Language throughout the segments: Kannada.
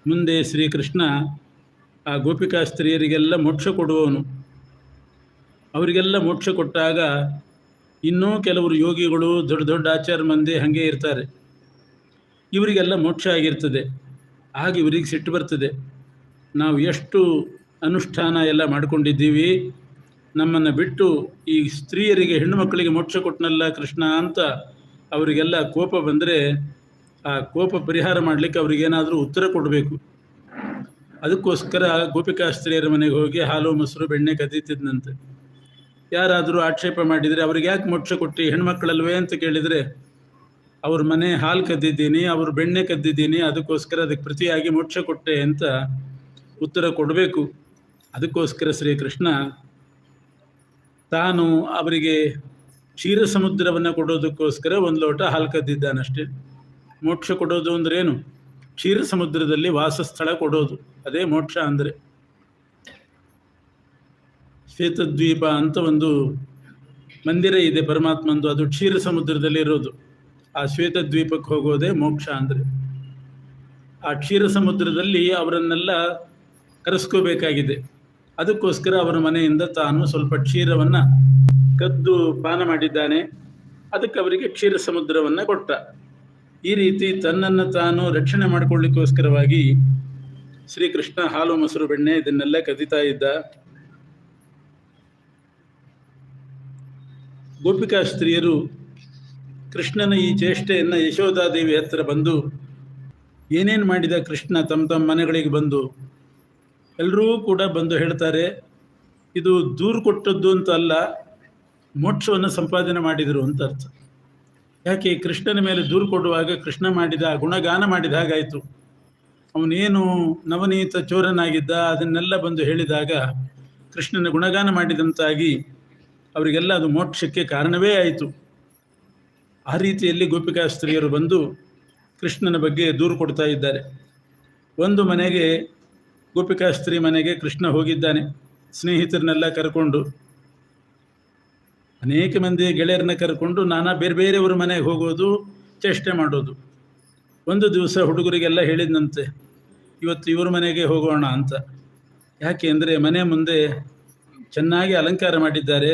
ಮುಂದೆ ಶ್ರೀಕೃಷ್ಣ ಆ ಗೋಪಿಕಾ ಸ್ತ್ರೀಯರಿಗೆಲ್ಲ ಮೋಕ್ಷ ಕೊಡುವವನು. ಅವರಿಗೆಲ್ಲ ಮೋಕ್ಷ ಕೊಟ್ಟಾಗ ಇನ್ನೂ ಕೆಲವರು ಯೋಗಿಗಳು, ದೊಡ್ಡ ದೊಡ್ಡ ಆಚಾರ್ಯ ಮಂದಿ ಹಾಗೆ ಇರ್ತಾರೆ. ಇವರಿಗೆಲ್ಲ ಮೋಕ್ಷ ಆಗಿರ್ತದೆ. ಆಗ ಇವರಿಗೆ ಸಿಟ್ಟು ಬರ್ತದೆ, ನಾವು ಎಷ್ಟು ಅನುಷ್ಠಾನ ಎಲ್ಲ ಮಾಡ್ಕೊಂಡಿದ್ದೀವಿ, ನಮ್ಮನ್ನು ಬಿಟ್ಟು ಈ ಸ್ತ್ರೀಯರಿಗೆ, ಹೆಣ್ಣು ಮಕ್ಕಳಿಗೆ ಮೋಕ್ಷ ಕೊಟ್ಟನಲ್ಲ ಕೃಷ್ಣ ಅಂತ ಅವರಿಗೆಲ್ಲ ಕೋಪ ಬಂದರೆ, ಆ ಕೋಪ ಪರಿಹಾರ ಮಾಡಲಿಕ್ಕೆ ಅವರಿಗೇನಾದರೂ ಉತ್ತರ ಕೊಡಬೇಕು. ಅದಕ್ಕೋಸ್ಕರ ಗೋಪಿಕಾ ಸ್ತ್ರೀಯರ ಮನೆಗೆ ಹೋಗಿ ಹಾಲು ಮೊಸರು ಬೆಣ್ಣೆ ಕದೀತಿದ್ನಂತೆ. ಯಾರಾದರೂ ಆಕ್ಷೇಪ ಮಾಡಿದರೆ, ಅವ್ರಿಗೆ ಯಾಕೆ ಮೋಕ್ಷ ಕೊಟ್ಟು, ಹೆಣ್ಮಕ್ಳಲ್ವೇ ಅಂತ ಕೇಳಿದರೆ, ಅವ್ರ ಮನೆ ಹಾಲು ಕದ್ದಿದ್ದೀನಿ, ಅವ್ರ ಬೆಣ್ಣೆ ಕದ್ದಿದ್ದೀನಿ, ಅದಕ್ಕೋಸ್ಕರ ಅದಕ್ಕೆ ಪ್ರತಿಯಾಗಿ ಮೋಕ್ಷ ಕೊಟ್ಟೆ ಅಂತ ಉತ್ತರ ಕೊಡಬೇಕು. ಅದಕ್ಕೋಸ್ಕರ ಶ್ರೀಕೃಷ್ಣ ತಾನು ಅವರಿಗೆ ಕ್ಷೀರ ಸಮುದ್ರವನ್ನು ಕೊಡೋದಕ್ಕೋಸ್ಕರ ಒಂದು ಲೋಟ ಹಾಲು ಕದ್ದಿದ್ದಾನಷ್ಟೇ. ಮೋಕ್ಷ ಕೊಡೋದು ಅಂದ್ರೇನು? ಕ್ಷೀರ ಸಮುದ್ರದಲ್ಲಿ ವಾಸಸ್ಥಳ ಕೊಡೋದು, ಅದೇ ಮೋಕ್ಷ ಅಂದರೆ. ಶ್ವೇತದ್ವೀಪ ಅಂತ ಒಂದು ಮಂದಿರ ಇದೆ ಪರಮಾತ್ಮಂದು, ಅದು ಕ್ಷೀರ ಸಮುದ್ರದಲ್ಲಿ ಇರೋದು. ಆ ಶ್ವೇತದ್ವೀಪಕ್ಕೆ ಹೋಗೋದೇ ಮೋಕ್ಷ ಅಂದರೆ. ಆ ಕ್ಷೀರ ಸಮುದ್ರದಲ್ಲಿ ಅವರನ್ನೆಲ್ಲ ಕರೆಸ್ಕೋಬೇಕಾಗಿದೆ. ಅದಕ್ಕೋಸ್ಕರ ಅವರ ಮನೆಯಿಂದ ತಾನು ಸ್ವಲ್ಪ ಕ್ಷೀರವನ್ನು ಕದ್ದು ಪಾನ ಮಾಡಿದ್ದಾನೆ. ಅದಕ್ಕೆ ಅವರಿಗೆ ಕ್ಷೀರ ಸಮುದ್ರವನ್ನು ಕೊಟ್ಟ. ಈ ರೀತಿ ತನ್ನನ್ನು ತಾನು ರಕ್ಷಣೆ ಮಾಡಿಕೊಳ್ಳಿಕ್ಕೋಸ್ಕರವಾಗಿ ಶ್ರೀಕೃಷ್ಣ ಹಾಲು ಮೊಸರು ಬೆಣ್ಣೆ ಇದನ್ನೆಲ್ಲ ಕದೀತಾ ಇದ್ದ. ಗೋಪಿಕಾ ಸ್ತ್ರೀಯರು ಕೃಷ್ಣನ ಈ ಚೇಷ್ಟೆಯನ್ನು ಯಶೋಧಾದೇವಿ ಹತ್ತಿರ ಬಂದು, ಏನೇನು ಮಾಡಿದ ಕೃಷ್ಣ ತಮ್ಮ ತಮ್ಮ ಮನೆಗಳಿಗೆ ಬಂದು, ಎಲ್ಲರೂ ಕೂಡ ಬಂದು ಹೇಳ್ತಾರೆ, ಇದು ದೂರು ಕೊಟ್ಟದ್ದು ಅಂತ ಅಲ್ಲ, ಮೋಕ್ಷವನ್ನು ಸಂಪಾದನೆ ಮಾಡಿದರು ಅಂತ ಅರ್ಥ. ಯಾಕೆ ಕೃಷ್ಣನ ಮೇಲೆ ದೂರು ಕೊಡುವಾಗ ಕೃಷ್ಣ ಮಾಡಿದ ಗುಣಗಾನ ಮಾಡಿದ ಹಾಗಾಯಿತು. ಅವನೇನು ನವನೀತ ಚೋರನಾಗಿದ್ದ ಅದನ್ನೆಲ್ಲ ಬಂದು ಹೇಳಿದಾಗ ಕೃಷ್ಣನ ಗುಣಗಾನ ಮಾಡಿದಂತಾಗಿ ಅವರಿಗೆಲ್ಲ ಅದು ಮೋಕ್ಷಕ್ಕೆ ಕಾರಣವೇ ಆಯಿತು. ಆ ರೀತಿಯಲ್ಲಿ ಗೋಪಿಕಾ ಸ್ತ್ರೀಯರು ಬಂದು ಕೃಷ್ಣನ ಬಗ್ಗೆ ದೂರು ಕೊಡ್ತಾ ಇದ್ದಾರೆ. ಒಂದು ಮನೆಗೆ, ಗೋಪಿಕಾ ಸ್ತ್ರೀ ಮನೆಗೆ ಕೃಷ್ಣ ಹೋಗಿದ್ದಾನೆ ಸ್ನೇಹಿತರನ್ನೆಲ್ಲ ಕರ್ಕೊಂಡು. ಅನೇಕ ಮಂದಿ ಗೆಳೆಯರನ್ನ ಕರ್ಕೊಂಡು ನಾನಾ ಬೇರೆ ಬೇರೆಯವ್ರ ಮನೆಗೆ ಹೋಗೋದು, ಚೇಷ್ಟೆ ಮಾಡೋದು. ಒಂದು ದಿವಸ ಹುಡುಗರಿಗೆಲ್ಲ ಹೇಳಿದ್ನಂತೆ, ಇವತ್ತು ಇವ್ರ ಮನೆಗೆ ಹೋಗೋಣ ಅಂತ. ಯಾಕೆ ಅಂದರೆ ಮನೆ ಮುಂದೆ ಚೆನ್ನಾಗಿ ಅಲಂಕಾರ ಮಾಡಿದ್ದಾರೆ,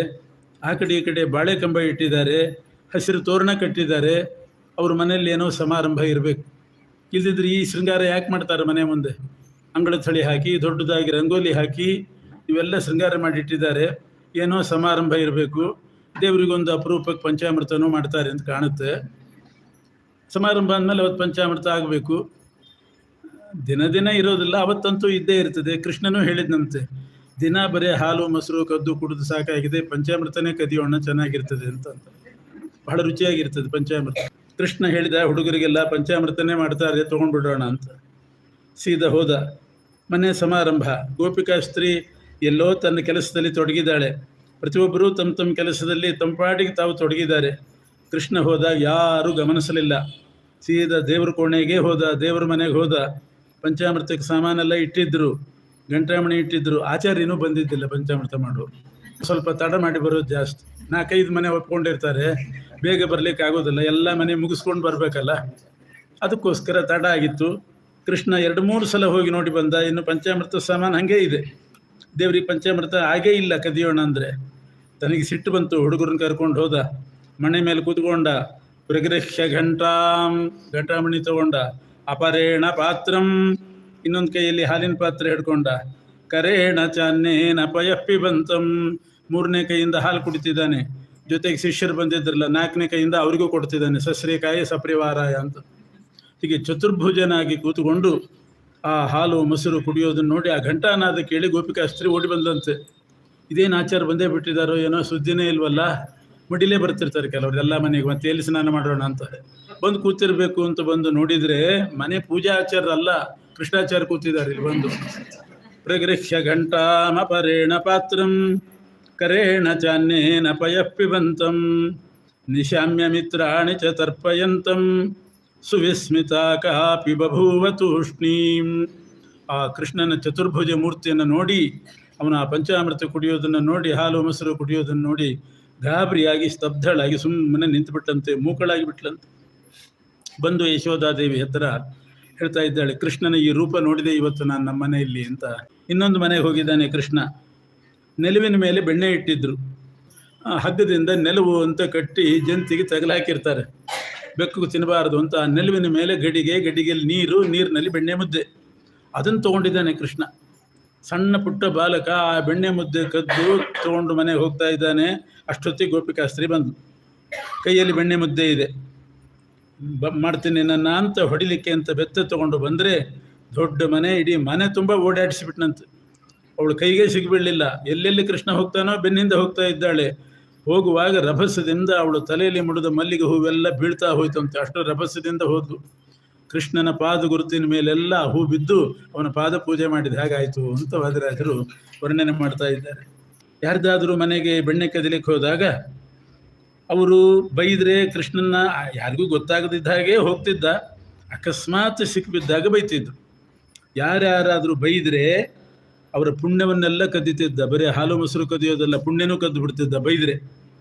ಆ ಕಡೆ ಈ ಕಡೆ ಬಾಳೆ ಕಂಬ ಇಟ್ಟಿದ್ದಾರೆ, ಹಸಿರು ತೋರಣ ಕಟ್ಟಿದ್ದಾರೆ. ಅವ್ರ ಮನೆಯಲ್ಲಿ ಏನೋ ಸಮಾರಂಭ ಇರಬೇಕು. ಇಲ್ದಿದ್ರೆ ಈ ಶೃಂಗಾರ ಯಾಕೆ ಮಾಡ್ತಾರೆ? ಮನೆ ಮುಂದೆ ಅಂಗಳ ಥಳಿ ಹಾಕಿ, ದೊಡ್ಡದಾಗಿ ರಂಗೋಲಿ ಹಾಕಿ, ಇವೆಲ್ಲ ಶೃಂಗಾರ ಮಾಡಿಟ್ಟಿದ್ದಾರೆ. ಏನೋ ಸಮಾರಂಭ ಇರಬೇಕು, ದೇವರಿಗೊಂದು ಅಪರೂಪಕ್ಕೆ ಪಂಚಾಮೃತನೂ ಮಾಡ್ತಾರೆ ಅಂತ ಕಾಣುತ್ತೆ. ಸಮಾರಂಭ ಅಂದಮೇಲೆ ಅವತ್ತು ಪಂಚಾಮೃತ ಆಗಬೇಕು. ದಿನ ದಿನ ಇರೋದಿಲ್ಲ, ಅವತ್ತಂತೂ ಇದ್ದೇ ಇರ್ತದೆ. ಕೃಷ್ಣನೂ ಹೇಳಿದ್ನಂತೆ, ದಿನ ಬರೀ ಹಾಲು ಮೊಸರು ಕದ್ದು ಕುಡಿದು ಸಾಕಾಗಿದೆ, ಪಂಚಾಮೃತನೇ ಕದಿಯೋಣ, ಚೆನ್ನಾಗಿರ್ತದೆ ಅಂತ. ಬಹಳ ರುಚಿಯಾಗಿರ್ತದೆ ಪಂಚಾಮೃತ. ಕೃಷ್ಣ ಹೇಳಿದ ಹುಡುಗರಿಗೆಲ್ಲ ಪಂಚಾಮೃತನೇ ಮಾಡ್ತಾರೆ, ತೊಗೊಂಡ್ಬಿಡೋಣ ಅಂತ. ಸೀದಾ ಹೋದ. ಮನೆ ಸಮಾರಂಭ. ಗೋಪಿಕಾ ಸ್ತ್ರೀ ಎಲ್ಲೋ ತನ್ನ ಕೆಲಸದಲ್ಲಿ ತೊಡಗಿದ್ದಾಳೆ. ಪ್ರತಿಯೊಬ್ಬರೂ ತಮ್ಮ ತಮ್ಮ ಕೆಲಸದಲ್ಲಿ ತಂಪಾಡಿಗೆ ತಾವು ತೊಡಗಿದ್ದಾರೆ. ಕೃಷ್ಣ ಹೋದಾಗ ಯಾರೂ ಗಮನಿಸಲಿಲ್ಲ. ಸೀದಾ ದೇವ್ರ ಕೋಣೆಗೆ ಹೋದ, ದೇವ್ರ ಮನೆಗೆ ಹೋದ. ಪಂಚಾಮೃತಕ್ಕೆ ಸಾಮಾನೆಲ್ಲ ಇಟ್ಟಿದ್ರು, ಗಂಟಾಮಣಿ ಇಟ್ಟಿದ್ರು. ಆಚಾರ್ಯನೂ ಬಂದಿದ್ದಿಲ್ಲ ಪಂಚಾಮೃತ ಮಾಡೋರು. ಸ್ವಲ್ಪ ತಡ ಮಾಡಿ ಬರೋದು ಜಾಸ್ತಿ. 4-5 ಮನೆ ಒಪ್ಕೊಂಡಿರ್ತಾರೆ, ಬೇಗ ಬರಲಿಕ್ಕೆ ಆಗೋದಿಲ್ಲ, ಎಲ್ಲ ಮನೆ ಮುಗಿಸ್ಕೊಂಡು ಬರಬೇಕಲ್ಲ. ಅದಕ್ಕೋಸ್ಕರ ತಡ ಆಗಿತ್ತು. ಕೃಷ್ಣ 2-3 ಸಲ ಹೋಗಿ ನೋಡಿ ಬಂದ. ಇನ್ನು ಪಂಚಾಮೃತ ಸಾಮಾನು ಹಾಗೇ ಇದೆ. ದೇವ್ರಿಗೆ ಪಂಚಾಮೃತ ಆಗೇ ಇಲ್ಲ ಕದಿಯೋಣ ಅಂದರೆ. ತನಗೆ ಸಿಟ್ಟು ಬಂತು. ಹುಡುಗರನ್ನ ಕರ್ಕೊಂಡು ಹೋದ, ಮನೆ ಮೇಲೆ ಕೂತ್ಕೊಂಡ. ಪ್ರಗೃಹ್ಯ ಘಂಟಾಮಣಿ ತಗೊಂಡ. ಅಪರೇಣ ಪಾತ್ರಂ, ಇನ್ನೊಂದು ಕೈಯಲ್ಲಿ ಹಾಲಿನ ಪಾತ್ರೆ ಹಿಡ್ಕೊಂಡ. ಕರೇಣ ಚಾನ್ನೇನ ಪಯಪ್ಪಿ ಬಂತಂ, 3ನೇ ಕೈಯಿಂದ ಹಾಲು ಕುಡಿತಿದ್ದಾನೆ. ಜೊತೆಗೆ ಶಿಷ್ಯರು ಬಂದಿದ್ರಲ್ಲ, 4ನೇ ಕೈಯಿಂದ ಅವರಿಗೂ ಕೊಡ್ತಿದ್ದಾನೆ. ಸಶ್ರೀಕಾಯ ಸಪ್ರಿವಾರಾಯ ಅಂತ. ಹೀಗೆ ಚತುರ್ಭುಜನಾಗಿ ಕೂತ್ಕೊಂಡು ಆ ಹಾಲು ಮೊಸರು ಕುಡಿಯೋದನ್ನು ನೋಡಿ ಆ ಘಂಟಾನಾದ ಕೇಳಿ ಗೋಪಿಕಾ ಸ್ತ್ರೀ ಓಡಿ ಬಂದಂತೆ. ಇದೇನು ಆಚಾರ ಬಂದೇ ಬಿಟ್ಟಿದ್ದಾರೋ ಏನೋ, ಸುದ್ದಿನೇ ಇಲ್ವಲ್ಲ. ಮಡಿಲೇ ಬರ್ತಿರ್ತಾರೆ ಕೆಲವರು ಎಲ್ಲ ಮನೆಗೆ, ಮತ್ತೆ ಎಲ್ಲಿ ಸ್ನಾನ ಮಾಡೋಣ ಅಂತ ಬಂದು ಕೂತಿರ್ಬೇಕು ಅಂತ ಬಂದು ನೋಡಿದರೆ ಮನೆ ಪೂಜಾ ಆಚಾರ ಅಲ್ಲ, ಕೃಷ್ಣಾಚಾರ್ಯ ಕೂತಿದ್ದಾರೆ ಇಲ್ಲಿ ಬಂದು. ಪ್ರಗೃಹ್ಯ ಘಂಟಾಮಪರೇಣ ಪಾತ್ರಂ ಕರೇಣ ಚಾನ್ನೇನ ಪಯಪ್ಪಿಬಂತಂ ನಿಶಾಮ್ಯ ಮಿತ್ರಾಣಿ ಚ ತರ್ಪಯಂತಂ ಸುವಿಸ್ಮಿತಾ ಕಾಪಿ ಬಭೂವ ತೂಷ್ಣೀಂ. ಆ ಕೃಷ್ಣನ ಚತುರ್ಭುಜ ಮೂರ್ತಿಯನ್ನು ನೋಡಿ, ಅವನ ಪಂಚಾಮೃತ ಕುಡಿಯೋದನ್ನು ನೋಡಿ, ಹಾಲು ಮೊಸರು ಕುಡಿಯೋದನ್ನು ನೋಡಿ ಗಾಬರಿಯಾಗಿ ಸ್ತಬ್ಧಳಾಗಿ ಸುಮ್ಮನೆ ನಿಂತುಬಿಟ್ಟಂತೆ, ಮೂಕಳಾಗಿ ಬಿಟ್ಲಂತೆ. ಬಂದು ಯಶೋಧಾದೇವಿ ಹತ್ತಿರ ಹೇಳ್ತಾ ಇದ್ದಾಳೆ, ಕೃಷ್ಣನ ಈ ರೂಪ ನೋಡಿದೆ ಇವತ್ತು ನಾನು ನಮ್ಮ ಮನೆಯಲ್ಲಿ ಅಂತ. ಇನ್ನೊಂದು ಮನೆಗೆ ಹೋಗಿದ್ದಾನೆ ಕೃಷ್ಣ. ನೆಲುವಿನ ಮೇಲೆ ಬೆಣ್ಣೆ ಇಟ್ಟಿದ್ರು. ಹಗ್ಗದಿಂದ ನೆಲುವು ಅಂತ ಕಟ್ಟಿ ಜಂತಿಗೆ ತಗಲಾಕಿರ್ತಾರೆ, ಬೆಕ್ಕು ತಿನ್ನಬಾರದು ಅಂತ. ಆ ನೆಲುವಿನ ಮೇಲೆ ಗಡಿಗೆಯಲ್ಲಿ ನೀರಿನಲ್ಲಿ ಬೆಣ್ಣೆ ಮುದ್ದೆ, ಅದನ್ನು ತೊಗೊಂಡಿದ್ದಾನೆ ಕೃಷ್ಣ. ಸಣ್ಣ ಪುಟ್ಟ ಬಾಲಕ ಆ ಬೆಣ್ಣೆ ಮುದ್ದೆ ಕದ್ದು ತೊಗೊಂಡು ಮನೆಗೆ ಹೋಗ್ತಾ ಇದ್ದಾನೆ. ಅಷ್ಟೊತ್ತಿಗೆ ಗೋಪಿಕಾಸ್ತ್ರೀ ಬಂದು, ಕೈಯಲ್ಲಿ ಬೆಣ್ಣೆ ಮುದ್ದೆ ಇದೆ, ಮಾಡ್ತೀನಿ ನನ್ನ ಅಂತ ಹೊಡಿಲಿಕ್ಕೆ ಅಂತ ಬೆತ್ತ ತೊಗೊಂಡು ಬಂದರೆ, ದೊಡ್ಡ ಮನೆ, ಇಡೀ ಮನೆ ತುಂಬ ಓಡಾಡಿಸಿಬಿಟ್ನಂತೆ. ಅವಳು ಕೈಗೆ ಸಿಗಿಬಿಡಲಿಲ್ಲ. ಎಲ್ಲೆಲ್ಲಿ ಕೃಷ್ಣ ಹೋಗ್ತಾನೋ ಬೆನ್ನಿಂದ ಹೋಗ್ತಾ ಇದ್ದಾಳೆ. ಹೋಗುವಾಗ ರಭಸದಿಂದ ಅವಳು ತಲೆಯಲ್ಲಿ ಮುಡಿದ ಮಲ್ಲಿಗೆ ಹೂವೆಲ್ಲ ಬೀಳ್ತಾ ಹೋಯ್ತಂತೆ. ಅಷ್ಟು ರಭಸದಿಂದ ಹೋದ್ಲು. ಕೃಷ್ಣನ ಪಾದ ಗುರುತಿನ ಮೇಲೆಲ್ಲ ಹೂ ಬಿದ್ದು ಅವನ ಪಾದ ಪೂಜೆ ಮಾಡಿದ ಹಾಗಾಯಿತು ಅಂತ ವಾದಿರಾಜರು ವರ್ಣನೆ ಮಾಡ್ತಾ ಇದ್ದಾರೆ. ಯಾರ್ದಾದ್ರೂ ಮನೆಗೆ ಬೆಣ್ಣೆ ಕದಿಲಿಕ್ಕೆ ಹೋದಾಗ ಅವರು ಬೈದರೆ ಕೃಷ್ಣನ ಯಾರಿಗೂ ಗೊತ್ತಾಗದಿದ್ದ ಹಾಗೆ ಹೋಗ್ತಿದ್ದ. ಅಕಸ್ಮಾತ್ ಸಿಕ್ಕಿಬಿದ್ದಾಗ ಬೈತಿದ್ರು. ಯಾರ್ಯಾರಾದರೂ ಬೈದರೆ ಅವರ ಪುಣ್ಯವನ್ನೆಲ್ಲ ಕದ್ದಿತಿದ್ದ. ಬರೀ ಹಾಲು ಮೊಸರು ಕದಿಯೋದಲ್ಲ, ಪುಣ್ಯನೂ ಕದ್ದು ಬಿಡ್ತಿದ್ದ ಬೈದರೆ.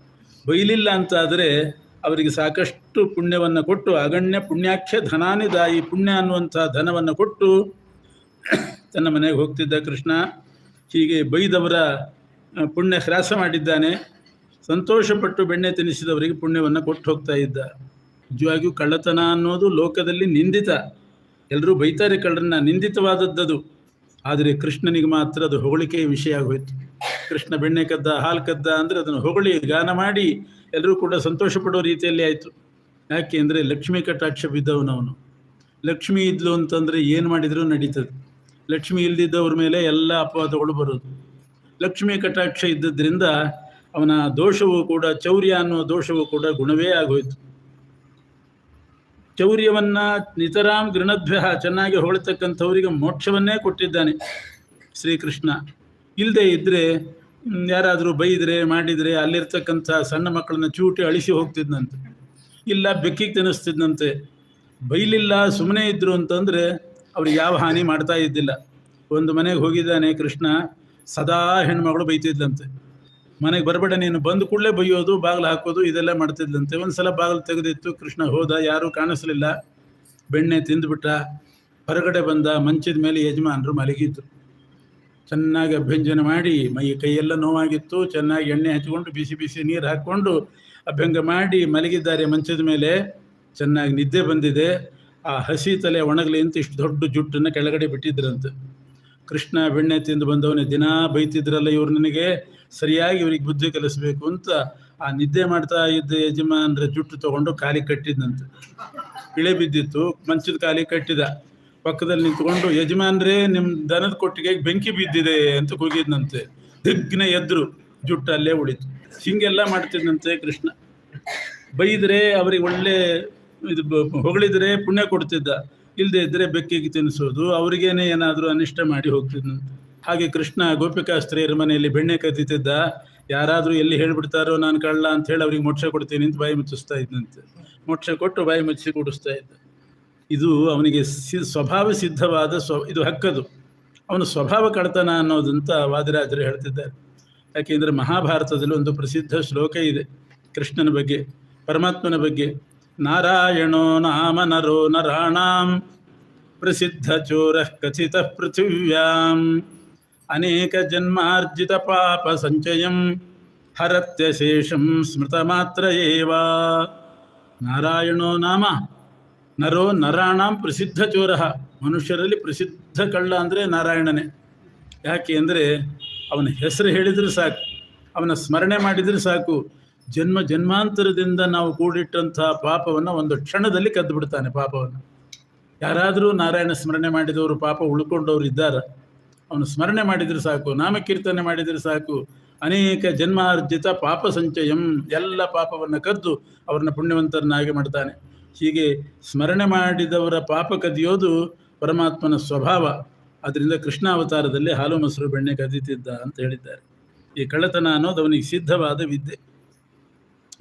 ಬೈಲಿಲ್ಲ ಅಂತಾದರೆ ಅವರಿಗೆ ಸಾಕಷ್ಟು ಪುಣ್ಯವನ್ನು ಕೊಟ್ಟು, ಅಗಣ್ಯ ಪುಣ್ಯಾಖ್ಯ ಧನಾನಿದಾಯಿ, ಪುಣ್ಯ ಅನ್ನುವಂಥ ಧನವನ್ನು ಕೊಟ್ಟು ತನ್ನ ಮನೆಗೆ ಹೋಗ್ತಿದ್ದ ಕೃಷ್ಣ. ಹೀಗೆ ಬೈದವರ ಪುಣ್ಯ ಹ್ರಾಸ ಮಾಡಿದ್ದಾನೆ. ಸಂತೋಷಪಟ್ಟು ಬೆಣ್ಣೆ ತಿನ್ನಿಸಿದವರಿಗೆ ಪುಣ್ಯವನ್ನು ಕೊಟ್ಟು ಹೋಗ್ತಾ ಇದ್ದ. ನಿಜವಾಗಿಯೂ ಕಳ್ಳತನ ಅನ್ನೋದು ಲೋಕದಲ್ಲಿ ನಿಂದಿತ. ಎಲ್ಲರೂ ಬೈತಾರೆ ಕಳ್ಳರನ್ನ, ನಿಂದಿತವಾದದ್ದದು. ಆದರೆ ಕೃಷ್ಣನಿಗೆ ಮಾತ್ರ ಅದು ಹೊಗಳಿಕೆಯ ವಿಷಯ ಆಗೋಯ್ತು. ಕೃಷ್ಣ ಬೆಣ್ಣೆ ಕದ್ದ, ಹಾಲು ಕದ್ದ ಅಂದರೆ ಅದನ್ನು ಹೊಗಳಿ ಗಾನ ಮಾಡಿ ಎಲ್ಲರೂ ಕೂಡ ಸಂತೋಷ ಪಡೋ ರೀತಿಯಲ್ಲಿ ಆಯಿತು. ಯಾಕೆ ಅಂದರೆ ಲಕ್ಷ್ಮೀ ಕಟಾಕ್ಷ ಬಿದ್ದವನವನು. ಲಕ್ಷ್ಮಿ ಇದ್ಲು ಅಂತಂದರೆ ಏನು ಮಾಡಿದರೂ ನಡೀತದೆ. ಲಕ್ಷ್ಮಿ ಇಲ್ದಿದ್ದವ್ರ ಮೇಲೆ ಎಲ್ಲ ಅಪವಾದಗಳು ಬರೋದು. ಲಕ್ಷ್ಮೀ ಕಟಾಕ್ಷ ಇದ್ದದ್ರಿಂದ ಅವನ ದೋಷವೂ ಕೂಡ, ಚೌರ್ಯ ಅನ್ನುವ ದೋಷವೂ ಕೂಡ ಗುಣವೇ ಆಗೋಯ್ತು. ಚೌರ್ಯವನ್ನು ನಿತರಾಮ್ ಗೃಣದ್ಭ್ಯ, ಚೆನ್ನಾಗಿ ಹೊಳತಕ್ಕಂಥವರಿಗೆ ಮೋಕ್ಷವನ್ನೇ ಕೊಟ್ಟಿದ್ದಾನೆ ಶ್ರೀಕೃಷ್ಣ. ಇಲ್ಲದೆ ಇದ್ದರೆ ಯಾರಾದರೂ ಬೈದರೆ ಮಾಡಿದರೆ ಅಲ್ಲಿರ್ತಕ್ಕಂಥ ಸಣ್ಣ ಮಕ್ಕಳನ್ನ ಚೂಟಿ ಅಳಿಸಿ ಹೋಗ್ತಿದ್ದಂತೆ, ಇಲ್ಲ ಬೆಕ್ಕಿಗೆ ತಿನ್ನಿಸ್ತಿದ್ದಂತೆ. ಬೈಲಿಲ್ಲ, ಸುಮ್ಮನೆ ಇದ್ದರು ಅಂತಂದರೆ ಅವ್ರಿಗೆ ಯಾವ ಹಾನಿ ಮಾಡ್ತಾ ಇದ್ದಿಲ್ಲ. ಒಂದು ಮನೆಗೆ ಹೋಗಿದ್ದಾನೆ ಕೃಷ್ಣ, ಸದಾ ಹೆಣ್ಮಗಳು ಬೈತಿದ್ಲಂತೆ. ಮನೆಗೆ ಬರಬೇಡ ನೀನು, ಬಂದು ಕೂಡಲೇ ಬೈಯೋದು, ಬಾಗಿಲು ಹಾಕೋದು, ಇದೆಲ್ಲ ಮಾಡ್ತಿದ್ಲಂತೆ. ಒಂದು ಸಲ ಬಾಗಿಲು ತೆಗೆದಿತ್ತು, ಕೃಷ್ಣ ಹೋದ, ಯಾರೂ ಕಾಣಿಸ್ಲಿಲ್ಲ, ಬೆಣ್ಣೆ ತಿಂದುಬಿಟ್ಟ. ಹೊರಗಡೆ ಬಂದ, ಮಂಚದ ಮೇಲೆ ಯಜಮಾನರು ಮಲಗಿದ್ರು. ಚೆನ್ನಾಗಿ ಅಭ್ಯಂಜನ ಮಾಡಿ, ಮೈ ಕೈಯೆಲ್ಲ ನೋವಾಗಿತ್ತು, ಚೆನ್ನಾಗಿ ಎಣ್ಣೆ ಹಚ್ಕೊಂಡು ಬಿಸಿ ಬಿಸಿ ನೀರು ಹಾಕ್ಕೊಂಡು ಅಭ್ಯಂಗ ಮಾಡಿ ಮಲಗಿದ್ದಾರೆ ಮಂಚದ ಮೇಲೆ. ಚೆನ್ನಾಗಿ ನಿದ್ದೆ ಬಂದಿದೆ. ಆ ಹಸಿ ತಲೆ ಒಣಗಲಿ ಅಂತ ಇಷ್ಟು ದೊಡ್ಡ ಜುಟ್ಟನ್ನು ಕೆಳಗಡೆ ಬಿಟ್ಟಿದ್ರಂತೆ. ಕೃಷ್ಣ ಬೆಣ್ಣೆ ತಿಂದು ಬಂದವನೇ, ದಿನ ಬೈತಿದ್ರಲ್ಲ ಇವ್ರು, ನನಗೆ ಸರಿಯಾಗಿ ಇವ್ರಿಗೆ ಬುದ್ಧಿ ಕಲಿಸ್ಬೇಕು ಅಂತ ಆ ನಿದ್ದೆ ಮಾಡ್ತಾ ಇದ್ದ ಯಜಮಾನ್ರ ಜುಟ್ಟು ತೊಗೊಂಡು ಕಾಲಿಗೆ ಕಟ್ಟಿದ್ನಂತೆ. ಇಳೆ ಬಿದ್ದಿತ್ತು, ಮಂಚದ ಕಾಲಿಗೆ ಕಟ್ಟಿದ. ಪಕ್ಕದಲ್ಲಿ ನಿಂತ್ಕೊಂಡು, ಯಜಮಾನ್ರೇ ನಿಮ್ಮ ದನದ ಕೊಟ್ಟಿಗೆ ಬೆಂಕಿ ಬಿದ್ದಿದೆ ಅಂತ ಕೂಗಿದ್ನಂತೆ. ದಿಗ್ನ ಎದ್ರು, ಜುಟ್ಟು ಅಲ್ಲೇ ಉಳಿತು. ಹೀಗೆಲ್ಲ ಮಾಡ್ತಿದ್ದಂತೆ ಕೃಷ್ಣ. ಬೈದರೆ ಅವರಿಗೆ ಒಳ್ಳೆ ಇದು, ಹೊಗಳಿದ್ರೆ ಪುಣ್ಯ ಕೊಡ್ತಿದ್ದ, ಇಲ್ಲದೆ ಇದ್ದರೆ ಬೆಕ್ಕಿಗೆ ತಿನ್ನಿಸೋದು, ಅವರಿಗೇನೆ ಏನಾದರೂ ಅನಿಷ್ಟ ಮಾಡಿ ಹೋಗ್ತಿದ್ದಂತೆ. ಹಾಗೆ ಕೃಷ್ಣ ಗೋಪಿಕಾಸ್ತ್ರೀಯರ ಮನೆಯಲ್ಲಿ ಬೆಣ್ಣೆ ಕದ್ದಿದ್ದ. ಯಾರಾದರೂ ಎಲ್ಲಿ ಹೇಳಿಬಿಡ್ತಾರೋ ನಾನು ಕಳ್ಳ ಅಂತ ಹೇಳಿ ಅವ್ರಿಗೆ ಮೋಕ್ಷ ಕೊಡ್ತೀನಿ ಅಂತ ಬಾಯಿ ಮುಚ್ಚಿಸ್ತಾ ಇದ್ದಂತೆ. ಮೋಕ್ಷ ಕೊಟ್ಟು ಬಾಯಿ ಮುಚ್ಚಿ ಕೂಡಿಸ್ತಾ ಇದ್ದ. ಇದು ಅವನಿಗೆ ಸ್ವಭಾವ ಸಿದ್ಧವಾದ ಇದು ಹಕ್ಕದು. ಅವನ ಸ್ವಭಾವ ಕಳ್ತನ ಅನ್ನೋದಂತ ವಾದಿರಾಜರು ಹೇಳ್ತಿದ್ದಾರೆ. ಯಾಕೆಂದರೆ ಮಹಾಭಾರತದಲ್ಲಿ ಒಂದು ಪ್ರಸಿದ್ಧ ಶ್ಲೋಕ ಇದೆ ಕೃಷ್ಣನ ಬಗ್ಗೆ, ಪರಮಾತ್ಮನ ಬಗ್ಗೆ. ನಾರಾಯಣೋ ನಾಮ ನರೋ ನರಾಣಾಂ ಪ್ರಸಿದ್ಧ ಚೋರ ಕಥಿತ ಪೃಥಿವ್ಯಾಂ ಅನೇಕ ಜನ್ಮಾರ್ಜಿತ ಪಾಪ ಸಂಚಯಂ ಹರತ್ಯ ಶೇಷಂ ಸ್ಮೃತ ಮಾತ್ರ ಏವ. ನಾರಾಯಣೋ ನಾಮ ನರೋ ನರಾಣಾಂ ಪ್ರಸಿದ್ಧ ಚೋರ. ಮನುಷ್ಯರಲ್ಲಿ ಪ್ರಸಿದ್ಧ ಕಳ್ಳ ಅಂದರೆ ನಾರಾಯಣನೇ. ಯಾಕೆ ಅಂದರೆ ಅವನ ಹೆಸರು ಹೇಳಿದರೆ ಸಾಕು, ಅವನ ಸ್ಮರಣೆ ಮಾಡಿದರೆ ಸಾಕು, ಜನ್ಮ ಜನ್ಮಾಂತರದಿಂದ ನಾವು ಕೂಡಿಟ್ಟಂಥ ಪಾಪವನ್ನು ಒಂದು ಕ್ಷಣದಲ್ಲಿ ಕದ್ದು ಬಿಡ್ತಾನೆ ಪಾಪವನ್ನು. ಯಾರಾದರೂ ನಾರಾಯಣ ಸ್ಮರಣೆ ಮಾಡಿದವರು ಪಾಪ ಉಳ್ಕೊಂಡವ್ರು ಇದ್ದಾರೆ, ಅವನು ಸ್ಮರಣೆ ಮಾಡಿದರೆ ಸಾಕು, ನಾಮಕೀರ್ತನೆ ಮಾಡಿದರೆ ಸಾಕು, ಅನೇಕ ಜನ್ಮಾರ್ಜಿತ ಪಾಪ ಸಂಚಯಂ, ಎಲ್ಲ ಪಾಪವನ್ನು ಕದ್ದು ಅವ್ರನ್ನ ಪುಣ್ಯವಂತರನ್ನಾಗಿ ಮಾಡ್ತಾನೆ. ಹೀಗೆ ಸ್ಮರಣೆ ಮಾಡಿದವರ ಪಾಪ ಕದಿಯೋದು ಪರಮಾತ್ಮನ ಸ್ವಭಾವ. ಅದರಿಂದ ಕೃಷ್ಣಾವತಾರದಲ್ಲಿ ಹಾಲು ಮೊಸರು ಬೆಣ್ಣೆ ಕದೀತಿದ್ದ ಅಂತ ಹೇಳಿದ್ದಾರೆ. ಈ ಕಳ್ಳತನ ಅನ್ನೋದು ಅವನಿಗೆ ಸಿದ್ಧವಾದ ವಿದ್ಯೆ.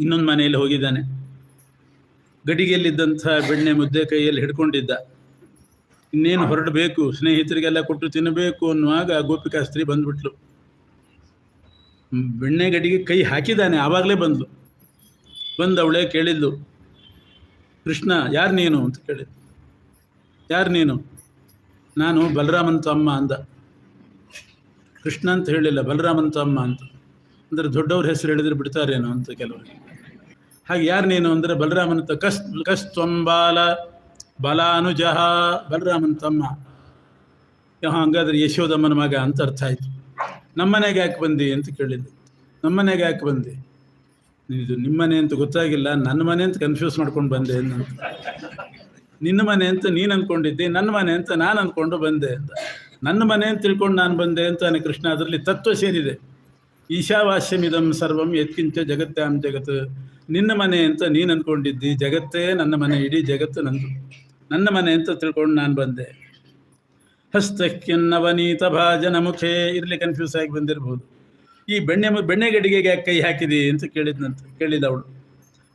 ಇನ್ನೊಂದು ಮನೆಯಲ್ಲಿ ಹೋಗಿದ್ದಾನೆ. ಗಡಿಗೆಯಲ್ಲಿದ್ದಂಥ ಬೆಣ್ಣೆ ಮುದ್ದೆ ಕೈಯಲ್ಲಿ ಹಿಡ್ಕೊಂಡಿದ್ದ. ಇನ್ನೇನು ಹೊರಡಬೇಕು, ಸ್ನೇಹಿತರಿಗೆಲ್ಲ ಕೊಟ್ಟು ತಿನ್ನಬೇಕು ಅನ್ನುವಾಗ ಗೋಪಿಕಾಸ್ತ್ರೀ ಬಂದ್ಬಿಟ್ಲು. ಬೆಣ್ಣೆ ಗಡಿಗೆ ಕೈ ಹಾಕಿದ್ದಾನೆ, ಆವಾಗಲೇ ಬಂದು ಅವಳೇ ಕೇಳಿದ್ಲು, ಕೃಷ್ಣ ಯಾರು ನೀನು ಅಂತ ಕೇಳಿದ್ಲು. ಯಾರು ನೀನು? ನಾನು ಬಲರಾಮಂತ ಅಮ್ಮ ಅಂದ. ಕೃಷ್ಣ ಅಂತ ಹೇಳಿಲ್ಲ, ಬಲರಾಮಂತ ಅಮ್ಮ ಅಂತ. ಅಂದರೆ ದೊಡ್ಡವ್ರ ಹೆಸರು ಹೇಳಿದ್ರೆ ಬಿಡ್ತಾರೇನೋ ಅಂತ ಕೆಲವರು. ಹಾಗೆ ಯಾರು ನೀನು ಅಂದರೆ ಬಲರಾಮನಂತ. ಕಸ್ತ್ವಂಬಾಲ ಬಲಾನುಜಃ, ಬಲರಾಮಂತಮ್ಮ. ಹಂಗಾದ್ರೆ ಯಶೋದಮ್ಮನ ಮಗ ಅಂತ ಅರ್ಥ ಆಯಿತು. ನಮ್ಮನೆಗೆ ಯಾಕೆ ಬಂದಿ ಅಂತ ಕೇಳಿದ್ದು. ನಮ್ಮನೆಗೆ ಯಾಕೆ ಬಂದಿ? ಇದು ನಿಮ್ಮನೆ ಅಂತ ಗೊತ್ತಾಗಿಲ್ಲ, ನನ್ನ ಮನೆ ಅಂತ ಕನ್ಫ್ಯೂಸ್ ಮಾಡ್ಕೊಂಡು ಬಂದೆ ಅಂತ. ನಿನ್ನ ಮನೆ ಅಂತ ನೀನು ಅಂದ್ಕೊಂಡಿದ್ದೆ, ನನ್ನ ಮನೆ ಅಂತ ನಾನು ಅಂದ್ಕೊಂಡು ಬಂದೆ ಅಂತ. ನನ್ನ ಮನೆ ಅಂತ ತಿಳ್ಕೊಂಡು ನಾನು ಬಂದೆ ಅಂತಾನೆ ಕೃಷ್ಣ. ಅದರಲ್ಲಿ ತತ್ವ ಸೇರಿದೆ. ಈಶಾವಾಸ್ಯಮಿದಂ ಸರ್ವಂ ಯತ್ಕಿಂಚ ಜಗತ್ಯಾಂ ಜಗತ್. ನಿನ್ನ ಮನೆ ಅಂತ ನೀನು ಅಂದ್ಕೊಂಡಿದ್ದಿ, ಜಗತ್ತೇ ನನ್ನ ಮನೆ, ಇಡೀ ಜಗತ್ತು ನಂದು. ನನ್ನ ಮನೆ ಅಂತ ತಿಳ್ಕೊಂಡು ನಾನು ಬಂದೆ. ಹಸ್ತಕ್ಯನ್ನವನೀತ ಭಾಜನ ಮುಖೇ, ಇರಲಿ ಕನ್ಫ್ಯೂಸ್ ಆಗಿ ಬಂದಿರ್ಬೋದು. ಈ ಬೆಣ್ಣೆ ಗಡಿಗೆಗೆ ಯಾಕೆ ಕೈ ಹಾಕಿದಿ ಅಂತ ಕೇಳಿದ ಅವಳು.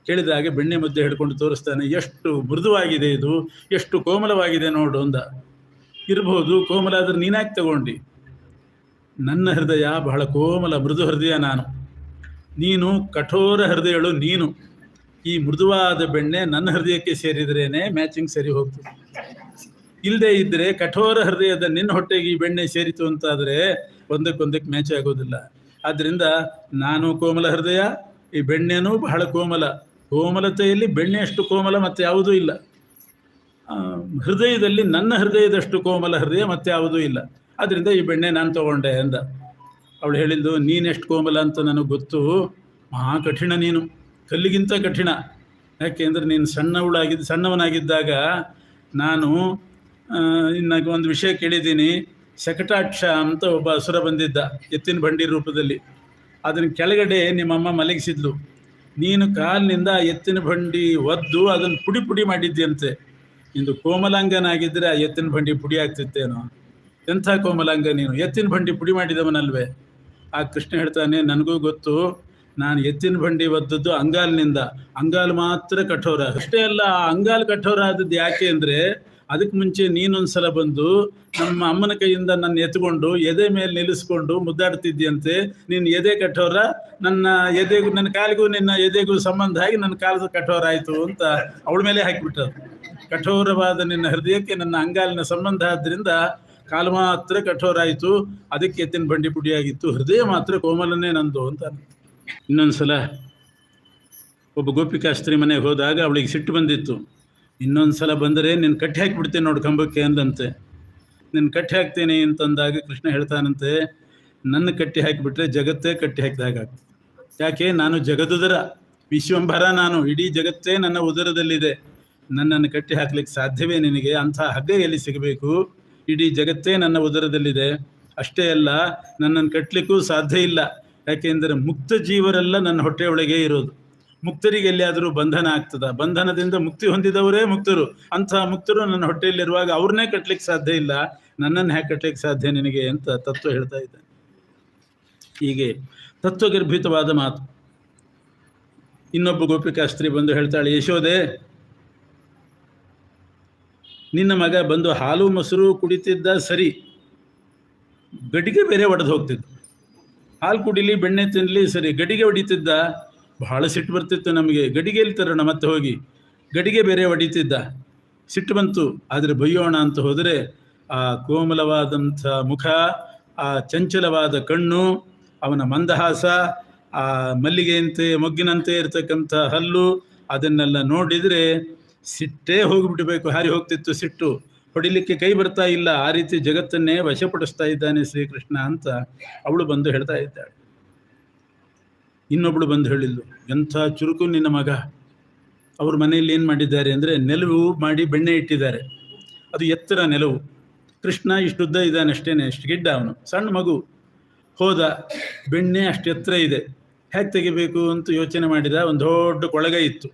ಕೇಳಿದ ಹಾಗೆ ಬೆಣ್ಣೆ ಮುದ್ದೆ ಹಿಡ್ಕೊಂಡು ತೋರಿಸ್ತಾನೆ. ಎಷ್ಟು ಮೃದುವಾಗಿದೆ ಇದು, ಎಷ್ಟು ಕೋಮಲವಾಗಿದೆ ನೋಡು ಅಂದ. ಇರ್ಬೋದು ಕೋಮಲ, ಆದ್ರೆ ನೀನಾಗಿ ತಗೊಂಡು. ನನ್ನ ಹೃದಯ ಬಹಳ ಕೋಮಲ ಮೃದು ಹೃದಯ ನಾನು, ನೀನು ಕಠೋರ ಹೃದಯಳು ನೀನು. ಈ ಮೃದುವಾದ ಬೆಣ್ಣೆ ನನ್ನ ಹೃದಯಕ್ಕೆ ಸೇರಿದ್ರೇನೆ ಮ್ಯಾಚಿಂಗ್ ಸರಿ ಹೋಗ್ತದೆ. ಇಲ್ಲದೆ ಇದ್ದರೆ ಕಠೋರ ಹೃದಯದ ನಿನ್ನ ಹೊಟ್ಟೆಗೆ ಈ ಬೆಣ್ಣೆ ಸೇರಿತು ಅಂತಾದರೆ ಒಂದಕ್ಕೊಂದಕ್ಕೆ ಮ್ಯಾಚ್ ಆಗೋದಿಲ್ಲ. ಆದ್ದರಿಂದ ನಾನು ಕೋಮಲ ಹೃದಯ, ಈ ಬೆಣ್ಣೆನೂ ಬಹಳ ಕೋಮಲ. ಕೋಮಲತೆಯಲ್ಲಿ ಬೆಣ್ಣೆ ಅಷ್ಟು ಕೋಮಲ ಮತ್ತೆ ಯಾವುದೂ ಇಲ್ಲ. ಹೃದಯದಲ್ಲಿ ನನ್ನ ಹೃದಯದಷ್ಟು ಕೋಮಲ ಹೃದಯ ಮತ್ತೆ ಯಾವುದೂ ಇಲ್ಲ. ಆದ್ದರಿಂದ ಈ ಬೆಣ್ಣೆ ನಾನು ತಗೊಂಡೆ ಅಂದ. ಅವಳು ಹೇಳಿದ್ದು, ನೀನೆಷ್ಟು ಕೋಮಲ ಅಂತ ನನಗೆ ಗೊತ್ತು, ಮಹಾ ಕಠಿಣ ನೀನು, ಕಲ್ಲಿಗಿಂತ ಕಠಿಣ. ಯಾಕೆಂದರೆ ನೀನು ಸಣ್ಣವನಾಗಿದ್ದಾಗ ನಾನು ಇನ್ನಾಗ ಒಂದು ವಿಷಯ ಕೇಳಿದ್ದೀನಿ. ಶಕಟಾಕ್ಷ ಅಂತ ಒಬ್ಬ ಅಸುರ ಬಂದಿದ್ದ ಎತ್ತಿನ ಬಂಡಿ ರೂಪದಲ್ಲಿ. ಅದನ್ನು ಕೆಳಗಡೆ ನಿಮ್ಮಮ್ಮ ಮಲಗಿಸಿದ್ಲು. ನೀನು ಕಾಲಿನಿಂದ ಎತ್ತಿನ ಬಂಡಿ ಒದ್ದು ಅದನ್ನು ಪುಡಿ ಪುಡಿ ಮಾಡಿದ್ಯಂತೆ. ಇಂದು ಕೋಮಲಾಂಗನಾಗಿದ್ದರೆ ಆ ಎತ್ತಿನ ಬಂಡಿ ಪುಡಿ ಆಗ್ತಿತ್ತೇನೋ. ಎಂಥ ಕೋಮಲಾಂಗ ನೀನು, ಎತ್ತಿನ ಬಂಡಿ ಪುಡಿ ಮಾಡಿದವನಲ್ವೇ? ಆ ಕೃಷ್ಣ ಹೇಳ್ತಾನೆ, ನನಗೂ ಗೊತ್ತು, ನಾನು ಎತ್ತಿನ ಬಂಡಿ ಒದ್ದದ್ದು ಅಂಗಾಲಿನಿಂದ. ಅಂಗಾಲು ಮಾತ್ರ ಕಠೋರ. ಅಷ್ಟೇ ಅಲ್ಲ, ಆ ಅಂಗಾಲು ಕಠೋರ ಆದದ್ದು ಯಾಕೆ ಅಂದರೆ, ಅದಕ್ಕೆ ಮುಂಚೆ ನೀನೊಂದ್ಸಲ ಬಂದು ನಮ್ಮ ಅಮ್ಮನ ಕೈಯಿಂದ ನನ್ನ ಎತ್ಕೊಂಡು ಎದೆ ಮೇಲೆ ನಿಲ್ಲಿಸ್ಕೊಂಡು ಮುದ್ದಾಡ್ತಿದ್ಯಂತೆ. ನಿನ್ನ ಎದೆ ಕಠೋರ, ನನ್ನ ಕಾಲಿಗೂ ನಿನ್ನ ಎದೆಗೂ ಸಂಬಂಧ ಆಗಿ ನನ್ನ ಕಾಲದ ಕಠೋರ ಆಯಿತು ಅಂತ ಅವಳ ಮೇಲೆ ಹಾಕಿಬಿಟ್ಟರು. ಕಠೋರವಾದ ನಿನ್ನ ಹೃದಯಕ್ಕೆ ನನ್ನ ಅಂಗಾಲಿನ ಸಂಬಂಧ ಆದ್ದರಿಂದ ಕಾಲು ಮಾತ್ರ ಕಠೋರ ಆಯಿತು, ಅದಕ್ಕೆ ಎತ್ತಿನ ಬಂಡಿ ಪುಡಿಯಾಗಿತ್ತು. ಹೃದಯ ಮಾತ್ರ ಕೋಮಲನೇ ನಂದು ಅಂತ. ಇನ್ನೊಂದ್ಸಲ ಒಬ್ಬ ಗೋಪಿಕಾಸ್ತ್ರೀ ಮನೆಗೆ ಹೋದಾಗ ಅವಳಿಗೆ ಸಿಟ್ಟು ಬಂದಿತ್ತು. ಇನ್ನೊಂದು ಸಲ ಬಂದರೆ ನಿನ್ನ ಕಟ್ಟಿ ಹಾಕಿಬಿಡ್ತೇನೆ ನೋಡು ಕಂಬಕ್ಕೆ ಅಂದಂತೆ. ನಿನ್ನ ಕಟ್ಟಿ ಹಾಕ್ತೇನೆ ಅಂತಂದಾಗ ಕೃಷ್ಣ ಹೇಳ್ತಾನಂತೆ, ನನ್ನ ಕಟ್ಟಿ ಹಾಕಿಬಿಟ್ರೆ ಜಗತ್ತೇ ಕಟ್ಟಿ ಹಾಕಿದಾಗ ಆಗ್ತದೆ. ಯಾಕೆ? ನಾನು ಜಗದುದರ, ವಿಶ್ವಂಭರ ನಾನು, ಇಡೀ ಜಗತ್ತೇ ನನ್ನ ಉದರದಲ್ಲಿದೆ. ನನ್ನನ್ನು ಕಟ್ಟಿ ಹಾಕ್ಲಿಕ್ಕೆ ಸಾಧ್ಯವೇ ನಿನಗೆ? ಅಂಥ ಹಗ್ಗ ಎಲ್ಲಿ ಸಿಗಬೇಕು? ಇಡೀ ಜಗತ್ತೇ ನನ್ನ ಉದರದಲ್ಲಿದೆ. ಅಷ್ಟೇ ಅಲ್ಲ, ನನ್ನನ್ನು ಕಟ್ಟಲಿಕ್ಕೂ ಸಾಧ್ಯ ಇಲ್ಲ. ಯಾಕೆಂದರೆ ಮುಕ್ತ ಜೀವರೆಲ್ಲ ನನ್ನ ಹೊಟ್ಟೆಯೊಳಗೆ ಇರೋದು. ಮುಕ್ತರಿಗೆ ಎಲ್ಲಿಯಾದರೂ ಬಂಧನ ಆಗ್ತದ? ಬಂಧನದಿಂದ ಮುಕ್ತಿ ಹೊಂದಿದವರೇ ಮುಕ್ತರು. ಅಂಥ ಮುಕ್ತರು ನನ್ನ ಹೊಟ್ಟೆಯಲ್ಲಿರುವಾಗ ಅವ್ರನ್ನೇ ಕಟ್ಟಲಿಕ್ಕೆ ಸಾಧ್ಯ ಇಲ್ಲ, ನನ್ನನ್ನು ಹೇಗೆ ಕಟ್ಟಲಿಕ್ಕೆ ಸಾಧ್ಯ ನಿನಗೆ ಅಂತ ತತ್ವ ಹೇಳ್ತಾ ಇದ್ದಾನೆ. ಹೀಗೆ ತತ್ವಗರ್ಭಿತವಾದ ಮಾತು. ಇನ್ನೊಬ್ಬ ಗೋಪಿಕಾಸ್ತ್ರೀ ಬಂದು ಹೇಳ್ತಾಳೆ, ಯಶೋದೆ, ನಿನ್ನ ಮಗ ಬಂದು ಹಾಲು ಮೊಸರು ಕುಡಿತಿದ್ದ ಸರಿ, ಗಡಿಗೆ ಬೇರೆ ಒಡೆದು ಹೋಗ್ತಿದ್ದ. ಹಾಲು ಕುಡಿಲಿ ಬೆಣ್ಣೆ ತಿನ್ನಲಿ ಸರಿ, ಗಡಿಗೆ ಹೊಡಿತಿದ್ದ. ಬಹಳ ಸಿಟ್ಟು ಬರ್ತಿತ್ತು ನಮಗೆ. ಗಡಿಗೆಯಲ್ಲಿ ತರೋಣ ಮತ್ತೆ ಹೋಗಿ, ಗಡಿಗೆ ಬೇರೆ ಹೊಡಿತಿದ್ದ. ಸಿಟ್ಟು ಬಂತು. ಆದರೆ ಬೈಯೋಣ ಅಂತ ಹೋದರೆ ಆ ಕೋಮಲವಾದಂಥ ಮುಖ, ಆ ಚಂಚಲವಾದ ಕಣ್ಣು, ಅವನ ಮಂದಹಾಸ, ಆ ಮಲ್ಲಿಗೆಯಂತೆ ಮೊಗ್ಗಿನಂತೆ ಇರತಕ್ಕಂಥ ಹಲ್ಲು, ಅದನ್ನೆಲ್ಲ ನೋಡಿದರೆ ಸಿಟ್ಟೇ ಹೋಗಿಬಿಡಬೇಕು, ಹಾರಿ ಹೋಗ್ತಿತ್ತು ಸಿಟ್ಟು. ಹೊಡಿಲಿಕ್ಕೆ ಕೈ ಬರ್ತಾ ಇಲ್ಲ. ಆ ರೀತಿ ಜಗತ್ತನ್ನೇ ವಶಪಡಿಸ್ತಾ ಇದ್ದಾನೆ ಶ್ರೀಕೃಷ್ಣ ಅಂತ ಅವಳು ಬಂದು ಹೇಳ್ತಾ ಇದ್ದಾಳೆ. ಇನ್ನೊಬ್ಬಳು ಬಂದು ಹೇಳಿದ್ಲು, ಎಂಥ ಚುರುಕು ನಿನ್ನ ಮಗ. ಅವ್ರ ಮನೆಯಲ್ಲಿ ಏನು ಮಾಡಿದ್ದಾರೆ ಅಂದರೆ, ನೆಲವು ಮಾಡಿ ಬೆಣ್ಣೆ ಇಟ್ಟಿದ್ದಾರೆ. ಅದು ಎತ್ತರ ನೆಲವು. ಕೃಷ್ಣ ಇಷ್ಟುದ್ದ ಇದ್ದಾನೆ ಅಷ್ಟೇ, ಅಷ್ಟು ಗಿಡ್ಡ ಅವನು, ಸಣ್ಣ ಮಗು. ಹೋದ, ಬೆಣ್ಣೆ ಅಷ್ಟು ಎತ್ತರ ಇದೆ, ಹೇಗೆ ತೆಗಿಬೇಕು ಅಂತ ಯೋಚನೆ ಮಾಡಿದ. ಒಂದು ದೊಡ್ಡ ಕೊಳಗ ಇತ್ತು.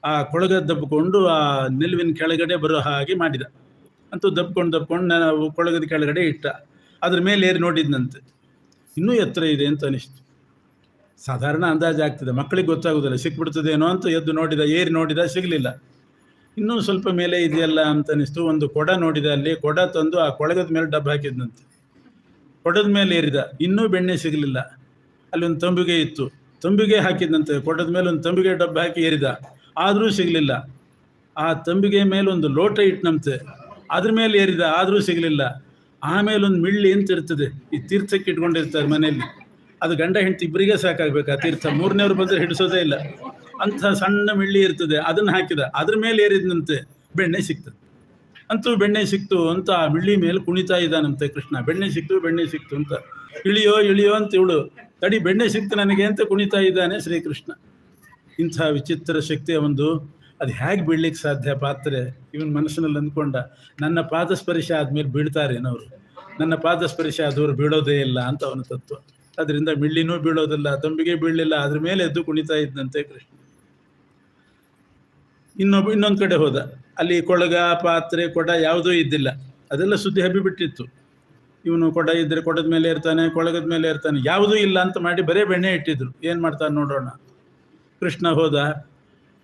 ಆ ಕೊಳಗ ದಬ್ಕೊಂಡು ಆ ನೆಲುವಿನ ಕೆಳಗಡೆ ಬರೋ ಹಾಗೆ ಮಾಡಿದ. ಅಂತೂ ದಬ್ಕೊಂಡು ನಾವು ಕೊಳಗದ ಕೆಳಗಡೆ ಇಟ್ಟ. ಅದ್ರ ಮೇಲೆ ಏರಿ ನೋಡಿದ್ನಂತೆ, ಇನ್ನೂ ಎತ್ತರ ಇದೆ ಅಂತ ಅನಿಸ್ತು. ಸಾಧಾರಣ ಅಂದಾಜು ಆಗ್ತದೆ, ಮಕ್ಕಳಿಗೆ ಗೊತ್ತಾಗೋದಿಲ್ಲ, ಸಿಕ್ಬಿಡ್ತದೇನೋ ಅಂತ ಎದ್ದು ನೋಡಿದ, ಏರಿ ನೋಡಿದ, ಸಿಗಲಿಲ್ಲ. ಇನ್ನೂ ಸ್ವಲ್ಪ ಮೇಲೆ ಇದೆಯಲ್ಲ ಅಂತ ಅನಿಸ್ತು. ಒಂದು ಕೊಡ ನೋಡಿದ, ಅಲ್ಲಿ ಕೊಡ ತಂದು ಆ ಕೊಳಗದ ಮೇಲೆ ಡಬ್ಬ ಹಾಕಿದ್ನಂತೆ. ಕೊಡದ ಮೇಲೆ ಏರಿದ, ಇನ್ನೂ ಬೆಣ್ಣೆ ಸಿಗಲಿಲ್ಲ. ಅಲ್ಲಿ ಒಂದು ತಂಬಿಗೆ ಇತ್ತು, ತಂಬಿಗೆ ಹಾಕಿದ್ನಂತೆ. ಕೊಡದ ಮೇಲೆ ಒಂದು ತಂಬಿಗೆ ಡಬ್ಬ ಹಾಕಿ ಏರಿದ, ಆದರೂ ಸಿಗಲಿಲ್ಲ. ಆ ತಂಬಿಗೆ ಮೇಲೆ ಒಂದು ಲೋಟ ಇಟ್ಟನಂತೆ. ಅದ್ರ ಮೇಲೆ ಏರಿದ, ಆದರೂ ಸಿಗಲಿಲ್ಲ. ಆಮೇಲೆ ಒಂದು ಮಿಳ್ಳಿ ಅಂತ ಇರ್ತದೆ, ಈ ತೀರ್ಥಕ್ಕೆ ಇಟ್ಕೊಂಡಿರ್ತಾರೆ ಮನೆಯಲ್ಲಿ, ಅದು ಗಂಡ ಹೆಂಡತಿ ಇಬ್ಬರಿಗೆ ಸಾಕಾಗ್ಬೇಕು ಆ ತೀರ್ಥ, ಮೂರನೇವ್ರು ಬಂದರೆ ಹಿಡಿಸೋದೇ ಇಲ್ಲ. ಅಂಥ ಸಣ್ಣ ಮಿಳ್ಳಿ ಇರ್ತದೆ, ಅದನ್ನು ಹಾಕಿದ, ಅದ್ರ ಮೇಲೆ ಏರಿದಂತೆ ಬೆಣ್ಣೆ ಸಿಗ್ತದೆ. ಅಂತೂ ಬೆಣ್ಣೆ ಸಿಕ್ತು ಅಂತ ಆ ಮಿಳ್ಳಿ ಮೇಲೆ ಕುಣಿತಾ ಇದ್ದಾನಂತೆ ಕೃಷ್ಣ. ಬೆಣ್ಣೆ ಸಿಕ್ತು ಅಂತ, ಇಳಿಯೋ ಅಂತ ಇವಳು, ತಡಿ ಬೆಣ್ಣೆ ಸಿಕ್ತು ನನಗೆ ಅಂತ ಕುಣಿತಾ ಇದ್ದಾನೆ ಶ್ರೀಕೃಷ್ಣ. ಇಂಥ ವಿಚಿತ್ರ ಶಕ್ತಿಯ ಒಂದು, ಅದು ಹೇಗೆ ಬೀಳ್ಲಿಕ್ಕೆ ಸಾಧ್ಯ ಪಾತ್ರೆ? ಇವನ್ ಮನಸ್ಸಿನಲ್ಲಿ ಅಂದ್ಕೊಂಡ, ನನ್ನ ಪಾದಸ್ಪರ್ಶ ಆದ್ಮೇಲೆ ಬೀಳ್ತಾರೇನವರು, ನನ್ನ ಪಾದಸ್ಪರ್ಶ ಆದವರು ಬೀಳೋದೇ ಇಲ್ಲ ಅಂತ ಅವನ ತತ್ವ. ಅದರಿಂದ ಮಿಳ್ಳಿನೂ ಬೀಳೋದಿಲ್ಲ, ತಂಬಿಗೆ ಬೀಳಲಿಲ್ಲ, ಅದ್ರ ಮೇಲೆ ಎದ್ದು ಕುಣಿತಾ ಇದ್ದಂತೆ ಕೃಷ್ಣ. ಇನ್ನೊಂದು ಕಡೆ ಹೋದ, ಅಲ್ಲಿ ಕೊಳಗ, ಪಾತ್ರೆ, ಕೊಡ ಯಾವುದೂ ಇದ್ದಿಲ್ಲ, ಅದೆಲ್ಲ ಸುದ್ದಿ ಹಬ್ಬಿಬಿಟ್ಟಿತ್ತು. ಇವನು ಕೊಡ ಇದ್ದರೆ ಕೊಡದ ಮೇಲೆ ಇರ್ತಾನೆ, ಕೊಳಗದ ಮೇಲೆ ಇರ್ತಾನೆ, ಯಾವುದೂ ಇಲ್ಲ ಅಂತ ಮಾಡಿ ಬರೇ ಬೆಣ್ಣೆ ಇಟ್ಟಿದ್ರು. ಏನು ಮಾಡ್ತಾನೆ ನೋಡೋಣ. ಕೃಷ್ಣ ಹೋದ,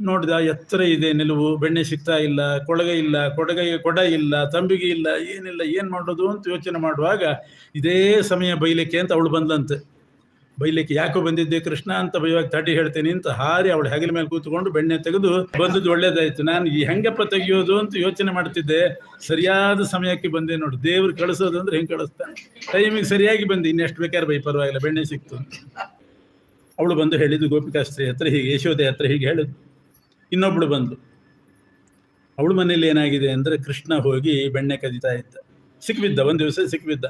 ನೋಡಿದ ಎತ್ತರ ಇದೆ ನಿಲುವು, ಬೆಣ್ಣೆ ಸಿಗ್ತಾ ಇಲ್ಲ, ಕೊಳಗ ಇಲ್ಲ, ಕೊಡ ಇಲ್ಲ, ತಂಬಿಗೆ ಇಲ್ಲ, ಏನಿಲ್ಲ, ಏನು ಮಾಡೋದು ಅಂತ ಯೋಚನೆ ಮಾಡುವಾಗ ಇದೇ ಸಮಯ ಬೈಲಿಕ್ಕೆ ಅಂತ ಅವಳು ಬಂದಂತೆ. ಬೈಲಿಕ್ಕೆ ಯಾಕೋ ಬಂದಿದ್ದೆ ಕೃಷ್ಣ ಅಂತ ಬೈವಾಗ ತಡಿ ಹೇಳ್ತೇನೆ ಅಂತ ಹಾರಿ ಅವಳು ಹೆಗಲ ಮೇಲೆ ಕೂತ್ಕೊಂಡು ಬೆಣ್ಣೆ ತೆಗೆದು ಬಂದದ್ದು ಒಳ್ಳೇದಾಯ್ತು. ನಾನು ಈ ಹೆಂಗಪ್ಪ ತೆಗಿಯೋದು ಅಂತ ಯೋಚನೆ ಮಾಡ್ತಿದ್ದೆ, ಸರಿಯಾದ ಸಮಯಕ್ಕೆ ಬಂದೆ ನೋಡಿ. ದೇವ್ರು ಕಳಿಸೋದು ಅಂದ್ರೆ ಹೆಂಗೆ ಕಳಿಸ್ತಾನೆ, ಟೈಮಿಗೆ ಸರಿಯಾಗಿ ಬಂದು, ಇನ್ನೆಷ್ಟು ಬೇಕಾದ್ರೆ ಬೈ, ಪರವಾಗಿಲ್ಲ, ಬೆಣ್ಣೆ ಸಿಕ್ತು. ಅವಳು ಬಂದು ಹೇಳಿದ್ದು ಗೋಪಿಕಾಸ್ತ್ರೀ ಹತ್ರ ಹೀಗೆ, ಯಶೋದೆ ಹತ್ರ ಹೀಗೆ ಹೇಳಿದ್ದು. ಇನ್ನೊಬ್ಳು ಬಂದು, ಅವಳ ಮನೇಲಿ ಏನಾಗಿದೆ ಅಂದರೆ ಕೃಷ್ಣ ಹೋಗಿ ಬೆಣ್ಣೆ ಕದಿತಾ ಇದ್ದ, ಸಿಕ್ಬಿದ್ದ, ಒಂದು ದಿವಸ ಸಿಕ್ಬಿದ್ದ.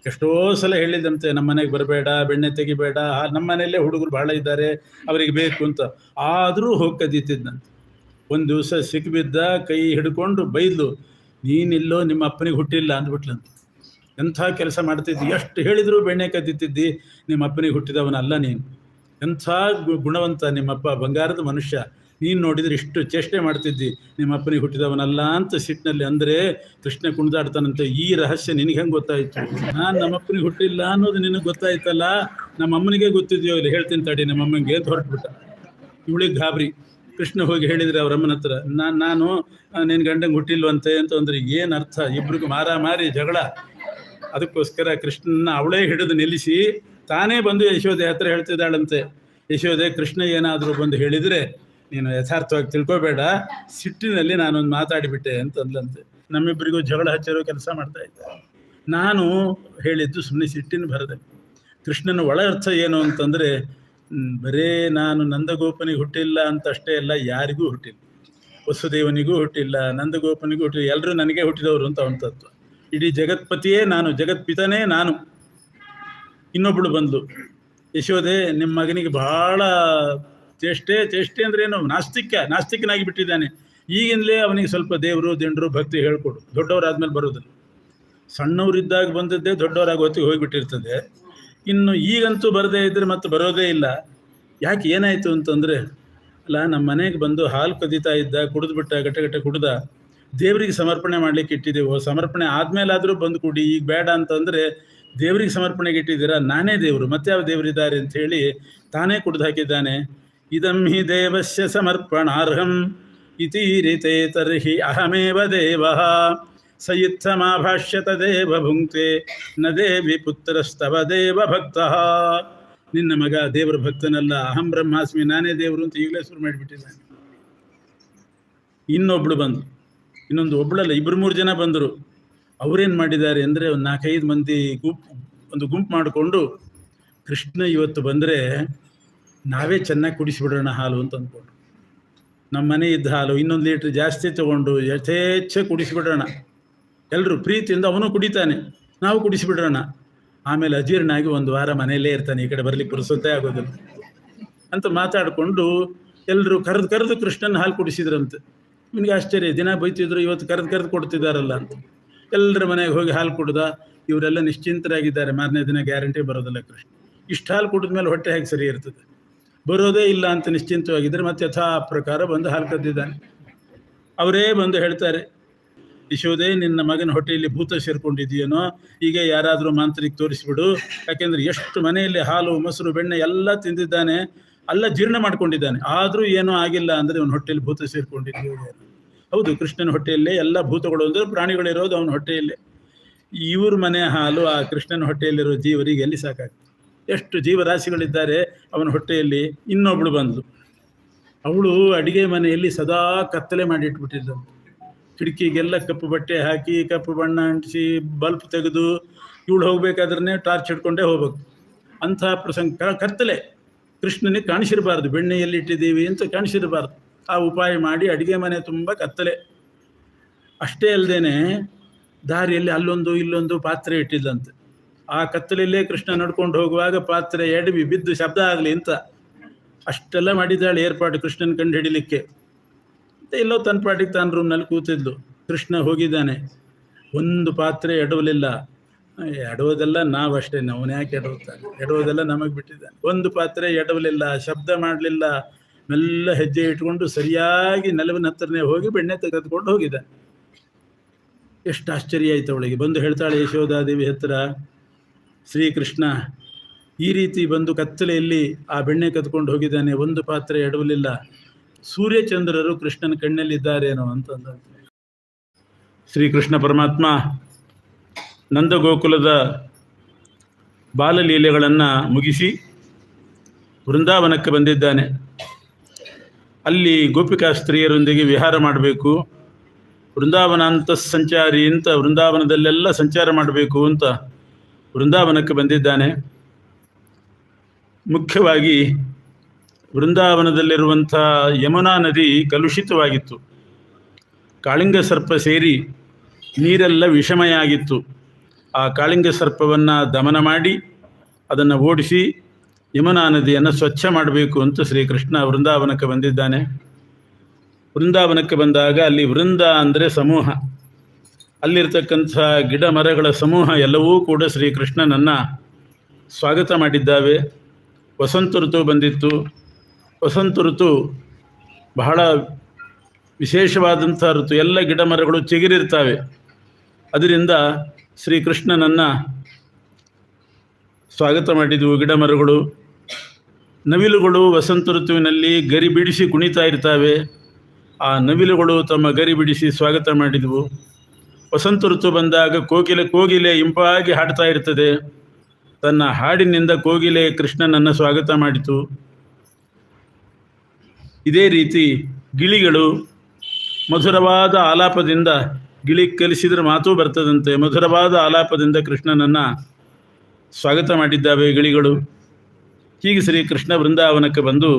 ಎಷ್ಟೋ ಸಲ ಹೇಳಿದಂತೆ, ನಮ್ಮ ಮನೆಗೆ ಬರಬೇಡ, ಬೆಣ್ಣೆ ತೆಗಿಬೇಡ, ನಮ್ಮ ಮನೆಯಲ್ಲೇ ಹುಡುಗರು ಬಹಳ ಇದ್ದಾರೆ, ಅವರಿಗೆ ಬೇಕು ಅಂತ, ಆದರೂ ಹೋಗಿ ಕದೀತಿದ್ದಂತೆ. ಒಂದು ದಿವಸ ಸಿಕ್ಬಿದ್ದ, ಕೈ ಹಿಡ್ಕೊಂಡು ಬೈದ್ಲು, ನೀನಿಲ್ಲೋ ನಿಮ್ಮ ಅಪ್ಪನಿಗೆ ಹುಟ್ಟಿಲ್ಲ ಅಂದ್ಬಿಟ್ಲಂತೆ. ಎಂಥ ಕೆಲಸ ಮಾಡ್ತಿದ್ದಿ, ಎಷ್ಟು ಹೇಳಿದ್ರು ಬೆಣ್ಣೆ ಕದೀತಿದ್ದಿ, ನಿಮ್ಮ ಅಪ್ಪನಿಗೆ ಹುಟ್ಟಿದವನಲ್ಲ ನೀನು, ಎಂಥ ಗುಣವಂತ ನಿಮ್ಮಪ್ಪ, ಬಂಗಾರದ ಮನುಷ್ಯ, ನೀನು ನೋಡಿದರೆ ಇಷ್ಟು ಚೇಷ್ಟೆ ಮಾಡ್ತಿದ್ದಿ, ನಿಮ್ಮ ಅಪ್ಪನಿಗೆ ಹುಟ್ಟಿದವನಲ್ಲ ಅಂತ ಸಿಟ್ಟಿನಲ್ಲಿ ಅಂದರೆ ಕೃಷ್ಣ ಕುಣಿದಾಡ್ತಾನಂತೆ. ಈ ರಹಸ್ಯ ನಿನಗೆ ಹೆಂಗೆ ಗೊತ್ತಾಯಿತು? ನಾನು ನಮ್ಮಪ್ಪನಿಗೆ ಹುಟ್ಟಿಲ್ಲ ಅನ್ನೋದು ನಿನಗೆ ಗೊತ್ತಾಯ್ತಲ್ಲ, ನಮ್ಮ ಅಮ್ಮನಿಗೆ ಗೊತ್ತಿದೆಯೋ ಇಲ್ಲ, ಹೇಳ್ತೀನಿ ತಡಿ ನಮ್ಮಮ್ಮನಿಗೆ ಅಂತ ಹೊರಟ್ಬಿಟ್ಟ. ಇವಳಿಗೆ ಗಾಬರಿ. ಕೃಷ್ಣ ಹೋಗಿ ಹೇಳಿದರೆ ಅವರಮ್ಮನ ಹತ್ರ, ನಾನು ನಿನ್ನ ಗಂಡಂಗೆ ಹುಟ್ಟಿಲ್ವಂತೆ ಅಂತ ಅಂದ್ರೆ ಏನು ಅರ್ಥ? ಇಬ್ರಿಗೂ ಮಾರಿ ಜಗಳ. ಅದಕ್ಕೋಸ್ಕರ ಕೃಷ್ಣನ ಅವಳೇ ಹಿಡಿದು ನಿಲ್ಲಿಸಿ ತಾನೇ ಬಂದು ಯಶೋದೆ ಹತ್ರ ಹೇಳ್ತಿದ್ದಾಳಂತೆ, ಯಶೋದೆ ಕೃಷ್ಣ ಏನಾದರೂ ಬಂದು ಹೇಳಿದರೆ ನೀನು ಯಥಾರ್ಥವಾಗಿ ತಿಳ್ಕೊಬೇಡ, ಸಿಟ್ಟಿನಲ್ಲಿ ನಾನೊಂದು ಮಾತಾಡಿಬಿಟ್ಟೆ ಅಂತಂದ್ಲಂತೆ. ನಮ್ಮಿಬ್ಬರಿಗೂ ಜಗಳ ಹಚ್ಚಿರೋ ಕೆಲಸ ಮಾಡ್ತಾ ಇದ್ದ. ನಾನು ಹೇಳಿದ್ದು ಸುಮ್ಮನೆ ಸಿಟ್ಟಿನ ಬರದೆ. ಕೃಷ್ಣನ ಒಳ ಅರ್ಥ ಏನು ಅಂತಂದರೆ, ಬರೇ ನಾನು ನಂದಗೋಪನಿಗೆ ಹುಟ್ಟಿಲ್ಲ ಅಂತ ಅಷ್ಟೇ ಅಲ್ಲ, ಯಾರಿಗೂ ಹುಟ್ಟಿಲ್ಲ, ವಸುದೇವನಿಗೂ ಹುಟ್ಟಿಲ್ಲ, ನಂದಗೋಪನಿಗೂ ಹುಟ್ಟಿಲ್ಲ, ಎಲ್ಲರೂ ನನಗೆ ಹುಟ್ಟಿದವರು ಅಂತ ಅವನ ತತ್ವ. ಇಡೀ ಜಗತ್ಪತಿಯೇ ನಾನು, ಜಗತ್ಪಿತನೇ ನಾನು. ಇನ್ನೊಬ್ಬಳು ಬಂದು, ಯಶೋದೆ ನಿಮ್ಮ ಮಗನಿಗೆ ಬಹಳ ಚೇಷ್ಟೆ ಅಂದ್ರೆ ಏನು, ನಾಸ್ತಿಕನಾಗಿ ಬಿಟ್ಟಿದ್ದಾನೆ, ಈಗಿಂದಲೇ ಅವನಿಗೆ ಸ್ವಲ್ಪ ದೇವರು ದಿಂಡ್ರು ಭಕ್ತಿ ಹೇಳ್ಕೊಡು, ದೊಡ್ಡವರಾದ್ಮೇಲೆ ಬರೋದಿಲ್ಲ. ಸಣ್ಣವರಿದ್ದಾಗ ಬಂದದ್ದೇ ದೊಡ್ಡವರಾಗಿ ಹೊತ್ತಿಗೆ ಹೋಗಿಬಿಟ್ಟಿರ್ತದೆ, ಇನ್ನು ಈಗಂತೂ ಬರದೇ ಇದ್ರೆ ಮತ್ತೆ ಬರೋದೇ ಇಲ್ಲ. ಯಾಕೆ ಏನಾಯಿತು ಅಂತಂದರೆ, ಅಲ್ಲ ನಮ್ಮ ಮನೆಗೆ ಬಂದು ಹಾಲು ಕದೀತಾ ಇದ್ದ, ಕುಡಿದ್ಬಿಟ್ಟ, ಗಟ್ಟೆ ಕುಡ್ದ, ದೇವರಿಗೆ ಸಮರ್ಪಣೆ ಮಾಡ್ಲಿಕ್ಕೆ ಇಟ್ಟಿದ್ದೇವೋ, ಸಮರ್ಪಣೆ ಆದ್ಮೇಲಾದರೂ ಬಂದು ಕುಡಿ, ಈಗ ಬೇಡ ಅಂತಂದರೆ ದೇವರಿಗೆ ಸಮರ್ಪಣೆಗೆ ಇಟ್ಟಿದ್ದೀರಾ, ನಾನೇ ದೇವರು, ಮತ್ತೆ ಯಾವ ದೇವರಿದ್ದಾರೆ ಅಂತ ಹೇಳಿ ತಾನೇ ಕುಡ್ದು ಹಾಕಿದ್ದಾನೆ. ಇದಂ ಹಿ ದೇವಸ್ಯ ಸಮರ್ಪಣಾರ್ಹಂ ಇತೀರಿತೆ ತರ್ಹಿ ಅಹಮೇವ ದೇವಃ ಸ ಇತ್ತಮಾಭಾಷ್ಯತ ದೇವ ಭುಂಕ್ತೆ ನ ದೇವಿ ಪುತ್ರಸ್ತವ ದೇವ ಭಕ್ತಃ. ನಿನ್ನ ಮಗ ದೇವರ ಭಕ್ತನಲ್ಲ, ಅಹಂ ಬ್ರಹ್ಮಾಸ್ಮಿ, ನಾನೇ ದೇವರು ಅಂತ ಈಗಲೇ ಶುರು ಮಾಡಿಬಿಟ್ಟಿದ್ದಾನೆ. ಇನ್ನೊಬ್ಳು ಬಂದು, ಒಬ್ಬಳಲ್ಲ, 2-3 ಜನ ಬಂದರು. ಅವರೇನು ಮಾಡಿದ್ದಾರೆ ಅಂದರೆ, ಒಂದು 4-5 ಮಂದಿ ಒಂದು ಗುಂಪು ಮಾಡಿಕೊಂಡು, ಕೃಷ್ಣ ಇವತ್ತು ಬಂದರೆ ನಾವೇ ಚೆನ್ನಾಗಿ ಕುಡಿಸಿಬಿಡೋಣ ಹಾಲು ಅಂತ ಅಂದ್ಕೊಂಡು, ನಮ್ಮ ಮನೆ ಇದ್ದ ಹಾಲು 1 ಲೀಟ್ರ್ ಜಾಸ್ತಿ ತೊಗೊಂಡು ಯಥೇಚ್ಛ ಕುಡಿಸಿಬಿಡೋಣ, ಎಲ್ಲರೂ ಪ್ರೀತಿಯಿಂದ, ಅವನು ಕುಡಿತಾನೆ, ನಾವು ಕುಡಿಸಿಬಿಡೋಣ, ಆಮೇಲೆ ಅಜೀರ್ಣ ಆಗಿ 1 ವಾರ ಮನೆಯಲ್ಲೇ ಇರ್ತಾನೆ, ಈ ಕಡೆ ಬರಲಿಕ್ಕೆ ಪುರುಸೊತ್ತೇ ಆಗೋದಿಲ್ಲ ಅಂತ ಮಾತಾಡಿಕೊಂಡು ಎಲ್ಲರೂ ಕರೆದು ಕೃಷ್ಣನ ಹಾಲು ಕುಡಿಸಿದ್ರಂತೆ. ನಿಮಗೆ ಆಶ್ಚರ್ಯ, ದಿನ ಬೈತಿದ್ರು, ಇವತ್ತು ಕರೆದು ಕೊಡ್ತಿದ್ದಾರಲ್ಲ ಅಂತ. ಎಲ್ಲರ ಮನೆಗೆ ಹೋಗಿ ಹಾಲು ಕುಡ್ದ, ಇವರೆಲ್ಲ ನಿಶ್ಚಿಂತರಾಗಿದ್ದಾರೆ, ಮಾರನೇ ದಿನ ಗ್ಯಾರಂಟಿ ಬರೋದಿಲ್ಲ ಕೃಷ್ಣ. ಇಷ್ಟು ಹಾಲು ಕುಡಿದ್ಮೇಲೆ ಹೊಟ್ಟೆ ಹೇಗೆ ಸರಿ ಇರ್ತದೆ, ಬರೋದೇ ಇಲ್ಲ ಅಂತ ನಿಶ್ಚಿಂತವಾಗಿದ್ದರೆ ಮತ್ತೆ ಯಥಾ ಪ್ರಕಾರ ಬಂದು ಹಾಲು ಕದ್ದಿದ್ದಾನೆ. ಅವರೇ ಬಂದು ಹೇಳ್ತಾರೆ, ಯಶೋದೆ ನಿನ್ನ ಮಗನ ಹೊಟ್ಟೆಯಲ್ಲಿ ಭೂತ ಸೇರ್ಕೊಂಡಿದೆಯೇನೋ, ಈಗ ಯಾರಾದರೂ ಮಾಂತ್ರಿಕ ತೋರಿಸಿಬಿಡು, ಯಾಕೆಂದರೆ ಎಷ್ಟು ಮನೆಯಲ್ಲಿ ಹಾಲು ಮೊಸರು ಬೆಣ್ಣೆ ಎಲ್ಲ ತಿಂದಿದ್ದಾನೆ, ಎಲ್ಲ ಜೀರ್ಣ ಮಾಡ್ಕೊಂಡಿದ್ದಾನೆ, ಆದರೂ ಏನೂ ಆಗಿಲ್ಲ ಅಂದರೆ ಅವನ ಹೊಟ್ಟೆಯಲ್ಲಿ ಭೂತ ಸೇರ್ಕೊಂಡಿದೆಯೋ. ಹೌದು, ಕೃಷ್ಣನ ಹೊಟ್ಟೆಯಲ್ಲೇ ಎಲ್ಲ ಭೂತಗಳು ಅಂದರೆ ಪ್ರಾಣಿಗಳಿರೋದು ಅವನ ಹೊಟ್ಟೆಯಲ್ಲೇ. ಇವ್ರ ಮನೆ ಹಾಲು ಆ ಕೃಷ್ಣನ ಹೊಟ್ಟೆಯಲ್ಲಿರೋ ಜೀವರಿಗೆ ಎಲ್ಲಿ ಸಾಕಾಗ್ತದೆ, ಎಷ್ಟು ಜೀವರಾಶಿಗಳಿದ್ದಾರೆ ಅವನ ಹೊಟ್ಟೆಯಲ್ಲಿ. ಇನ್ನೊಬ್ಳು ಬಂದ್ಲು, ಅವಳು ಅಡಿಗೆ ಮನೆಯಲ್ಲಿ ಸದಾ ಕತ್ತಲೆ ಮಾಡಿ ಇಟ್ಬಿಟ್ಟಿದ್ದಂತೆ. ಕಿಟಕಿಗೆಲ್ಲ ಕಪ್ಪು ಬಟ್ಟೆ ಹಾಕಿ ಕಪ್ಪು ಬಣ್ಣ ಅಂಟಿಸಿ ಬಲ್ಪ್ ತೆಗೆದು ಇವಳು ಹೋಗ್ಬೇಕಾದ್ರೆ ಟಾರ್ಚ್ ಹಿಡ್ಕೊಂಡೇ ಹೋಗ್ಬೇಕು. ಅಂಥ ಪ್ರಸಂಗ ಕತ್ತಲೆ, ಕೃಷ್ಣನಿಗೆ ಕಾಣಿಸಿರಬಾರ್ದು, ಬೆಣ್ಣೆಯಲ್ಲಿ ಇಟ್ಟಿದ್ದೀವಿ ಅಂತ ಕಾಣಿಸಿರಬಾರ್ದು. ಆ ಉಪಾಯ ಮಾಡಿ ಅಡುಗೆ ಮನೆ ತುಂಬ ಕತ್ತಲೆ. ಅಷ್ಟೇ ಅಲ್ಲದೇನೆ ದಾರಿಯಲ್ಲಿ ಅಲ್ಲೊಂದು ಇಲ್ಲೊಂದು ಪಾತ್ರೆ ಇಟ್ಟಿದ್ದಂತೆ. ಆ ಕತ್ತಲೆಯಲ್ಲೇ ಕೃಷ್ಣ ನಡ್ಕೊಂಡು ಹೋಗುವಾಗ ಪಾತ್ರೆ ಎಡವಿ ಬಿದ್ದು ಶಬ್ದ ಆಗಲಿ ಅಂತ ಅಷ್ಟೆಲ್ಲ ಮಾಡಿದ್ದಾಳೆ ಏರ್ಪಾಡು ಕೃಷ್ಣನ ಕಂಡು ಹಿಡಿಲಿಕ್ಕೆ. ಎಲ್ಲೋ ತನ್ನ ಪಾಟಿಗೆ ತಾನು ರೂಮ್ನಲ್ಲಿ ಕೂತಿದ್ಲು. ಕೃಷ್ಣ ಹೋಗಿದ್ದಾನೆ, ಒಂದು ಪಾತ್ರೆ ಎಡವಲಿಲ್ಲ. ಎಡೋದೆಲ್ಲ ನಾವಷ್ಟೇ, ಅವನು ಯಾಕೆ ಎಡವುತ್ತಾನೆ? ಎಡೋದೆಲ್ಲ ನಮಗೆ ಬಿಟ್ಟಿದ್ದಾನೆ. ಒಂದು ಪಾತ್ರೆ ಎಡವಲಿಲ್ಲ, ಶಬ್ದ ಮಾಡಲಿಲ್ಲ, ಮೆಲ್ಲ ಹೆಜ್ಜೆ ಇಟ್ಕೊಂಡು ಸರಿಯಾಗಿ ನೆಲವಿನ ಹತ್ರನೇ ಹೋಗಿ ಬೆಣ್ಣೆ ತೆಗೆದುಕೊಂಡು ಹೋಗಿದ್ದಾನೆ. ಎಷ್ಟು ಆಶ್ಚರ್ಯ ಆಯ್ತು ಅವಳಿಗೆ. ಬಂದು ಹೇಳ್ತಾಳೆ ಯಶೋಧಾದೇವಿ ಹತ್ರ, ಶ್ರೀಕೃಷ್ಣ ಈ ರೀತಿ ಬಂದು ಕತ್ತಲೆಯಲ್ಲಿ ಆ ಬೆಣ್ಣೆ ಕದ್ಕೊಂಡು ಹೋಗಿದ್ದಾನೆ, ಒಂದು ಪಾತ್ರೆ ಎಡವಲಿಲ್ಲ, ಸೂರ್ಯಚಂದ್ರರು ಕೃಷ್ಣನ ಕಣ್ಣಲ್ಲಿದ್ದಾರೇನೋ ಅಂತಂದ. ಶ್ರೀಕೃಷ್ಣ ಪರಮಾತ್ಮ ನಂದಗೋಕುಲದ ಬಾಲಲೀಲೆಗಳನ್ನು ಮುಗಿಸಿ ವೃಂದಾವನಕ್ಕೆ ಬಂದಿದ್ದಾನೆ. ಅಲ್ಲಿ ಗೋಪಿಕಾ ಸ್ತ್ರೀಯರೊಂದಿಗೆ ವಿಹಾರ ಮಾಡಬೇಕು, ವೃಂದಾವನ ಅಂತ ಸಂಚಾರಿ ಅಂತ ವೃಂದಾವನದಲ್ಲೆಲ್ಲ ಸಂಚಾರ ಮಾಡಬೇಕು ಅಂತ ವೃಂದಾವನಕ್ಕೆ ಬಂದಿದ್ದಾನೆ. ಮುಖ್ಯವಾಗಿ ವೃಂದಾವನದಲ್ಲಿರುವಂಥ ಯಮುನಾ ನದಿ ಕಲುಷಿತವಾಗಿತ್ತು. ಕಾಳಿಂಗ ಸರ್ಪ ಸೇರಿ ನೀರೆಲ್ಲ ವಿಷಮಯ ಆಗಿತ್ತು. ಆ ಕಾಳಿಂಗ ಸರ್ಪವನ್ನು ದಮನ ಮಾಡಿ ಅದನ್ನು ಓಡಿಸಿ ಯಮುನಾ ನದಿಯನ್ನು ಸ್ವಚ್ಛ ಮಾಡಬೇಕು ಅಂತ ಶ್ರೀಕೃಷ್ಣ ವೃಂದಾವನಕ್ಕೆ ಬಂದಿದ್ದಾನೆ. ವೃಂದಾವನಕ್ಕೆ ಬಂದಾಗ ಅಲ್ಲಿ ವೃಂದ ಅಂದರೆ ಸಮೂಹ, ಅಲ್ಲಿರ್ತಕ್ಕಂಥ ಗಿಡ ಮರಗಳ ಸಮೂಹ ಎಲ್ಲವೂ ಕೂಡ ಶ್ರೀಕೃಷ್ಣನನ್ನು ಸ್ವಾಗತ ಮಾಡಿದ್ದಾವೆ. ವಸಂತ ಋತು ಬಂದಿತ್ತು. ವಸಂತ ಋತು ಬಹಳ ವಿಶೇಷವಾದಂಥ ಋತು. ಎಲ್ಲ ಗಿಡ ಮರಗಳು ಚಿಗುರಿರ್ತವೆ. ಅದರಿಂದ ಶ್ರೀಕೃಷ್ಣನನ್ನು ಸ್ವಾಗತ ಮಾಡಿದವು ಗಿಡ ಮರಗಳು. ನವಿಲುಗಳು ವಸಂತ ಋತುವಿನಲ್ಲಿ ಗರಿ ಬಿಡಿಸಿ ಕುಣಿತಾ ಇರ್ತವೆ. ಆ ನವಿಲುಗಳು ತಮ್ಮ ಗರಿ ಬಿಡಿಸಿ ಸ್ವಾಗತ ಮಾಡಿದವು. ವಸಂತ ಋತು ಬಂದಾಗ ಕೋಗಿಲೆ ಇಂಪಾಗಿ ಹಾಡ್ತಾ ಇರ್ತದೆ. ತನ್ನ ಹಾಡಿನಿಂದ ಕೋಗಿಲೆ ಕೃಷ್ಣನನ್ನು ಸ್ವಾಗತ ಮಾಡಿತು. ಇದೇ ರೀತಿ ಗಿಳಿಗಳು ಮಧುರವಾದ ಆಲಾಪದಿಂದ, ಗಿಳಿ ಕಲಿಸಿದರೆ ಮಾತೂ ಬರ್ತದಂತೆ, ಮಧುರವಾದ ಆಲಾಪದಿಂದ ಕೃಷ್ಣನನ್ನು ಸ್ವಾಗತ ಮಾಡಿದ್ದಾವೆ ಗಿಳಿಗಳು. ಹೀಗೆ ಶ್ರೀಕೃಷ್ಣ ವೃಂದಾವನಕ್ಕೆ ಬಂದು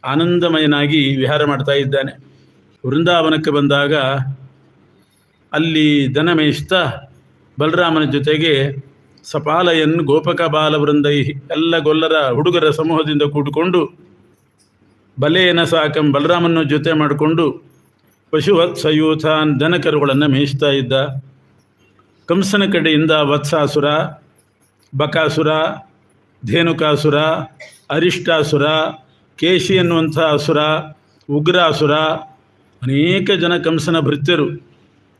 ಆನಂದಮಯನಾಗಿ ವಿಹಾರ ಮಾಡ್ತಾ ಇದ್ದಾನೆ. ವೃಂದಾವನಕ್ಕೆ ಬಂದಾಗ ಅಲ್ಲಿ ದನ ಮೇಯಿಸ್ತಾ ಬಲರಾಮನ ಜೊತೆಗೆ ಸಪಾಲಯನ್ ಗೋಪಕ ಬಾಲವೃಂದೈ, ಎಲ್ಲ ಗೊಲ್ಲರ ಹುಡುಗರ ಸಮೂಹದಿಂದ ಕೂಡಿಕೊಂಡು ಬಲೆಯನ ಸಾಕಂ ಬಲರಾಮನ ಜೊತೆ ಮಾಡಿಕೊಂಡು ಪಶುವತ್ಸಯೂಥಾನ್ ದನಕರುಗಳನ್ನು ಮೇಯಿಸ್ತಾ ಇದ್ದ. ಕಂಸನ ಕಡೆಯಿಂದ ವತ್ಸಾಸುರ, ಬಕಾಸುರ, ಧೇನುಕಾಸುರ, ಅರಿಷ್ಟಾಸುರ, ಕೇಶಿ ಅನ್ನುವಂಥ ಅಸುರ, ಉಗ್ರಾಸುರ, ಅನೇಕ ಜನ ಕಂಸನ ಭೃತ್ಯರು,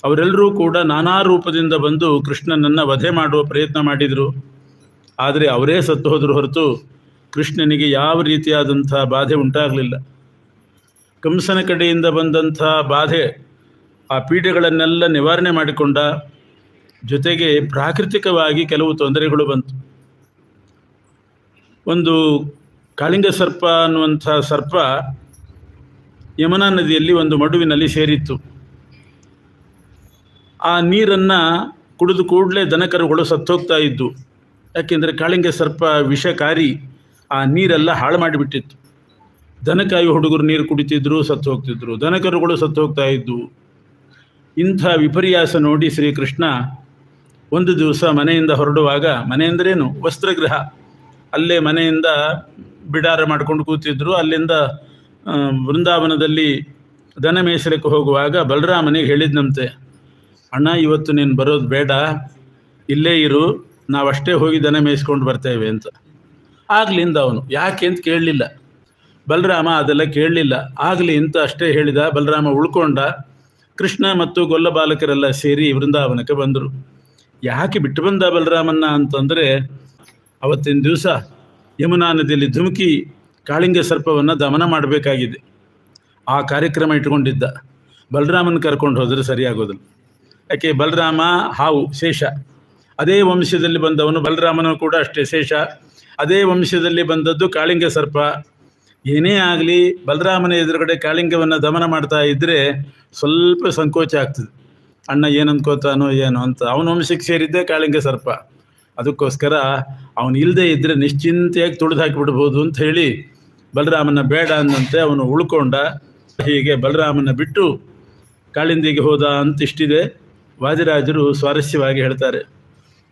ಅವರೆಲ್ಲರೂ ಕೂಡ ನಾನಾ ರೂಪದಿಂದ ಬಂದು ಕೃಷ್ಣನನ್ನು ವಧೆ ಮಾಡುವ ಪ್ರಯತ್ನ ಮಾಡಿದರು. ಆದರೆ ಅವರೇ ಸತ್ತು ಹೋದರು ಹೊರತು ಕೃಷ್ಣನಿಗೆ ಯಾವ ರೀತಿಯಾದಂಥ ಬಾಧೆ ಉಂಟಾಗಲಿಲ್ಲ. ಕಂಸನ ಕಡೆಯಿಂದ ಬಂದಂಥ ಬಾಧೆ, ಆ ಪೀಡೆಗಳನ್ನೆಲ್ಲ ನಿವಾರಣೆ ಮಾಡಿಕೊಂಡ. ಜೊತೆಗೆ ಪ್ರಾಕೃತಿಕವಾಗಿ ಕೆಲವು ತೊಂದರೆಗಳು ಬಂತು. ಒಂದು ಕಾಳಿಂಗ ಸರ್ಪ ಅನ್ನುವಂಥ ಸರ್ಪ ಯಮುನಾ ನದಿಯಲ್ಲಿ ಒಂದು ಮಡುವಿನಲ್ಲಿ ಸೇರಿತ್ತು. ಆ ನೀರನ್ನು ಕುಡಿದು ಕೂಡಲೇ ದನಕರುಗಳು ಸತ್ತೋಗ್ತಾ ಇದ್ದು. ಯಾಕೆಂದರೆ ಕಾಳಿಂಗ ಸರ್ಪ ವಿಷಕಾರಿ, ಆ ನೀರೆಲ್ಲ ಹಾಳು ಮಾಡಿಬಿಟ್ಟಿತ್ತು. ದನಕಾಯಿ ಹುಡುಗರು ನೀರು ಕುಡಿತಿದ್ರು, ಸತ್ತು ಹೋಗ್ತಿದ್ರು, ದನಕರುಗಳು ಸತ್ತು ಹೋಗ್ತಾ ಇದ್ವು. ಇಂಥ ವಿಪರ್ಯಾಸ ನೋಡಿ ಶ್ರೀಕೃಷ್ಣ ಒಂದು ದಿವಸ ಮನೆಯಿಂದ ಹೊರಡುವಾಗ, ಮನೆ ಅಂದ್ರೇನು ವಸ್ತ್ರಗೃಹ, ಅಲ್ಲೇ ಮನೆಯಿಂದ ಬಿಡಾರ ಮಾಡ್ಕೊಂಡು ಕೂತಿದ್ರು. ಅಲ್ಲಿಂದ ವೃಂದಾವನದಲ್ಲಿ ದನ ಮೇಯಿಸಲಿಕ್ಕೆ ಹೋಗುವಾಗ ಬಲರಾಮನಿಗೆ ಹೇಳಿದ್ನಂತೆ, ಅಣ್ಣ ಇವತ್ತು ನೀನು ಬರೋದು ಬೇಡ, ಇಲ್ಲೇ ಇರು, ನಾವಷ್ಟೇ ಹೋಗಿ ದನ ಮೇಯಿಸ್ಕೊಂಡು ಬರ್ತೇವೆ ಅಂತ. ಆಗ್ಲಿಂದ ಅವನು ಯಾಕೆ ಅಂತ ಕೇಳಲಿಲ್ಲ. ಬಲರಾಮ ಅದೆಲ್ಲ ಕೇಳಲಿಲ್ಲ. ಆಗಲಿ ಅಂತ ಅಷ್ಟೇ ಹೇಳಿದ. ಬಲರಾಮ ಉಳ್ಕೊಂಡ. ಕೃಷ್ಣ ಮತ್ತು ಗೊಲ್ಲ ಬಾಲಕರೆಲ್ಲ ಸೇರಿ ವೃಂದಾವನಕ್ಕೆ ಬಂದರು. ಯಾಕೆ ಬಿಟ್ಟು ಬಂದ ಬಲರಾಮನ್ನ ಅಂತಂದರೆ, ಅವತ್ತಿನ ದಿವಸ ಯಮುನಾ ನದಿಯಲ್ಲಿ ಧುಮುಕಿ ಕಾಳಿಂಗ ಸರ್ಪವನ್ನು ದಮನ ಮಾಡಬೇಕಾಗಿದೆ. ಆ ಕಾರ್ಯಕ್ರಮ ಇಟ್ಕೊಂಡಿದ್ದ. ಬಲರಾಮನ ಕರ್ಕೊಂಡು ಹೋದರೆ ಸರಿಯಾಗೋದಿಲ್ಲ. ಯಾಕೆ, ಬಲರಾಮ ಹಾವು, ಶೇಷ, ಅದೇ ವಂಶದಲ್ಲಿ ಬಂದವನು. ಬಲರಾಮನು ಕೂಡ ಅಷ್ಟೇ ಶೇಷ. ಅದೇ ವಂಶದಲ್ಲಿ ಬಂದದ್ದು ಕಾಳಿಂಗ ಸರ್ಪ. ಏನೇ ಆಗಲಿ ಬಲರಾಮನ ಎದುರುಗಡೆ ಕಾಳಿಂಗವನ್ನು ದಮನ ಮಾಡ್ತಾ ಇದ್ದರೆ ಸ್ವಲ್ಪ ಸಂಕೋಚ ಆಗ್ತದೆ. ಅಣ್ಣ ಏನು ಅನ್ಕೋತಾನೋ ಏನೋ ಅಂತ. ಅವನ ವಂಶಕ್ಕೆ ಸೇರಿದ್ದೇ ಕಾಳಿಂಗ ಸರ್ಪ. ಅದಕ್ಕೋಸ್ಕರ ಅವನು ಇಲ್ಲದೆ ಇದ್ದರೆ ನಿಶ್ಚಿಂತೆಯಾಗಿ ತುಳಿದು ಹಾಕಿಬಿಡ್ಬೋದು ಅಂತ ಹೇಳಿ ಬಲರಾಮನ ಬೇಡ ಅಂದಂತೆ ಅವನು ಉಳ್ಕೊಂಡ. ಹೀಗೆ ಬಲರಾಮನ ಬಿಟ್ಟು ಕಾಳಿಂದಿಗೆ ಹೋದ ಅಂತ ಇಷ್ಟಿದೆ. ವಾದಿರಾಜರು ಸ್ವಾರಸ್ಯವಾಗಿ ಹೇಳ್ತಾರೆ,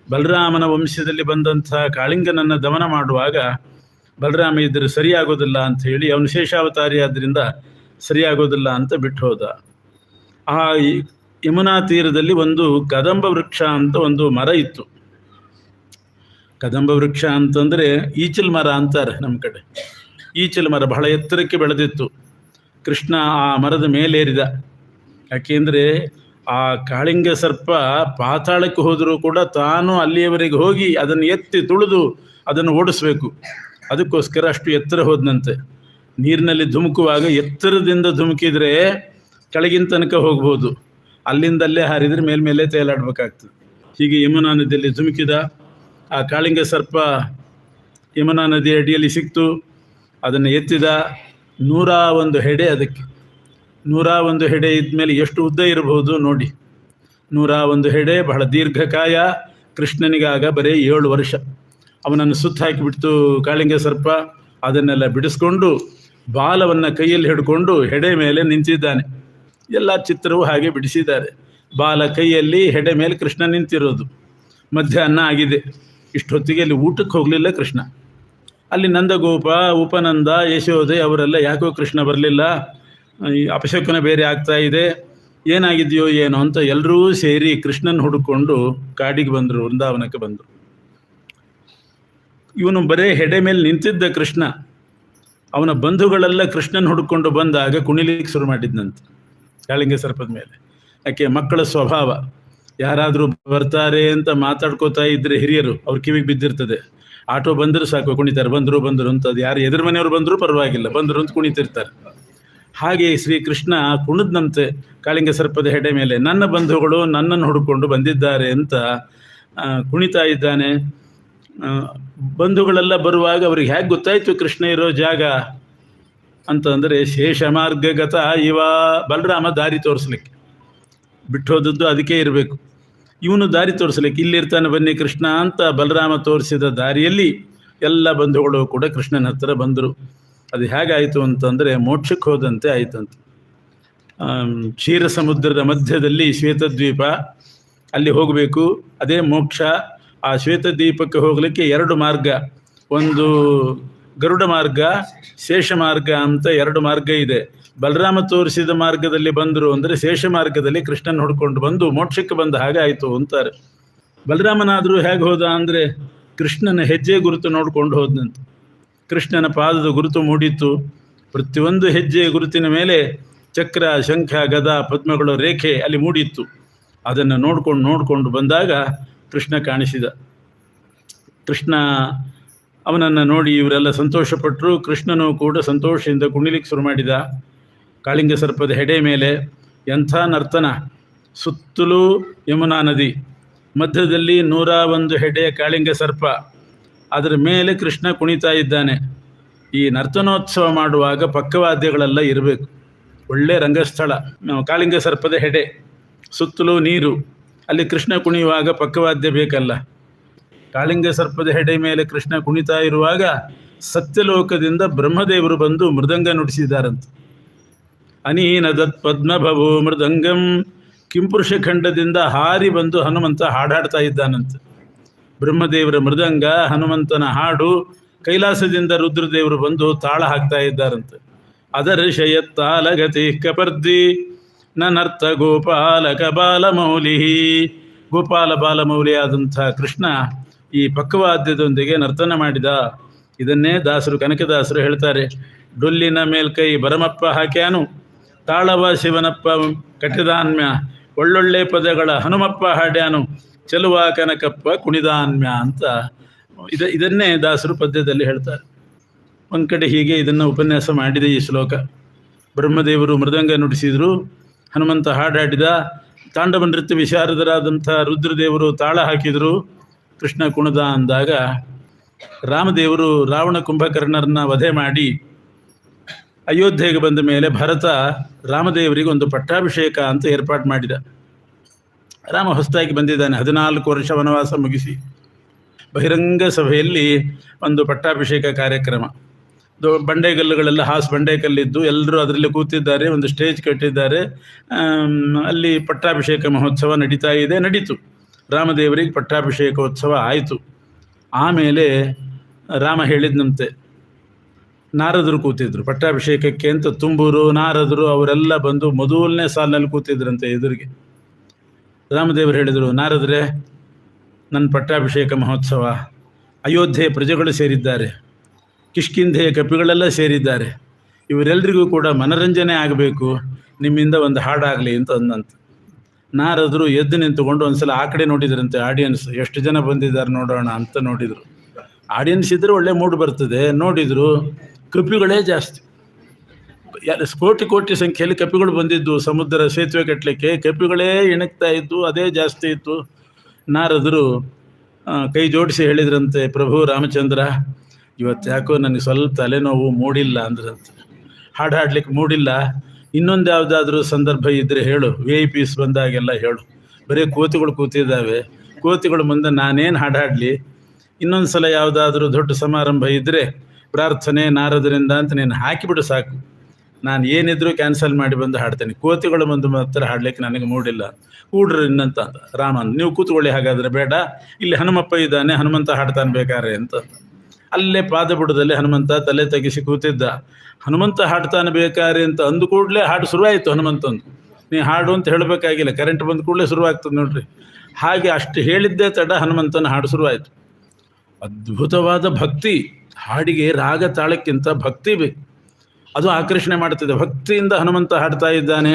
ಬಲರಾಮನ ವಂಶದಲ್ಲಿ ಬಂದಂಥ ಕಾಳಿಂಗನನ್ನು ದಮನ ಮಾಡುವಾಗ ಬಲರಾಮ ಇದ್ದರೆ ಸರಿಯಾಗೋದಿಲ್ಲ ಅಂತ ಹೇಳಿ, ಅವನು ಶೇಷಾವತಾರಿ ಆದ್ದರಿಂದ ಸರಿಯಾಗೋದಿಲ್ಲ ಅಂತ ಬಿಟ್ಟು ಹೋದ. ಆ ಯಮುನಾ ತೀರದಲ್ಲಿ ಒಂದು ಕದಂಬ ವೃಕ್ಷ ಅಂತ ಒಂದು ಮರ ಇತ್ತು. ಕದಂಬ ವೃಕ್ಷ ಅಂತಂದರೆ ಈಚಲ್ ಮರ ಅಂತಾರೆ ನಮ್ಮ ಕಡೆ. ಈಚಲ್ ಮರ ಬಹಳ ಎತ್ತರಕ್ಕೆ ಬೆಳೆದಿತ್ತು. ಕೃಷ್ಣ ಆ ಮರದ ಮೇಲೇರಿದ. ಯಾಕೆಂದರೆ ಆ ಕಾಳಿಂಗ ಸರ್ಪ ಪಾತಾಳಕ್ಕೆ ಹೋದರೂ ಕೂಡ ತಾನು ಅಲ್ಲಿಯವರೆಗೆ ಹೋಗಿ ಅದನ್ನು ಎತ್ತಿ ತುಳಿದು ಅದನ್ನು ಓಡಿಸ್ಬೇಕು. ಅದಕ್ಕೋಸ್ಕರ ಅಷ್ಟು ಎತ್ತರ ಹೋದನಂತೆ. ನೀರಿನಲ್ಲಿ ಧುಮುಕುವಾಗ ಎತ್ತರದಿಂದ ಧುಮುಕಿದರೆ ಕೆಳಗಿನ ತನಕ ಹೋಗ್ಬೋದು, ಅಲ್ಲಿಂದಲ್ಲೇ ಹಾರಿದರೆ ಮೇಲ್ಮೇಲೆ ತೇಲಾಡಬೇಕಾಗ್ತದೆ. ಹೀಗೆ ಯಮುನಾ ನದಿಯಲ್ಲಿ ಧುಮುಕಿದ. ಆ ಕಾಳಿಂಗ ಸರ್ಪ ಯಮುನಾ ನದಿ ಅಡಿಯಲ್ಲಿ ಸಿಕ್ತು. ಅದನ್ನು ಎತ್ತಿದ. 101 ಹೆಡೆ ಅದಕ್ಕೆ. 101 ಹೆಡೆ ಇದ್ಮೇಲೆ ಎಷ್ಟು ಉದ್ದ ಇರಬಹುದು ನೋಡಿ. 101 ಹೆಡೆ, ಬಹಳ ದೀರ್ಘಕಾಯ. ಕೃಷ್ಣನಿಗಾಗ ಬರೀ 7 ವರ್ಷ. ಅವನನ್ನು ಸುತ್ತ ಹಾಕಿಬಿಡ್ತು ಕಾಳಿಂಗ ಸರ್ಪ. ಅದನ್ನೆಲ್ಲ ಬಿಡಿಸ್ಕೊಂಡು ಬಾಲವನ್ನು ಕೈಯಲ್ಲಿ ಹಿಡ್ಕೊಂಡು ಹೆಡೆ ಮೇಲೆ ನಿಂತಿದ್ದಾನೆ. ಎಲ್ಲ ಚಿತ್ರವೂ ಹಾಗೆ ಬಿಡಿಸಿದ್ದಾರೆ. ಬಾಲ ಕೈಯಲ್ಲಿ, ಹೆಡೆ ಮೇಲೆ ಕೃಷ್ಣ ನಿಂತಿರೋದು. ಮಧ್ಯಾಹ್ನ ಆಗಿದೆ. ಇಷ್ಟೊತ್ತಿಗೆ ಅಲ್ಲಿ ಊಟಕ್ಕೆ ಹೋಗಲಿಲ್ಲ ಕೃಷ್ಣ. ಅಲ್ಲಿ ನಂದಗೋಪ, ಉಪನಂದ, ಯಶೋದೆ ಅವರೆಲ್ಲ ಯಾಕೋ ಕೃಷ್ಣ ಬರಲಿಲ್ಲ, ಈ ಅಪಶಕುನ ಬೇರೆ ಆಗ್ತಾ ಇದೆ, ಏನಾಗಿದೆಯೋ ಏನೋ ಅಂತ ಎಲ್ಲರೂ ಸೇರಿ ಕೃಷ್ಣನ ಹುಡುಕೊಂಡು ಕಾಡಿಗೆ ಬಂದರು, ವೃಂದಾವನಕ್ಕೆ ಬಂದರು. ಇವನು ಬರೇ ಹೆಡೆ ಮೇಲೆ ನಿಂತಿದ್ದ ಕೃಷ್ಣ. ಅವನ ಬಂಧುಗಳೆಲ್ಲ ಕೃಷ್ಣನ ಹುಡುಕೊಂಡು ಬಂದಾಗ ಕುಣಿಲಿಕ್ಕೆ ಶುರು ಮಾಡಿದ್ನಂತೆ ಕಾಳಿಂಗ ಸರ್ಪದ ಮೇಲೆ. ಯಾಕೆ, ಮಕ್ಕಳ ಸ್ವಭಾವ. ಯಾರಾದರೂ ಬರ್ತಾರೆ ಅಂತ ಮಾತಾಡ್ಕೋತಾ ಇದ್ದರೆ ಹಿರಿಯರು ಅವ್ರ ಕಿವಿಗೆ ಬಿದ್ದಿರ್ತದೆ. ಆಟೋ ಬಂದರೂ ಸಾಕು ಕುಣಿತಾರೆ, ಬಂದರು ಅಂತ. ಅದು ಯಾರು ಎದುರು ಮನೆಯವರು ಬಂದರೂ ಪರವಾಗಿಲ್ಲ, ಬಂದರು ಅಂತ ಕುಣಿತಿರ್ತಾರೆ. ಹಾಗೆ ಶ್ರೀಕೃಷ್ಣ ಕುಣಿದ್ನಂತೆ ಕಾಳಿಂಗ ಸರ್ಪದ ಹೆಡೆ ಮೇಲೆ. ನನ್ನ ಬಂಧುಗಳು ನನ್ನನ್ನು ಹುಡುಕೊಂಡು ಬಂದಿದ್ದಾರೆ ಅಂತ ಕುಣಿತಾ ಇದ್ದಾನೆ. ಬಂಧುಗಳೆಲ್ಲ ಬರುವಾಗ ಅವ್ರಿಗೆ ಹೇಗೆ ಗೊತ್ತಾಯಿತು ಕೃಷ್ಣ ಇರೋ ಜಾಗ ಅಂತಂದರೆ, ಶೇಷ ಮಾರ್ಗಗತ ಇವ. ಬಲರಾಮ ದಾರಿ ತೋರಿಸ್ಲಿಕ್ಕೆ ಬಿಟ್ಟು ಹೋದದ್ದು ಅದಕ್ಕೆ ಇರಬೇಕು. ಇವನು ದಾರಿ ತೋರಿಸ್ಲಿಕ್ಕೆ ಇಲ್ಲಿರ್ತಾನೆ ಬನ್ನಿ ಕೃಷ್ಣ ಅಂತ ಬಲರಾಮ ತೋರಿಸಿದ ದಾರಿಯಲ್ಲಿ ಎಲ್ಲ ಬಂಧುಗಳು ಕೂಡ ಕೃಷ್ಣನ ಹತ್ತಿರ ಬಂದರು. ಅದು ಹೇಗಾಯಿತು ಅಂತಂದರೆ, ಮೋಕ್ಷಕ್ಕೆ ಹೋದಂತೆ ಆಯಿತಂತೆ. ಕ್ಷೀರ ಸಮುದ್ರದ ಮಧ್ಯದಲ್ಲಿ ಶ್ವೇತದ್ವೀಪ, ಅಲ್ಲಿ ಹೋಗಬೇಕು, ಅದೇ ಮೋಕ್ಷ. ಆ ಶ್ವೇತದ್ವೀಪಕ್ಕೆ ಹೋಗಲಿಕ್ಕೆ 2 ಮಾರ್ಗ, ಒಂದು ಗರುಡ ಮಾರ್ಗ, ಶೇಷ ಮಾರ್ಗ ಅಂತ 2 ಮಾರ್ಗ ಇದೆ. ಬಲರಾಮ ತೋರಿಸಿದ ಮಾರ್ಗದಲ್ಲಿ ಬಂದರು ಅಂದರೆ ಶೇಷ ಮಾರ್ಗದಲ್ಲಿ ಕೃಷ್ಣನ ಹುಡ್ಕೊಂಡು ಬಂದು ಮೋಕ್ಷಕ್ಕೆ ಬಂದ ಹಾಗೆ ಆಯಿತು ಅಂತಾರೆ. ಬಲರಾಮನಾದರೂ ಹೇಗೆ ಹೋದ ಅಂದರೆ, ಕೃಷ್ಣನ ಹೆಜ್ಜೆ ಗುರುತು ನೋಡ್ಕೊಂಡು ಹೋದನಂತೆ. ಕೃಷ್ಣನ ಪಾದದ ಗುರುತು ಮೂಡಿತ್ತು. ಪ್ರತಿಯೊಂದು ಹೆಜ್ಜೆಯ ಗುರುತಿನ ಮೇಲೆ ಚಕ್ರ, ಶಂಖ, ಗದ, ಪದ್ಮಗಳ ರೇಖೆ ಅಲ್ಲಿ ಮೂಡಿತ್ತು. ಅದನ್ನು ನೋಡ್ಕೊಂಡು ಬಂದಾಗ ಕೃಷ್ಣ ಕಾಣಿಸಿದ. ಕೃಷ್ಣ ಅವನನ್ನು ನೋಡಿ ಇವರೆಲ್ಲ ಸಂತೋಷಪಟ್ಟರು. ಕೃಷ್ಣನೂ ಕೂಡ ಸಂತೋಷದಿಂದ ಕುಣಿಲಿಕ್ಕೆ ಶುರು ಮಾಡಿದ. ಕಾಳಿಂಗ ಸರ್ಪದ ಹೆಡೆ ಮೇಲೆ ಎಂಥ ನರ್ತನ! ಸುತ್ತಲೂ ಯಮುನಾ ನದಿ, ಮಧ್ಯದಲ್ಲಿ 101 ಹೆಡೆಯ ಕಾಳಿಂಗ ಸರ್ಪ, ಅದರ ಮೇಲೆ ಕೃಷ್ಣ ಕುಣಿತಾ ಇದ್ದಾನೆ. ಈ ನರ್ತನೋತ್ಸವ ಮಾಡುವಾಗ ಪಕ್ಕವಾದ್ಯಗಳೆಲ್ಲ ಇರಬೇಕು. ಒಳ್ಳೆ ರಂಗಸ್ಥಳ. ಕಾಳಿಂಗ ಸರ್ಪದ ಹೆಡೆ, ಸುತ್ತಲೂ ನೀರು, ಅಲ್ಲಿ ಕೃಷ್ಣ ಕುಣಿಯುವಾಗ ಪಕ್ಕವಾದ್ಯ ಬೇಕಲ್ಲ. ಕಾಳಿಂಗ ಸರ್ಪದ ಹೆಡೆ ಮೇಲೆ ಕೃಷ್ಣ ಕುಣಿತಾ ಇರುವಾಗ ಸತ್ಯಲೋಕದಿಂದ ಬ್ರಹ್ಮದೇವರು ಬಂದು ಮೃದಂಗ ನುಡಿಸಿದ್ದಾರಂತೆ. ಅನೀನದತ್ ಪದ್ಮಭವೋ ಮೃದಂಗಂ. ಕಿಂಪುರುಷ ಖಂಡದಿಂದ ಹಾರಿ ಬಂದು ಹನುಮಂತ ಹಾಡಾಡ್ತಾ ಇದ್ದಾನಂತೆ. ಬ್ರಹ್ಮದೇವರ ಮೃದಂಗ, ಹನುಮಂತನ ಹಾಡು, ಕೈಲಾಸದಿಂದ ರುದ್ರದೇವರು ಬಂದು ತಾಳ ಹಾಕ್ತಾ ಇದ್ದಾರಂತೆ. ಅದರ್ಶಯತ್ತಾಲಗತಿ ಕಪರ್ದಿ ನರ್ತ ಗೋಪಾಲಕ ಬಾಲಮೌಲಿ. ಗೋಪಾಲ ಬಾಲಮೌಲಿಯಾದಂಥ ಕೃಷ್ಣ ಈ ಪಕ್ಕವಾದ್ಯದೊಂದಿಗೆ ನರ್ತನ ಮಾಡಿದ. ಇದನ್ನೇ ದಾಸರು, ಕನಕದಾಸರು ಹೇಳ್ತಾರೆ, ಡೊಲ್ಲಿನ ಮೇಲ್ಕೈ ಬರಮಪ್ಪ ಹಾಕ್ಯಾನು, ತಾಳವ ಶಿವನಪ್ಪ ಕಟ್ಟಿದಾನ್ಮ್ಯ, ಒಳ್ಳೊಳ್ಳೆ ಪದಗಳ ಹನುಮಪ್ಪ ಹಾಡ್ಯಾನು, ಚೆಲುವ ಕನಕಪ್ಪ ಕುಣಿದಾನ್ಮ್ಯ ಅಂತ ಇದನ್ನೇ ದಾಸರು ಪದ್ಯದಲ್ಲಿ ಹೇಳ್ತಾರೆ. ಒಂದು ಕಡೆ ಹೀಗೆ ಇದನ್ನು ಉಪನ್ಯಾಸ ಮಾಡಿದೆ ಈ ಶ್ಲೋಕ. ಬ್ರಹ್ಮದೇವರು ಮೃದಂಗ ನುಡಿಸಿದರು, ಹನುಮಂತ ಹಾಡಾಡಿದ, ತಾಂಡವ ನೃತ್ಯ ವಿಶಾರದರಾದಂಥ ರುದ್ರದೇವರು ತಾಳ ಹಾಕಿದರು, ಕೃಷ್ಣ ಕುಣಿದ ಅಂದಾಗ ರಾಮದೇವರು ರಾವಣ ಕುಂಭಕರ್ಣರನ್ನ ವಧೆ ಮಾಡಿ ಅಯೋಧ್ಯೆಗೆ ಬಂದ ಮೇಲೆ ಭರತ ರಾಮದೇವರಿಗೆ ಒಂದು ಪಟ್ಟಾಭಿಷೇಕ ಅಂತ ಏರ್ಪಾಡು ಮಾಡಿದ. ರಾಮ ಹೊಸದಾಗಿ ಬಂದಿದ್ದಾನೆ, 14 ವರ್ಷ ವನವಾಸ ಮುಗಿಸಿ. ಬಹಿರಂಗ ಸಭೆಯಲ್ಲಿ ಒಂದು ಪಟ್ಟಾಭಿಷೇಕ ಕಾರ್ಯಕ್ರಮ. ಬಂಡೆಗಲ್ಲುಗಳೆಲ್ಲ ಬಂಡೆಕಲ್ಲಿದ್ದು ಎಲ್ಲರೂ ಅದರಲ್ಲಿ ಕೂತಿದ್ದಾರೆ, ಒಂದು ಸ್ಟೇಜ್ ಕಟ್ಟಿದ್ದಾರೆ. ಅಲ್ಲಿ ಪಟ್ಟಾಭಿಷೇಕ ಮಹೋತ್ಸವ ನಡೀತು. ರಾಮದೇವರಿಗೆ ಪಟ್ಟಾಭಿಷೇಕೋತ್ಸವ ಆಯಿತು. ಆಮೇಲೆ ರಾಮ ಹೇಳಿದ್ನಂತೆ, ನಾರದರು ಕೂತಿದ್ರು ಪಟ್ಟಾಭಿಷೇಕಕ್ಕೆ ಅಂತ. ತುಂಬೂರು, ನಾರದರು ಅವರೆಲ್ಲ ಬಂದು ಮೊದಲನೇ ಸಾಲಿನಲ್ಲಿ ಕೂತಿದ್ರಂತೆ ಎದುರಿಗೆ. ರಾಮದೇವರು ಹೇಳಿದರು, ನಾರದರೆ, ನನ್ನ ಪಟ್ಟಾಭಿಷೇಕ ಮಹೋತ್ಸವ, ಅಯೋಧ್ಯೆಯ ಪ್ರಜೆಗಳು ಸೇರಿದ್ದಾರೆ, ಕಿಷ್ಕಿಂಧೆಯ ಕಪಿಗಳೆಲ್ಲ ಸೇರಿದ್ದಾರೆ, ಇವರೆಲ್ಲರಿಗೂ ಕೂಡ ಮನರಂಜನೆ ಆಗಬೇಕು, ನಿಮ್ಮಿಂದ ಒಂದು ಹಾಡಾಗಲಿ ಅಂತ ಅಂದಂತೆ. ನಾರದರು ಎದ್ದು ನಿಂತುಕೊಂಡು ಒಂದ್ಸಲ ಆ ಕಡೆ ನೋಡಿದ್ರಂತೆ. ಆಡಿಯನ್ಸ್ ಎಷ್ಟು ಜನ ಬಂದಿದ್ದಾರೆ ನೋಡೋಣ ಅಂತ ನೋಡಿದರು. ಆಡಿಯನ್ಸ್ ಇದ್ದರೆ ಒಳ್ಳೆ ಮೂಡ್ ಬರ್ತದೆ. ನೋಡಿದರು, ಕಪಿಗಳೇ ಜಾಸ್ತಿ, ಕೋಟಿ ಸಂಖ್ಯೆಯಲ್ಲಿ ಕಪಿಗಳು ಬಂದಿದ್ದು. ಸಮುದ್ರ ಸೇತುವೆ ಕಟ್ಟಲಿಕ್ಕೆ ಕಪಿಗಳೇ ಇಣಕ್ತಾ ಇದ್ದು, ಅದೇ ಜಾಸ್ತಿ ಇತ್ತು. ನಾರದರು ಕೈ ಜೋಡಿಸಿ ಹೇಳಿದ್ರಂತೆ, ಪ್ರಭು ರಾಮಚಂದ್ರ, ಇವತ್ತು ಯಾಕೋ ನನಗೆ ಸ್ವಲ್ಪ ತಲೆನೋವು, ಮೂಡಿಲ್ಲ ಅಂದ್ರಂತೆ. ಹಾಡಾಡ್ಲಿಕ್ಕೆ ಮೂಡಿಲ್ಲ, ಇನ್ನೊಂದು ಯಾವುದಾದ್ರೂ ಸಂದರ್ಭ ಇದ್ದರೆ ಹೇಳು, VIP ಬಂದಾಗೆಲ್ಲ ಹೇಳು. ಬರೀ ಕೋತಿಗಳು ಕೂತಿದ್ದಾವೆ, ಕೋತಿಗಳು ಮುಂದೆ ನಾನೇನು ಹಾಡಾಡಲಿ? ಇನ್ನೊಂದು ಸಲ ಯಾವುದಾದ್ರೂ ದೊಡ್ಡ ಸಮಾರಂಭ ಇದ್ದರೆ ಪ್ರಾರ್ಥನೆ ನಾರದರಿಂದ ಅಂತ ನೀನು ಹಾಕಿಬಿಡು ಸಾಕು, ನಾನು ಏನಿದ್ರೂ ಕ್ಯಾನ್ಸಲ್ ಮಾಡಿ ಬಂದು ಹಾಡ್ತೇನೆ. ಕೋತಿಗಳು ಮುಂದೆ ಮಾತ್ರ ಹಾಡ್ಲಿಕ್ಕೆ ನನಗೆ ಮೂಡಿಲ್ಲ, ಕೂಡ್ರಿ ಇನ್ನಂತ ಅಂದ. ರಾಮನ್, ನೀವು ಕೂತ್ಕೊಳ್ಳಿ, ಹಾಗಾದರೆ ಬೇಡ, ಇಲ್ಲಿ ಹನುಮಪ್ಪ ಇದ್ದಾನೆ, ಹನುಮಂತ ಹಾಡ್ತಾನೆ ಬೇಕಾರೆ ಅಂತ. ಅಲ್ಲೇ ಪಾದಬುಡದಲ್ಲಿ ಹನುಮಂತ ತಲೆ ತೆಗಿಸಿ ಕೂತಿದ್ದ. ಹನುಮಂತ ಹಾಡ್ತಾನೆ ಬೇಕಾರೆ ಅಂತ ಅಂದು ಕೂಡಲೇ ಹಾಡು ಶುರುವಾಯಿತು. ಹನುಮಂತಂದು ನೀ ಹಾಡು ಅಂತ ಹೇಳಬೇಕಾಗಿಲ್ಲ, ಕರೆಂಟ್ ಬಂದ ಕೂಡಲೇ ಶುರುವಾಗ್ತದೆ ನೋಡ್ರಿ. ಹಾಗೆ ಅಷ್ಟು ಹೇಳಿದ್ದೇ ತಡ ಹನುಮಂತನ ಹಾಡು ಶುರುವಾಯಿತು. ಅದ್ಭುತವಾದ ಭಕ್ತಿ, ಹಾಡಿಗೆ ರಾಗ ತಾಳಕ್ಕಿಂತ ಭಕ್ತಿ ಬೇಕು, ಅದು ಆಕರ್ಷಣೆ ಮಾಡ್ತಿದೆ. ಭಕ್ತಿಯಿಂದ ಹನುಮಂತ ಹಾಡ್ತಾ ಇದ್ದಾನೆ.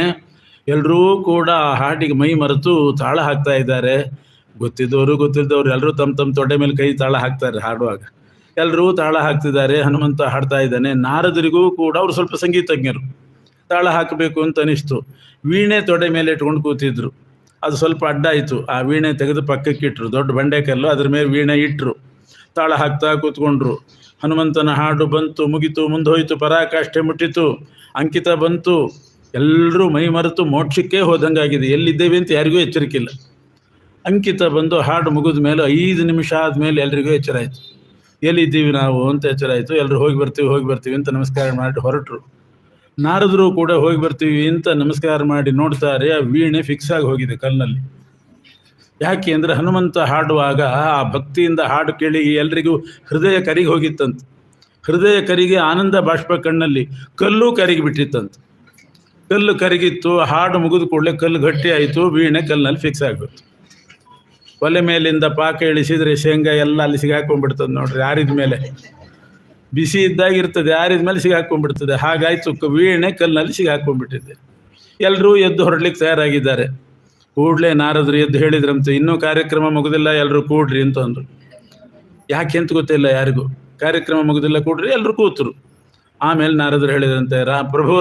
ಎಲ್ಲರೂ ಕೂಡ ಆ ಹಾಡಿಗೆ ಮೈ ಮರೆತು ತಾಳ ಹಾಕ್ತಾ ಇದ್ದಾರೆ. ಗೊತ್ತಿದ್ದವರು ಗೊತ್ತಿದ್ದವರು ಎಲ್ಲರೂ ತಮ್ಮ ತೊಡೆ ಮೇಲೆ ಕೈ ತಾಳ ಹಾಕ್ತಾರೆ ಹಾಡುವಾಗ. ಎಲ್ಲರೂ ತಾಳ ಹಾಕ್ತಿದ್ದಾರೆ, ಹನುಮಂತ ಹಾಡ್ತಾ ಇದ್ದಾನೆ. ನಾರದರಿಗೂ ಕೂಡ ಅವರು ಸ್ವಲ್ಪ ಸಂಗೀತಜ್ಞರು, ತಾಳ ಹಾಕಬೇಕು ಅಂತ ಅನಿಸ್ತು. ವೀಣೆ ತೊಡೆ ಮೇಲೆ ಇಟ್ಕೊಂಡು ಕೂತಿದ್ರು. ಅದು ಸ್ವಲ್ಪ ಅಡ್ಡಾಯಿತು. ಆ ವೀಣೆ ತೆಗೆದು ಪಕ್ಕಕ್ಕೆ ಇಟ್ಟರು, ದೊಡ್ಡ ಬಂಡೆಕಲ್ಲು, ಅದ್ರ ಮೇಲೆ ವೀಣೆ ಇಟ್ಟರು. ತಾಳ ಹಾಕ್ತಾ ಕೂತ್ಕೊಂಡ್ರು. ಹನುಮಂತನ ಹಾಡು ಬಂತು, ಮುಗಿತು, ಮುಂದೋಯ್ತು, ಪರಾಕಾಷ್ಠೆ ಮುಟ್ಟಿತು, ಅಂಕಿತ ಬಂತು. ಎಲ್ಲರೂ ಮೈ ಮರೆತು ಮೋಕ್ಷಕ್ಕೆ ಹೋದಂಗಾಗಿದೆ. ಎಲ್ಲಿದ್ದೇವೆ ಅಂತ ಯಾರಿಗೂ ಎಚ್ಚರಿಕಿಲ್ಲ. ಅಂಕಿತ ಬಂದು ಹಾಡು ಮುಗಿದ ಮೇಲೆ 5 ನಿಮಿಷ ಆದಮೇಲೆ ಎಲ್ರಿಗೂ ಎಚ್ಚರ ಆಯಿತು. ಎಲ್ಲಿದ್ದೀವಿ ನಾವು ಅಂತ ಎಚ್ಚರ ಆಯಿತು. ಎಲ್ಲರೂ ಹೋಗಿ ಬರ್ತೀವಿ ಅಂತ ನಮಸ್ಕಾರ ಮಾಡಿ ಹೊರಟರು. ನಾರದರು ಕೂಡ ಹೋಗಿ ಬರ್ತೀವಿ ಅಂತ ನಮಸ್ಕಾರ ಮಾಡಿ ನೋಡ್ತಾರೆ, ಆ ವೀಣೆ ಫಿಕ್ಸ್ ಆಗಿ ಹೋಗಿದೆ ಕಲ್ಲಿನಲ್ಲಿ. ಯಾಕೆ ಅಂದರೆ ಹನುಮಂತ ಹಾಡುವಾಗ ಆ ಭಕ್ತಿಯಿಂದ ಹಾಡು ಕೇಳಿ ಎಲ್ರಿಗೂ ಹೃದಯ ಕರಿಗೆ ಹೋಗಿತ್ತಂತೆ. ಹೃದಯ ಕರಿಗೆ ಆನಂದ ಬಾಷ್ಪ ಕಣ್ಣಲ್ಲಿ. ಕಲ್ಲು ಕರಿಗೆ ಬಿಟ್ಟಿತ್ತಂತೆ. ಕಲ್ಲು ಕರಗಿತ್ತು. ಹಾಡು ಮುಗಿದು ಕೂಡಲೇ ಕಲ್ಲು ಗಟ್ಟಿ ಆಯಿತು, ವೀಣೆ ಕಲ್ಲಿನಲ್ಲಿ ಫಿಕ್ಸ್ ಆಗೋಯ್ತು. ಒಲೆ ಮೇಲಿಂದ ಪಾಕ ಇಳಿಸಿದರೆ ಶೇಂಗಾ ಎಲ್ಲ ಅಲ್ಲಿ ಸಿಗಾಕೊಂಡ್ಬಿಡ್ತದೆ ನೋಡ್ರಿ. ಆರಿದ ಮೇಲೆ ಬಿಸಿ ಇದ್ದಾಗಿರ್ತದೆ, ಆರಿದ ಮೇಲೆ ಸಿಗಾಕೊಂಡ್ಬಿಡ್ತದೆ. ಹಾಗಾಯಿತು, ವೀಣೆ ಕಲ್ಲಿನಲ್ಲಿ ಸಿಗಾಕೊಂಡ್ಬಿಟ್ಟಿದೆ. ಎಲ್ಲರೂ ಎದ್ದು ಹೊರಡ್ಲಿಕ್ಕೆ ತಯಾರಾಗಿದ್ದಾರೆ. ಕೂಡಲೇ ನಾರದರು ಎದ್ದು ಹೇಳಿದ್ರಂತೆ, ಇನ್ನೂ ಕಾರ್ಯಕ್ರಮ ಮುಗಿದಿಲ್ಲ, ಎಲ್ಲರೂ ಕೂಡ್ರಿ ಅಂತ ಅಂದರು. ಯಾಕೆ ಅಂತ ಗೊತ್ತಿಲ್ಲ ಯಾರಿಗೂ. ಕಾರ್ಯಕ್ರಮ ಮುಗಿದಿಲ್ಲ, ಕೂಡ್ರಿ, ಎಲ್ಲರೂ ಕೂತರು. ಆಮೇಲೆ ನಾರದರು ಹೇಳಿದ್ರಂತೆ, ಪ್ರಭು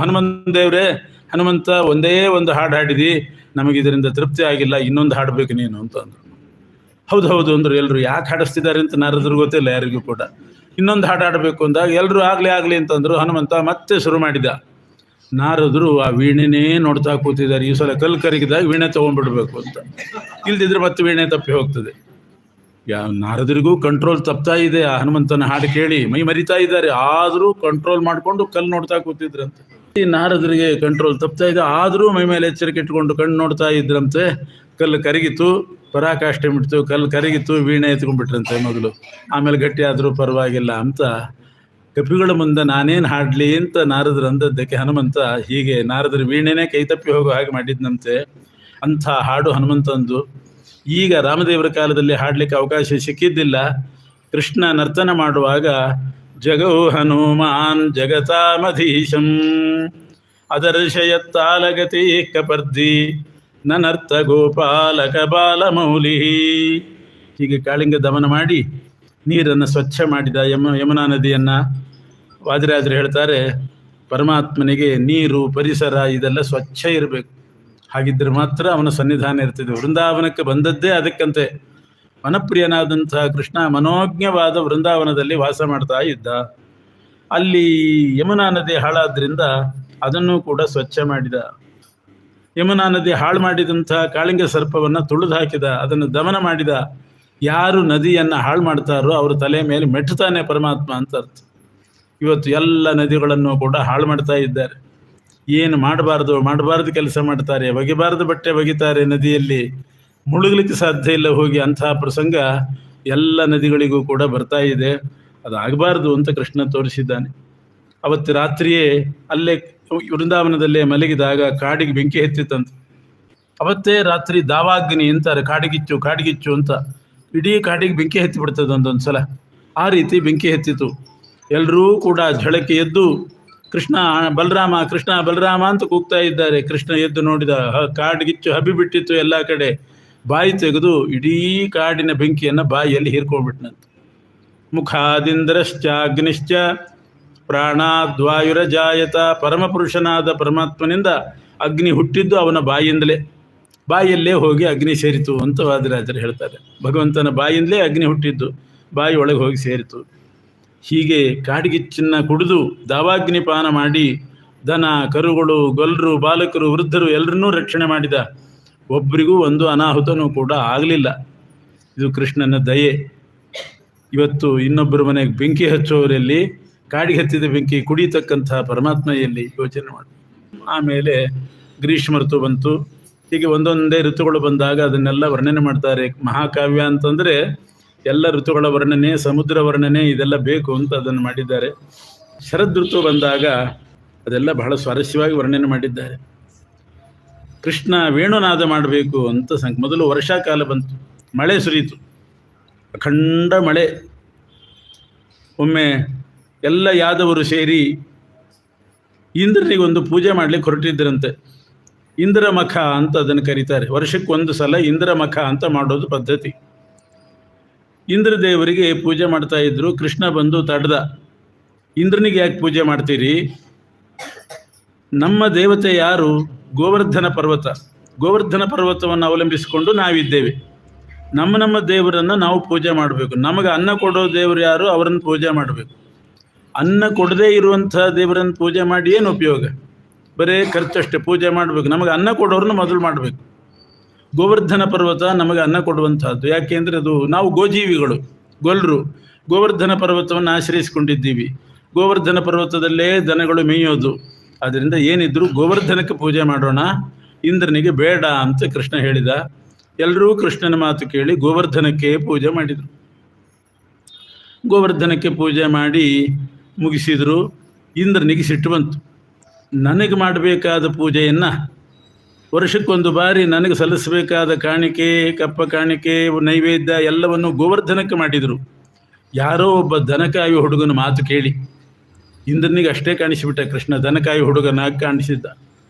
ಹನುಮಂತ ದೇವ್ರೇ, ಹನುಮಂತ ಒಂದೇ ಒಂದು ಹಾಡು ಹಾಡಿದಿ, ನಮಗಿದರಿಂದ ತೃಪ್ತಿ ಆಗಿಲ್ಲ, ಇನ್ನೊಂದು ಹಾಡಬೇಕು ನೀನು ಅಂತ ಅಂದರು. ಹೌದು ಅಂದರು ಎಲ್ಲರೂ. ಯಾಕೆ ಹಾಡಿಸ್ತಿದ್ದಾರೆ ಅಂತ ನಾರದರು ಗೊತ್ತಿಲ್ಲ ಯಾರಿಗೂ ಕೂಡ. ಇನ್ನೊಂದು ಹಾಡು ಹಾಡಬೇಕು ಅಂದಾಗ ಎಲ್ಲರೂ ಆಗಲಿ ಅಂತಂದರು. ಹನುಮಂತ ಮತ್ತೆ ಶುರು ಮಾಡಿದ. ನಾರದರು ಆ ವೀಣೆನೇ ನೋಡ್ತಾ ಕೂತಿದ್ದಾರೆ. ಈ ಸಲ ಕಲ್ಲು ಕರಗಿದಾಗ ವೀಣೆ ತೊಗೊಂಡ್ಬಿಡ್ಬೇಕು ಅಂತ, ಇಲ್ದಿದ್ರೆ ಮತ್ತೆ ವೀಣೆ ತಪ್ಪಿ ಹೋಗ್ತದೆ. ನಾರದರಿಗೂ ಕಂಟ್ರೋಲ್ ತಪ್ತಾ ಇದೆ. ಆ ಹನುಮಂತನ ಹಾಡು ಕೇಳಿ ಮೈ ಮರಿತಾ ಇದ್ದಾರೆ, ಆದರೂ ಕಂಟ್ರೋಲ್ ಮಾಡಿಕೊಂಡು ಕಲ್ಲು ನೋಡ್ತಾ ಕೂತಿದ್ರಂತೆ. ಈ ನಾರದರಿಗೆ ಕಂಟ್ರೋಲ್ ತಪ್ತಾ ಇದೆ, ಆದರೂ ಮೈ ಮೇಲೆ ಎಚ್ಚರಿಕೆ ಇಟ್ಕೊಂಡು ಕಣ್ಣು ನೋಡ್ತಾ ಇದ್ರಂತೆ. ಕಲ್ಲು ಕರಗಿತು, ಪರಾಕಾಷ್ಠೆ ಬಿಡ್ತು, ಕಲ್ಲು ಕರಗಿತು, ವೀಣೆ ಎತ್ಕೊಂಡ್ಬಿಟ್ರಂತೆ ಮೊದಲು. ಆಮೇಲೆ ಗಟ್ಟಿ ಆದರೂ ಪರವಾಗಿಲ್ಲ ಅಂತ ಕಪಿಗಳ ಮುಂದೆ ನಾನೇನು ಹಾಡಲಿ ಅಂತ ನಾರದರು ಅಂದದ್ದಕ್ಕೆ ಹನುಮಂತ ಹೀಗೆ ನಾರದರು ವೀಣೆನೇ ಕೈ ತಪ್ಪಿ ಹೋಗೋ ಹಾಗೆ ಮಾಡಿದ್ನಂತೆ. ಅಂಥ ಹಾಡು ಹನುಮಂತಂದು. ಈಗ ರಾಮದೇವರ ಕಾಲದಲ್ಲಿ ಹಾಡಲಿಕ್ಕೆ ಅವಕಾಶ ಸಿಕ್ಕಿದ್ದಿಲ್ಲ. ಕೃಷ್ಣ ನರ್ತನ ಮಾಡುವಾಗ ಜಗೌ ಹನುಮಾನ್ ಜಗತಾಮಧೀಶಂ ಅದರ್ಶಯತ್ತಾಲಗತಿ ಕಪರ್ಧಿ ನನರ್ಥ ಗೋಪಾಲಕ ಬಾಲಮೌಲಿ. ಹೀಗೆ ಕಾಳಿಂಗ ದಮನ ಮಾಡಿ ನೀರನ್ನು ಸ್ವಚ್ಛ ಮಾಡಿದ ಯಮುನಾ ನದಿಯನ್ನು. ವಾದಿರಾಜರು ಹೇಳ್ತಾರೆ, ಪರಮಾತ್ಮನಿಗೆ ನೀರು, ಪರಿಸರ ಇದೆಲ್ಲ ಸ್ವಚ್ಛ ಇರಬೇಕು. ಹಾಗಿದ್ದರೆ ಮಾತ್ರ ಅವನ ಸನ್ನಿಧಾನ ಇರ್ತದೆ. ವೃಂದಾವನಕ್ಕೆ ಬಂದದ್ದೇ ಅದಕ್ಕಂತೆ. ಮನಪ್ರಿಯನಾದಂತಹ ಕೃಷ್ಣ ಮನೋಜ್ಞವಾದ ವೃಂದಾವನದಲ್ಲಿ ವಾಸ ಮಾಡ್ತಾ ಇದ್ದ. ಅಲ್ಲಿ ಯಮುನಾ ನದಿ ಹಾಳಾದ್ರಿಂದ ಅದನ್ನು ಕೂಡ ಸ್ವಚ್ಛ ಮಾಡಿದ. ಯಮುನಾ ನದಿ ಹಾಳು ಮಾಡಿದಂಥ ಕಾಳಿಂಗ ಸರ್ಪವನ್ನು ತುಳಿದು ಹಾಕಿದ, ಅದನ್ನು ದಮನ ಮಾಡಿದ. ಯಾರು ನದಿಯನ್ನು ಹಾಳು ಮಾಡ್ತಾರೋ ಅವ್ರ ತಲೆ ಮೇಲೆ ಮೆಟ್ಟುತ್ತಾನೆ ಪರಮಾತ್ಮ ಅಂತ ಅರ್ಥ. ಇವತ್ತು ಎಲ್ಲ ನದಿಗಳನ್ನು ಕೂಡ ಹಾಳು ಮಾಡ್ತಾ ಇದ್ದಾರೆ. ಏನು ಮಾಡಬಾರ್ದು ಕೆಲಸ ಮಾಡ್ತಾರೆ, ಒಗಿಬಾರ್ದು ಬಟ್ಟೆ ಒಗಿತಾರೆ, ನದಿಯಲ್ಲಿ ಮುಳುಗಲಿಕ್ಕೆ ಸಾಧ್ಯ ಇಲ್ಲ ಹೋಗಿ. ಅಂತಹ ಪ್ರಸಂಗ ಎಲ್ಲ ನದಿಗಳಿಗೂ ಕೂಡ ಬರ್ತಾ ಇದೆ. ಅದಾಗಬಾರ್ದು ಅಂತ ಕೃಷ್ಣ ತೋರಿಸಿದ್ದಾನೆ. ಅವತ್ತು ರಾತ್ರಿಯೇ ಅಲ್ಲೇ ವೃಂದಾವನದಲ್ಲೇ ಮಲಗಿದಾಗ ಕಾಡಿಗೆ ಬೆಂಕಿ ಹತ್ತಿತ್ತಂತೆ. ಅವತ್ತೇ ರಾತ್ರಿ ದಾವಾಗ್ನಿ ಅಂತಾರೆ, ಕಾಡಿಗಿಚ್ಚು ಅಂತ. ಇಡೀ ಕಾಡಿಗೆ ಬೆಂಕಿ ಹತ್ತಿ ಬಿಡ್ತದೆ ಒಂದೊಂದು ಸಲ. ಆ ರೀತಿ ಬೆಂಕಿ ಹತ್ತಿತು. ಎಲ್ಲರೂ ಕೂಡ ಝಳಕ್ಕೆ ಎದ್ದು ಕೃಷ್ಣ ಬಲರಾಮ ಅಂತ ಕೂಗ್ತಾ ಇದ್ದಾರೆ. ಕೃಷ್ಣ ಎದ್ದು ನೋಡಿದ, ಕಾಡಿಗಿಚ್ಚು ಹಬ್ಬಿಬಿಟ್ಟಿತ್ತು ಎಲ್ಲ ಕಡೆ. ಬಾಯಿ ತೆಗೆದು ಇಡೀ ಕಾಡಿನ ಬೆಂಕಿಯನ್ನು ಬಾಯಿಯಲ್ಲಿ ಹೀರ್ಕೊಂಡ್ಬಿಟ್ನಂತೆ. ಮುಖಾದಿಂದ್ರಶ್ಚ ಅಗ್ನಿಶ್ಚ ಪ್ರಾಣಾದ್ವಾಯುರಜಾಯತ. ಪರಮಪುರುಷನಾದ ಪರಮಾತ್ಮನಿಂದ ಅಗ್ನಿ ಹುಟ್ಟಿದ್ದು ಅವನ ಬಾಯಿಯಲ್ಲೇ ಹೋಗಿ ಅಗ್ನಿ ಸೇರಿತು ಅಂತ ವಾದಿರಾಜರು ಹೇಳ್ತಾರೆ. ಭಗವಂತನ ಬಾಯಿಂದಲೇ ಅಗ್ನಿ ಹುಟ್ಟಿದ್ದು ಬಾಯಿ ಒಳಗೆ ಹೋಗಿ ಸೇರಿತು. ಹೀಗೆ ಕಾಡಿಗಿಚ್ಚನ್ನು ಕುಡಿದು ದಾವಾಗ್ನಿ ಪಾನ ಮಾಡಿ ದನ ಕರುಗಳು ಗೊಲ್ಲರು ಬಾಲಕರು ವೃದ್ಧರು ಎಲ್ಲರನ್ನೂ ರಕ್ಷಣೆ ಮಾಡಿದ. ಒಬ್ಬರಿಗೂ ಒಂದು ಅನಾಹುತನೂ ಕೂಡ ಆಗಲಿಲ್ಲ. ಇದು ಕೃಷ್ಣನ ದಯೆ. ಇವತ್ತು ಇನ್ನೊಬ್ಬರ ಮನೆಗೆ ಬೆಂಕಿ ಹಚ್ಚೋರಲ್ಲಿ, ಕಾಡಿಗೆ ಹತ್ತಿದ ಬೆಂಕಿ ಕುಡಿಯತಕ್ಕಂತಹ ಪರಮಾತ್ಮ ಎಲ್ಲಿ ಯೋಚನೆ ಮಾಡಿ. ಆಮೇಲೆ ಗ್ರೀಷ್ಮ ಋತು ಬಂತು. ಹೀಗೆ ಒಂದೊಂದೇ ಋತುಗಳು ಬಂದಾಗ ಅದನ್ನೆಲ್ಲ ವರ್ಣನೆ ಮಾಡ್ತಾರೆ. ಮಹಾಕಾವ್ಯ ಅಂತಂದರೆ ಎಲ್ಲ ಋತುಗಳ ವರ್ಣನೆ, ಸಮುದ್ರ ವರ್ಣನೆ ಇದೆಲ್ಲ ಬೇಕು ಅಂತ ಅದನ್ನು ಮಾಡಿದ್ದಾರೆ. ಶರದ್ ಋತು ಬಂದಾಗ ಅದೆಲ್ಲ ಬಹಳ ಸ್ವಾರಸ್ಯವಾಗಿ ವರ್ಣನೆ ಮಾಡಿದ್ದಾರೆ. ಕೃಷ್ಣ ವೇಣುನಾದ ಮಾಡಬೇಕು ಅಂತ ಮೊದಲು ವರ್ಷಾಕಾಲ ಬಂತು, ಮಳೆ ಸುರಿಯಿತು, ಅಖಂಡ ಮಳೆ. ಒಮ್ಮೆ ಎಲ್ಲ ಯಾದವರು ಸೇರಿ ಇಂದ್ರನಿಗೊಂದು ಪೂಜೆ ಮಾಡಲಿಕ್ಕೆ ಹೊರಟಿದ್ದರಂತೆ. ಇಂದ್ರ ಮಖ ಅಂತ ಅದನ್ನು ಕರೀತಾರೆ. ವರ್ಷಕ್ಕೊಂದು ಸಲ ಇಂದ್ರ ಮಖ ಅಂತ ಮಾಡೋದು ಪದ್ಧತಿ. ಇಂದ್ರದೇವರಿಗೆ ಪೂಜೆ ಮಾಡ್ತಾ ಇದ್ರು. ಕೃಷ್ಣ ಬಂದು ತಡೆದ. ಇಂದ್ರನಿಗೆ ಯಾಕೆ ಪೂಜೆ ಮಾಡ್ತೀರಿ? ನಮ್ಮ ದೇವತೆ ಯಾರು? ಗೋವರ್ಧನ ಪರ್ವತ. ಗೋವರ್ಧನ ಪರ್ವತವನ್ನು ಅವಲಂಬಿಸಿಕೊಂಡು ನಾವಿದ್ದೇವೆ. ನಮ್ಮ ದೇವರನ್ನು ನಾವು ಪೂಜೆ ಮಾಡಬೇಕು. ನಮಗೆ ಅನ್ನ ಕೊಡೋ ದೇವರು ಯಾರು? ಅವರನ್ನು ಪೂಜೆ ಮಾಡಬೇಕು. ಅನ್ನ ಕೊಡದೇ ಇರುವಂಥ ದೇವರನ್ನು ಪೂಜೆ ಮಾಡಿ ಏನು ಉಪಯೋಗ? ಬರೇ ಖರ್ಚಷ್ಟೇ. ಪೂಜೆ ಮಾಡಬೇಕು. ನಮಗೆ ಅನ್ನ ಕೊಡೋರನ್ನು ಮೊದಲು ಮಾಡಬೇಕು. ಗೋವರ್ಧನ ಪರ್ವತ ನಮಗೆ ಅನ್ನ ಕೊಡುವಂಥದ್ದು. ಯಾಕೆಂದರೆ ಅದು ನಾವು ಗೋಜೀವಿಗಳು, ಗೊಲ್ಲರು. ಗೋವರ್ಧನ ಪರ್ವತವನ್ನು ಆಶ್ರಯಿಸಿಕೊಂಡಿದ್ದೀವಿ. ಗೋವರ್ಧನ ಪರ್ವತದಲ್ಲೇ ದನಗಳು ಮೇಯೋದು. ಆದ್ದರಿಂದ ಏನಿದ್ರು ಗೋವರ್ಧನಕ್ಕೆ ಪೂಜೆ ಮಾಡೋಣ, ಇಂದ್ರನಿಗೆ ಬೇಡ ಅಂತ ಕೃಷ್ಣ ಹೇಳಿದ. ಎಲ್ಲರೂ ಕೃಷ್ಣನ ಮಾತು ಕೇಳಿ ಗೋವರ್ಧನಕ್ಕೆ ಪೂಜೆ ಮಾಡಿದರು. ಗೋವರ್ಧನಕ್ಕೆ ಪೂಜೆ ಮಾಡಿ ಮುಗಿಸಿದರು. ಇಂದ್ರನಿಗೆ ಸಿಟ್ಟು ಬಂತು. ನನಗೆ ಮಾಡಬೇಕಾದ ಪೂಜೆಯನ್ನು ವರ್ಷಕ್ಕೊಂದು ಬಾರಿ ನನಗೆ ಸಲ್ಲಿಸಬೇಕಾದ ಕಾಣಿಕೆ, ಕಪ್ಪ ಕಾಣಿಕೆ, ನೈವೇದ್ಯ ಎಲ್ಲವನ್ನು ಗೋವರ್ಧನಕ್ಕೆ ಮಾಡಿದರು. ಯಾರೋ ಒಬ್ಬ ದನಕಾಯಿ ಹುಡುಗನ ಮಾತು ಕೇಳಿ ಇಂದ್ರನಿಗೆ ಅಷ್ಟೇ ಕಾಣಿಸಿಬಿಟ್ಟ. ಕೃಷ್ಣ ದನಕಾಯಿ ಹುಡುಗನಾಗಿ ಕಾಣಿಸಿದ್ದ.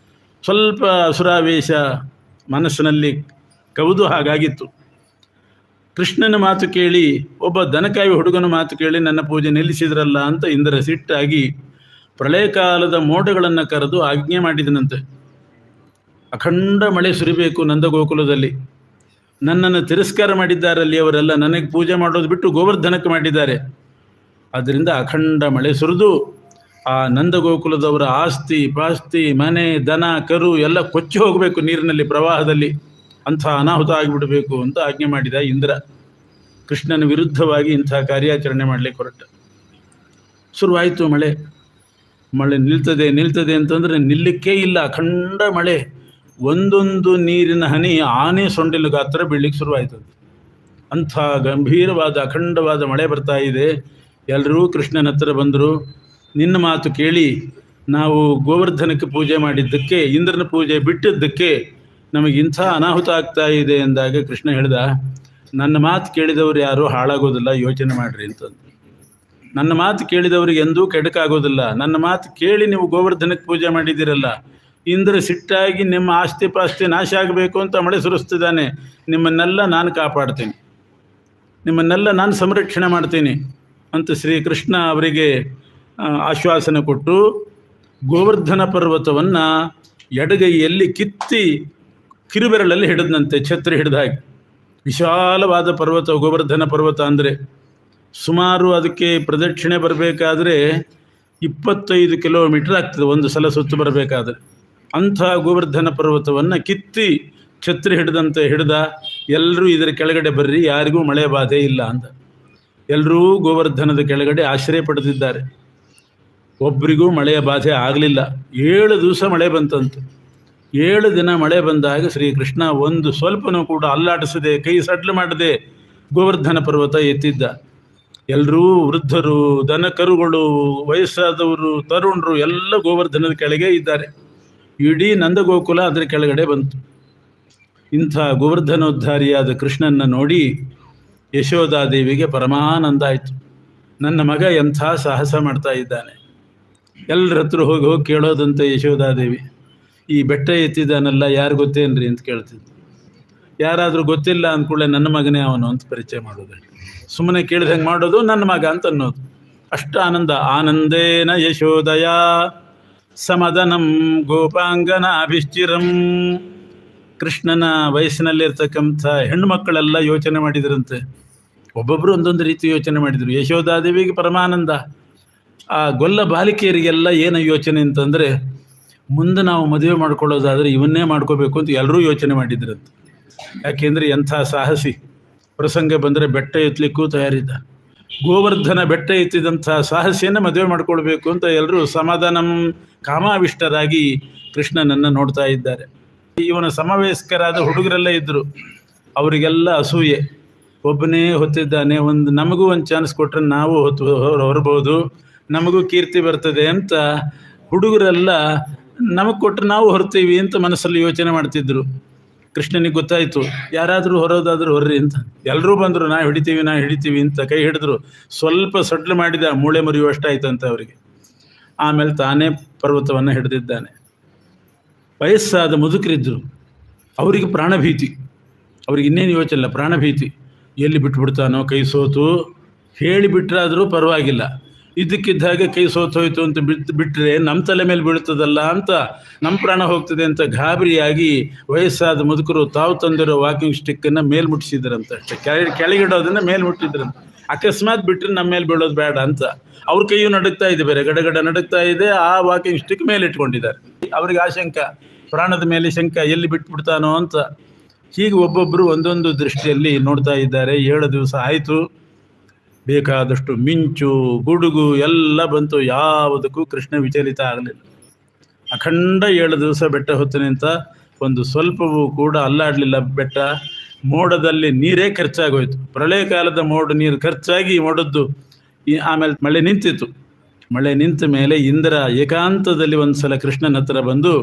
ಸ್ವಲ್ಪ ಅಸುರಾವೇಶ ಮನಸ್ಸಿನಲ್ಲಿ ಕವಿದು ಹಾಗಾಗಿತ್ತು. ಕೃಷ್ಣನ ಮಾತು ಕೇಳಿ, ಒಬ್ಬ ದನಕಾಯಿ ಹುಡುಗನ ಮಾತು ಕೇಳಿ ನನ್ನ ಪೂಜೆ ನಿಲ್ಲಿಸಿದ್ರಲ್ಲ ಅಂತ ಇಂದ್ರ ಸಿಟ್ಟಾಗಿ ಪ್ರಳಯ ಕಾಲದ ಮೋಡಗಳನ್ನು ಕರೆದು ಆಜ್ಞೆ ಮಾಡಿದನಂತೆ. ಅಖಂಡ ಮಳೆ ಸುರಿಬೇಕು ನಂದಗೋಕುಲದಲ್ಲಿ. ನನ್ನನ್ನು ತಿರಸ್ಕಾರ ಮಾಡಿದ್ದಾರಲ್ಲಿ ಅವರೆಲ್ಲ. ನನಗೆ ಪೂಜೆ ಮಾಡೋದು ಬಿಟ್ಟು ಗೋವರ್ಧನಕ್ಕೆ ಮಾಡಿದ್ದಾರೆ. ಆದ್ದರಿಂದ ಅಖಂಡ ಮಳೆ ಸುರಿದು ಆ ನಂದಗೋಕುಲದವರ ಆಸ್ತಿ ಪಾಸ್ತಿ, ಮನೆ, ದನ, ಕರು ಎಲ್ಲ ಕೊಚ್ಚಿ ಹೋಗಬೇಕು ನೀರಿನಲ್ಲಿ, ಪ್ರವಾಹದಲ್ಲಿ. ಅಂಥ ಅನಾಹುತ ಆಗಿಬಿಡಬೇಕು ಅಂತ ಆಜ್ಞೆ ಮಾಡಿದ ಇಂದ್ರ. ಕೃಷ್ಣನ ವಿರುದ್ಧವಾಗಿ ಇಂಥ ಕಾರ್ಯಾಚರಣೆ ಮಾಡಲಿಕ್ಕೆ ಹೊರಟ. ಶುರುವಾಯಿತು ಮಳೆ. ನಿಲ್ತದೆ ಅಂತಂದರೆ ನಿಲ್ಲಕ್ಕೇ ಇಲ್ಲ. ಅಖಂಡ ಮಳೆ. ಒಂದೊಂದು ನೀರಿನ ಹನಿ ಆನೆ ಸೊಂಡಿಲು ಗಾತ್ರ ಬೀಳಲಿಕ್ಕೆ ಶುರುವಾಯಿತು. ಅಂಥ ಗಂಭೀರವಾದ ಅಖಂಡವಾದ ಮಳೆ ಬರ್ತಾ ಇದೆ. ಎಲ್ಲರೂ ಕೃಷ್ಣನ ಹತ್ರ ಬಂದರು. ನಿನ್ನ ಮಾತು ಕೇಳಿ ನಾವು ಗೋವರ್ಧನಕ್ಕೆ ಪೂಜೆ ಮಾಡಿದ್ದಕ್ಕೆ, ಇಂದ್ರನ ಪೂಜೆ ಬಿಟ್ಟಿದ್ದಕ್ಕೆ ನಮಗೆ ಇಂಥ ಅನಾಹುತ ಆಗ್ತಾ ಇದೆ ಎಂದಾಗ ಕೃಷ್ಣ ಹೇಳ್ದ, ನನ್ನ ಮಾತು ಕೇಳಿದವರು ಯಾರೂ ಹಾಳಾಗೋದಿಲ್ಲ, ಯೋಚನೆ ಮಾಡಿರಿ ಅಂತಂದು. ನನ್ನ ಮಾತು ಕೇಳಿದವರಿಗೆ ಎಂದೂ ಕೆಡಕಾಗೋದಿಲ್ಲ. ನನ್ನ ಮಾತು ಕೇಳಿ ನೀವು ಗೋವರ್ಧನಕ್ಕೆ ಪೂಜೆ ಮಾಡಿದ್ದೀರಲ್ಲ, ಇಂದ್ರ ಸಿಟ್ಟಾಗಿ ನಿಮ್ಮ ಆಸ್ತಿ ಪಾಸ್ತಿ ನಾಶ ಆಗಬೇಕು ಅಂತ ಮಳೆ ಸುರಿಸ್ತಿದ್ದಾನೆ. ನಿಮ್ಮನ್ನೆಲ್ಲ ನಾನು ಕಾಪಾಡ್ತೀನಿ, ನಿಮ್ಮನ್ನೆಲ್ಲ ನಾನು ಸಂರಕ್ಷಣೆ ಮಾಡ್ತೀನಿ ಅಂತ ಶ್ರೀಕೃಷ್ಣ ಅವರಿಗೆ ಆಶ್ವಾಸನೆ ಕೊಟ್ಟು ಗೋವರ್ಧನ ಪರ್ವತವನ್ನು ಎಡಗೈಯಲ್ಲಿ ಕಿತ್ತಿ ಕಿರುಬೆರಳಲ್ಲಿ ಹಿಡಿದಂತೆ, ಛತ್ರಿ ಹಿಡಿದ ಹಾಗೆ. ವಿಶಾಲವಾದ ಪರ್ವತ ಗೋವರ್ಧನ ಪರ್ವತ ಅಂದರೆ. ಸುಮಾರು ಅದಕ್ಕೆ ಪ್ರದಕ್ಷಿಣೆ ಬರಬೇಕಾದ್ರೆ 25 ಕಿಲೋಮೀಟರ್ ಆಗ್ತದೆ ಒಂದು ಸಲ ಸುತ್ತು ಬರಬೇಕಾದ್ರೆ. ಅಂಥ ಗೋವರ್ಧನ ಪರ್ವತವನ್ನು ಕಿತ್ತಿ ಛತ್ರಿ ಹಿಡಿದಂತೆ ಹಿಡ್ದ. ಎಲ್ಲರೂ ಇದರ ಕೆಳಗಡೆ ಬರ್ರಿ, ಯಾರಿಗೂ ಮಳೆ ಬಾಧೆ ಇಲ್ಲ ಅಂತ. ಎಲ್ಲರೂ ಗೋವರ್ಧನದ ಕೆಳಗಡೆ ಆಶ್ರಯ ಪಡೆದಿದ್ದಾರೆ. ಒಬ್ಬರಿಗೂ ಮಳೆಯ ಬಾಧೆ ಆಗಲಿಲ್ಲ. 7 ದಿವಸ ಮಳೆ ಬಂತಂತೆ. 7 ದಿನ ಮಳೆ ಬಂದಾಗ ಶ್ರೀಕೃಷ್ಣ ಒಂದು ಸ್ವಲ್ಪನೂ ಕೂಡ ಅಲ್ಲಾಡಿಸದೆ, ಕೈ ಸಡ್ಲು ಮಾಡದೆ ಗೋವರ್ಧನ ಪರ್ವತ ಎತ್ತಿದ್ದ. ಎಲ್ಲರೂ ವೃದ್ಧರು, ದನ ಕರುಗಳು, ವಯಸ್ಸಾದವರು, ತರುಣರು ಎಲ್ಲ ಗೋವರ್ಧನದ ಕೆಳಗೆ ಇದ್ದಾರೆ. ಇಡೀ ನಂದಗೋಕುಲ ಅದರ ಕೆಳಗಡೆ ಬಂತು. ಇಂಥ ಗೋವರ್ಧನೋದ್ಧಾರಿಯಾದ ಕೃಷ್ಣನ ನೋಡಿ ಯಶೋಧಾದೇವಿಗೆ ಪರಮಾನಂದ ಆಯಿತು. ನನ್ನ ಮಗ ಎಂಥ ಸಾಹಸ ಮಾಡ್ತಾ ಇದ್ದಾನೆ. ಎಲ್ಲರ ಹತ್ರ ಹೋಗಿ ಕೇಳೋದಂತೆ ಯಶೋಧಾದೇವಿ, ಈ ಬೆಟ್ಟ ಎತ್ತಿದ್ದಾನಲ್ಲ ಯಾರು ಗೊತ್ತೇನ್ರಿ ಅಂತ ಕೇಳ್ತಿದ್ದು. ಯಾರಾದರೂ ಗೊತ್ತಿಲ್ಲ ಅಂದ್ಕೂಡಲೇ ನನ್ನ ಮಗನೇ ಅವನು ಅಂತ ಪರಿಚಯ ಮಾಡೋದು. ಸುಮ್ಮನೆ ಕೇಳಿದಂಗೆ ಮಾಡೋದು, ನನ್ನ ಮಗ ಅಂತ ಅನ್ನೋದು. ಅಷ್ಟು ಆನಂದ. ಆನಂದೇನ ಯಶೋದಯ ಸಮದನಂ ಗೋಪಾಂಗನಾಭಿಶ್ಚಿರಂ. ಕೃಷ್ಣನ ವಯಸ್ಸಿನಲ್ಲಿರ್ತಕ್ಕಂಥ ಹೆಣ್ಣು ಮಕ್ಕಳೆಲ್ಲ ಯೋಚನೆ ಮಾಡಿದ್ರಂತೆ. ಒಬ್ಬೊಬ್ಬರು ಒಂದೊಂದು ರೀತಿ ಯೋಚನೆ ಮಾಡಿದರು. ಯಶೋಧಾದೇವಿಗೆ ಪರಮಾನಂದ. ಆ ಗೊಲ್ಲ ಬಾಲಿಕೆಯರಿಗೆಲ್ಲ ಏನು ಯೋಚನೆ ಅಂತಂದರೆ, ಮುಂದೆ ನಾವು ಮದುವೆ ಮಾಡ್ಕೊಳ್ಳೋದಾದರೆ ಇವನ್ನೇ ಮಾಡ್ಕೋಬೇಕು ಅಂತ ಎಲ್ಲರೂ ಯೋಚನೆ ಮಾಡಿದ್ರಂತೆ. ಯಾಕೆಂದರೆ ಎಂಥ ಸಾಹಸಿ. ಪ್ರಸಂಗ ಬಂದರೆ ಬೆಟ್ಟ ಎತ್ತಲಿಕ್ಕೂ ತಯಾರಿದ್ದ. ಗೋವರ್ಧನ ಬೆಟ್ಟ ಎತ್ತಿದಂಥ ಸಾಹಸಿಯನ್ನು ಮದುವೆ ಮಾಡ್ಕೊಳ್ಬೇಕು ಅಂತ ಎಲ್ಲರೂ ಸಮಾಧಾನಂ ಕಾಮಾವಿಷ್ಟರಾಗಿ ಕೃಷ್ಣನನ್ನು ನೋಡ್ತಾ ಇದ್ದಾರೆ. ಇವನ ಸಮವಯಸ್ಕರಾದ ಹುಡುಗರೆಲ್ಲ ಇದ್ದರು. ಅವರಿಗೆಲ್ಲ ಅಸೂಯೆ. ಒಬ್ಬನೇ ಹೊತ್ತಿದ್ದಾನೆ, ನಮಗೂ ಒಂದು ಚಾನ್ಸ್ ಕೊಟ್ಟರೆ ನಾವು ಹೊರಬಹುದು, ನಮಗೂ ಕೀರ್ತಿ ಬರ್ತದೆ ಅಂತ ಹುಡುಗರೆಲ್ಲ ನಮಗೆ ಕೊಟ್ಟರೆ ನಾವು ಹೊರ್ತೀವಿ ಅಂತ ಮನಸ್ಸಲ್ಲಿ ಯೋಚನೆ ಮಾಡ್ತಿದ್ರು. ಕೃಷ್ಣನಿಗೆ ಗೊತ್ತಾಯಿತು, ಯಾರಾದರೂ ಹೊರೋದಾದರೂ ಹೊರ್ರಿ ಅಂತ. ಎಲ್ಲರೂ ಬಂದರು, ನಾ ಹಿಡಿತೀವಿ ಅಂತ ಕೈ ಹಿಡಿದ್ರು. ಸ್ವಲ್ಪ ಸಡ್ಲು ಮಾಡಿದ, ಮೂಳೆ ಮುರಿಯುವಷ್ಟಾಯ್ತಂತೆ ಅವರಿಗೆ. ಆಮೇಲೆ ತಾನೇ ಪರ್ವತವನ್ನು ಹಿಡಿದಿದ್ದಾನೆ. ವಯಸ್ಸಾದ ಮುದುಕರಿದ್ದರು, ಅವರಿಗೆ ಪ್ರಾಣಭೀತಿ. ಅವ್ರಿಗೆ ಇನ್ನೇನು ಯೋಚನೆ ಇಲ್ಲ, ಪ್ರಾಣಭೀತಿ. ಎಲ್ಲಿ ಬಿಟ್ಬಿಡ್ತಾನೋ, ಕೈ ಸೋತು ಹೇಳಿಬಿಟ್ರಾದರೂ ಪರವಾಗಿಲ್ಲ, ಇದ್ದಕ್ಕಿದ್ದ ಹಾಗೆ ಕೈ ಸೋತೋಯ್ತು ಅಂತ ಬಿಟ್ಟರೆ ನಮ್ಮ ತಲೆ ಮೇಲೆ ಬೀಳ್ತದಲ್ಲ ಅಂತ, ನಮ್ಮ ಪ್ರಾಣ ಹೋಗ್ತದೆ ಅಂತ ಗಾಬರಿಯಾಗಿ ವಯಸ್ಸಾದ ಮುದುಕರು ತಾವು ತಂದಿರೋ ವಾಕಿಂಗ್ ಸ್ಟಿಕ್ಕನ್ನು ಮೇಲ್ ಮುಟ್ಟಿಸಿದ್ರಂತೆ. ಅಷ್ಟೇ, ಕೆಳಗಿಡೋದನ್ನು ಮೇಲ್ ಮುಟ್ಟಿದ್ರಂತೆ. ಅಕಸ್ಮಾತ್ ಬಿಟ್ಟರೆ ನಮ್ಮ ಮೇಲೆ ಬೀಳೋದು ಬೇಡ ಅಂತ. ಅವ್ರ ಕೈಯೂ ನಡುಗ್ತಾ ಇದೆ, ಬೇರೆ ಗಡಗಡ ನಡುಗ್ತಾ ಇದೆ. ಆ ವಾಕಿಂಗ್ ಸ್ಟಿಕ್ ಮೇಲೆ ಇಟ್ಕೊಂಡಿದ್ದಾರೆ. ಅವ್ರಿಗೆ ಆಶಂಕ, ಪ್ರಾಣದ ಮೇಲೆ ಶಂಕ, ಎಲ್ಲಿ ಬಿಟ್ಬಿಡ್ತಾನೋ ಅಂತ. ಹೀಗೆ ಒಬ್ಬೊಬ್ಬರು ಒಂದೊಂದು ದೃಷ್ಟಿಯಲ್ಲಿ ನೋಡ್ತಾ ಇದ್ದಾರೆ. 7 ದಿವಸ ಆಯಿತು. ಬೇಕಾದಷ್ಟು ಮಿಂಚು, ಗುಡುಗು ಎಲ್ಲ ಬಂತು. ಯಾವುದಕ್ಕೂ ಕೃಷ್ಣ ವಿಚಲಿತ ಆಗಲಿಲ್ಲ. ಅಖಂಡ 7 ದಿವಸ ಬೆಟ್ಟ ಹೊತ್ತು ನಿಂತ. ಒಂದು ಸ್ವಲ್ಪವೂ ಕೂಡ ಅಲ್ಲಾಡಲಿಲ್ಲ ಬೆಟ್ಟ. ಮೋಡದಲ್ಲಿ ನೀರೇ ಖರ್ಚಾಗೋಯ್ತು. ಪ್ರಳಯ ಕಾಲದ ಮೋಡ ನೀರು ಖರ್ಚಾಗಿ ಮೋಡದ್ದು. ಆಮೇಲೆ ಮಳೆ ನಿಂತಿತ್ತು. ಮಳೆ ನಿಂತ ಮೇಲೆ ಇಂದ್ರ ಏಕಾಂತದಲ್ಲಿ ಒಂದು ಸಲ ಕೃಷ್ಣನ ಹತ್ರ ಬಂದು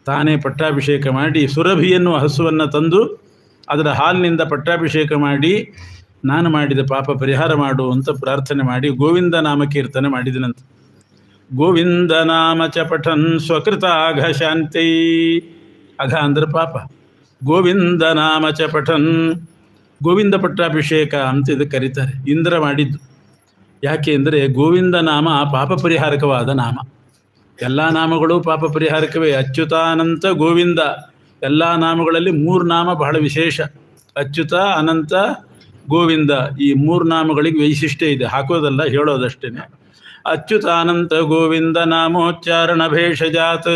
ತಾನೇ ಪಟ್ಟಾಭಿಷೇಕ ಮಾಡಿ, ಸುರಭಿಯನ್ನು ಹಸುವನ್ನು ತಂದು ಅದರ ಹಾಲಿನಿಂದ ಪಟ್ಟಾಭಿಷೇಕ ಮಾಡಿ, ನಾನು ಮಾಡಿದ ಪಾಪ ಪರಿಹಾರ ಮಾಡು ಅಂತ ಪ್ರಾರ್ಥನೆ ಮಾಡಿ ಗೋವಿಂದ ನಾಮ ಕೀರ್ತನೆ ಮಾಡಿದನಂತ. ಗೋವಿಂದ ನಾಮ ಚ ಪಠನ್ ಸ್ವಕೃತ ಅಘ ಶಾಂತೈ. ಅಘ ಅಂದ್ರೆ ಪಾಪ. ಗೋವಿಂದ ನಾಮ ಚ ಪಠನ್, ಗೋವಿಂದ ಪಟ್ಟಾಭಿಷೇಕ ಅಂತ ಇದಕ್ಕೆ ಕರೀತಾರೆ. ಇಂದ್ರ ಮಾಡಿದ್ದು. ಯಾಕೆ ಅಂದರೆ ಗೋವಿಂದ ನಾಮ ಪಾಪ ಪರಿಹಾರಕವಾದ ನಾಮ. ಎಲ್ಲ ನಾಮಗಳು ಪಾಪ ಪರಿಹಾರಕವೇ. ಅಚ್ಯುತಾನಂತ ಗೋವಿಂದ. ಎಲ್ಲ ನಾಮಗಳಲ್ಲಿ 3 ನಾಮ ಬಹಳ ವಿಶೇಷ. ಅಚ್ಯುತ, ಅನಂತ, ಗೋವಿಂದ. ಈ 3 ನಾಮಗಳಿಗೆ ವೈಶಿಷ್ಟ್ಯ ಇದೆ. ಹಾಕೋದಲ್ಲ, ಹೇಳೋದಷ್ಟೇ. ಅಚ್ಯುತಾನಂತ ಗೋವಿಂದ ನಾಮೋಚ್ಚಾರಣ ಭೇಷಜಾತ್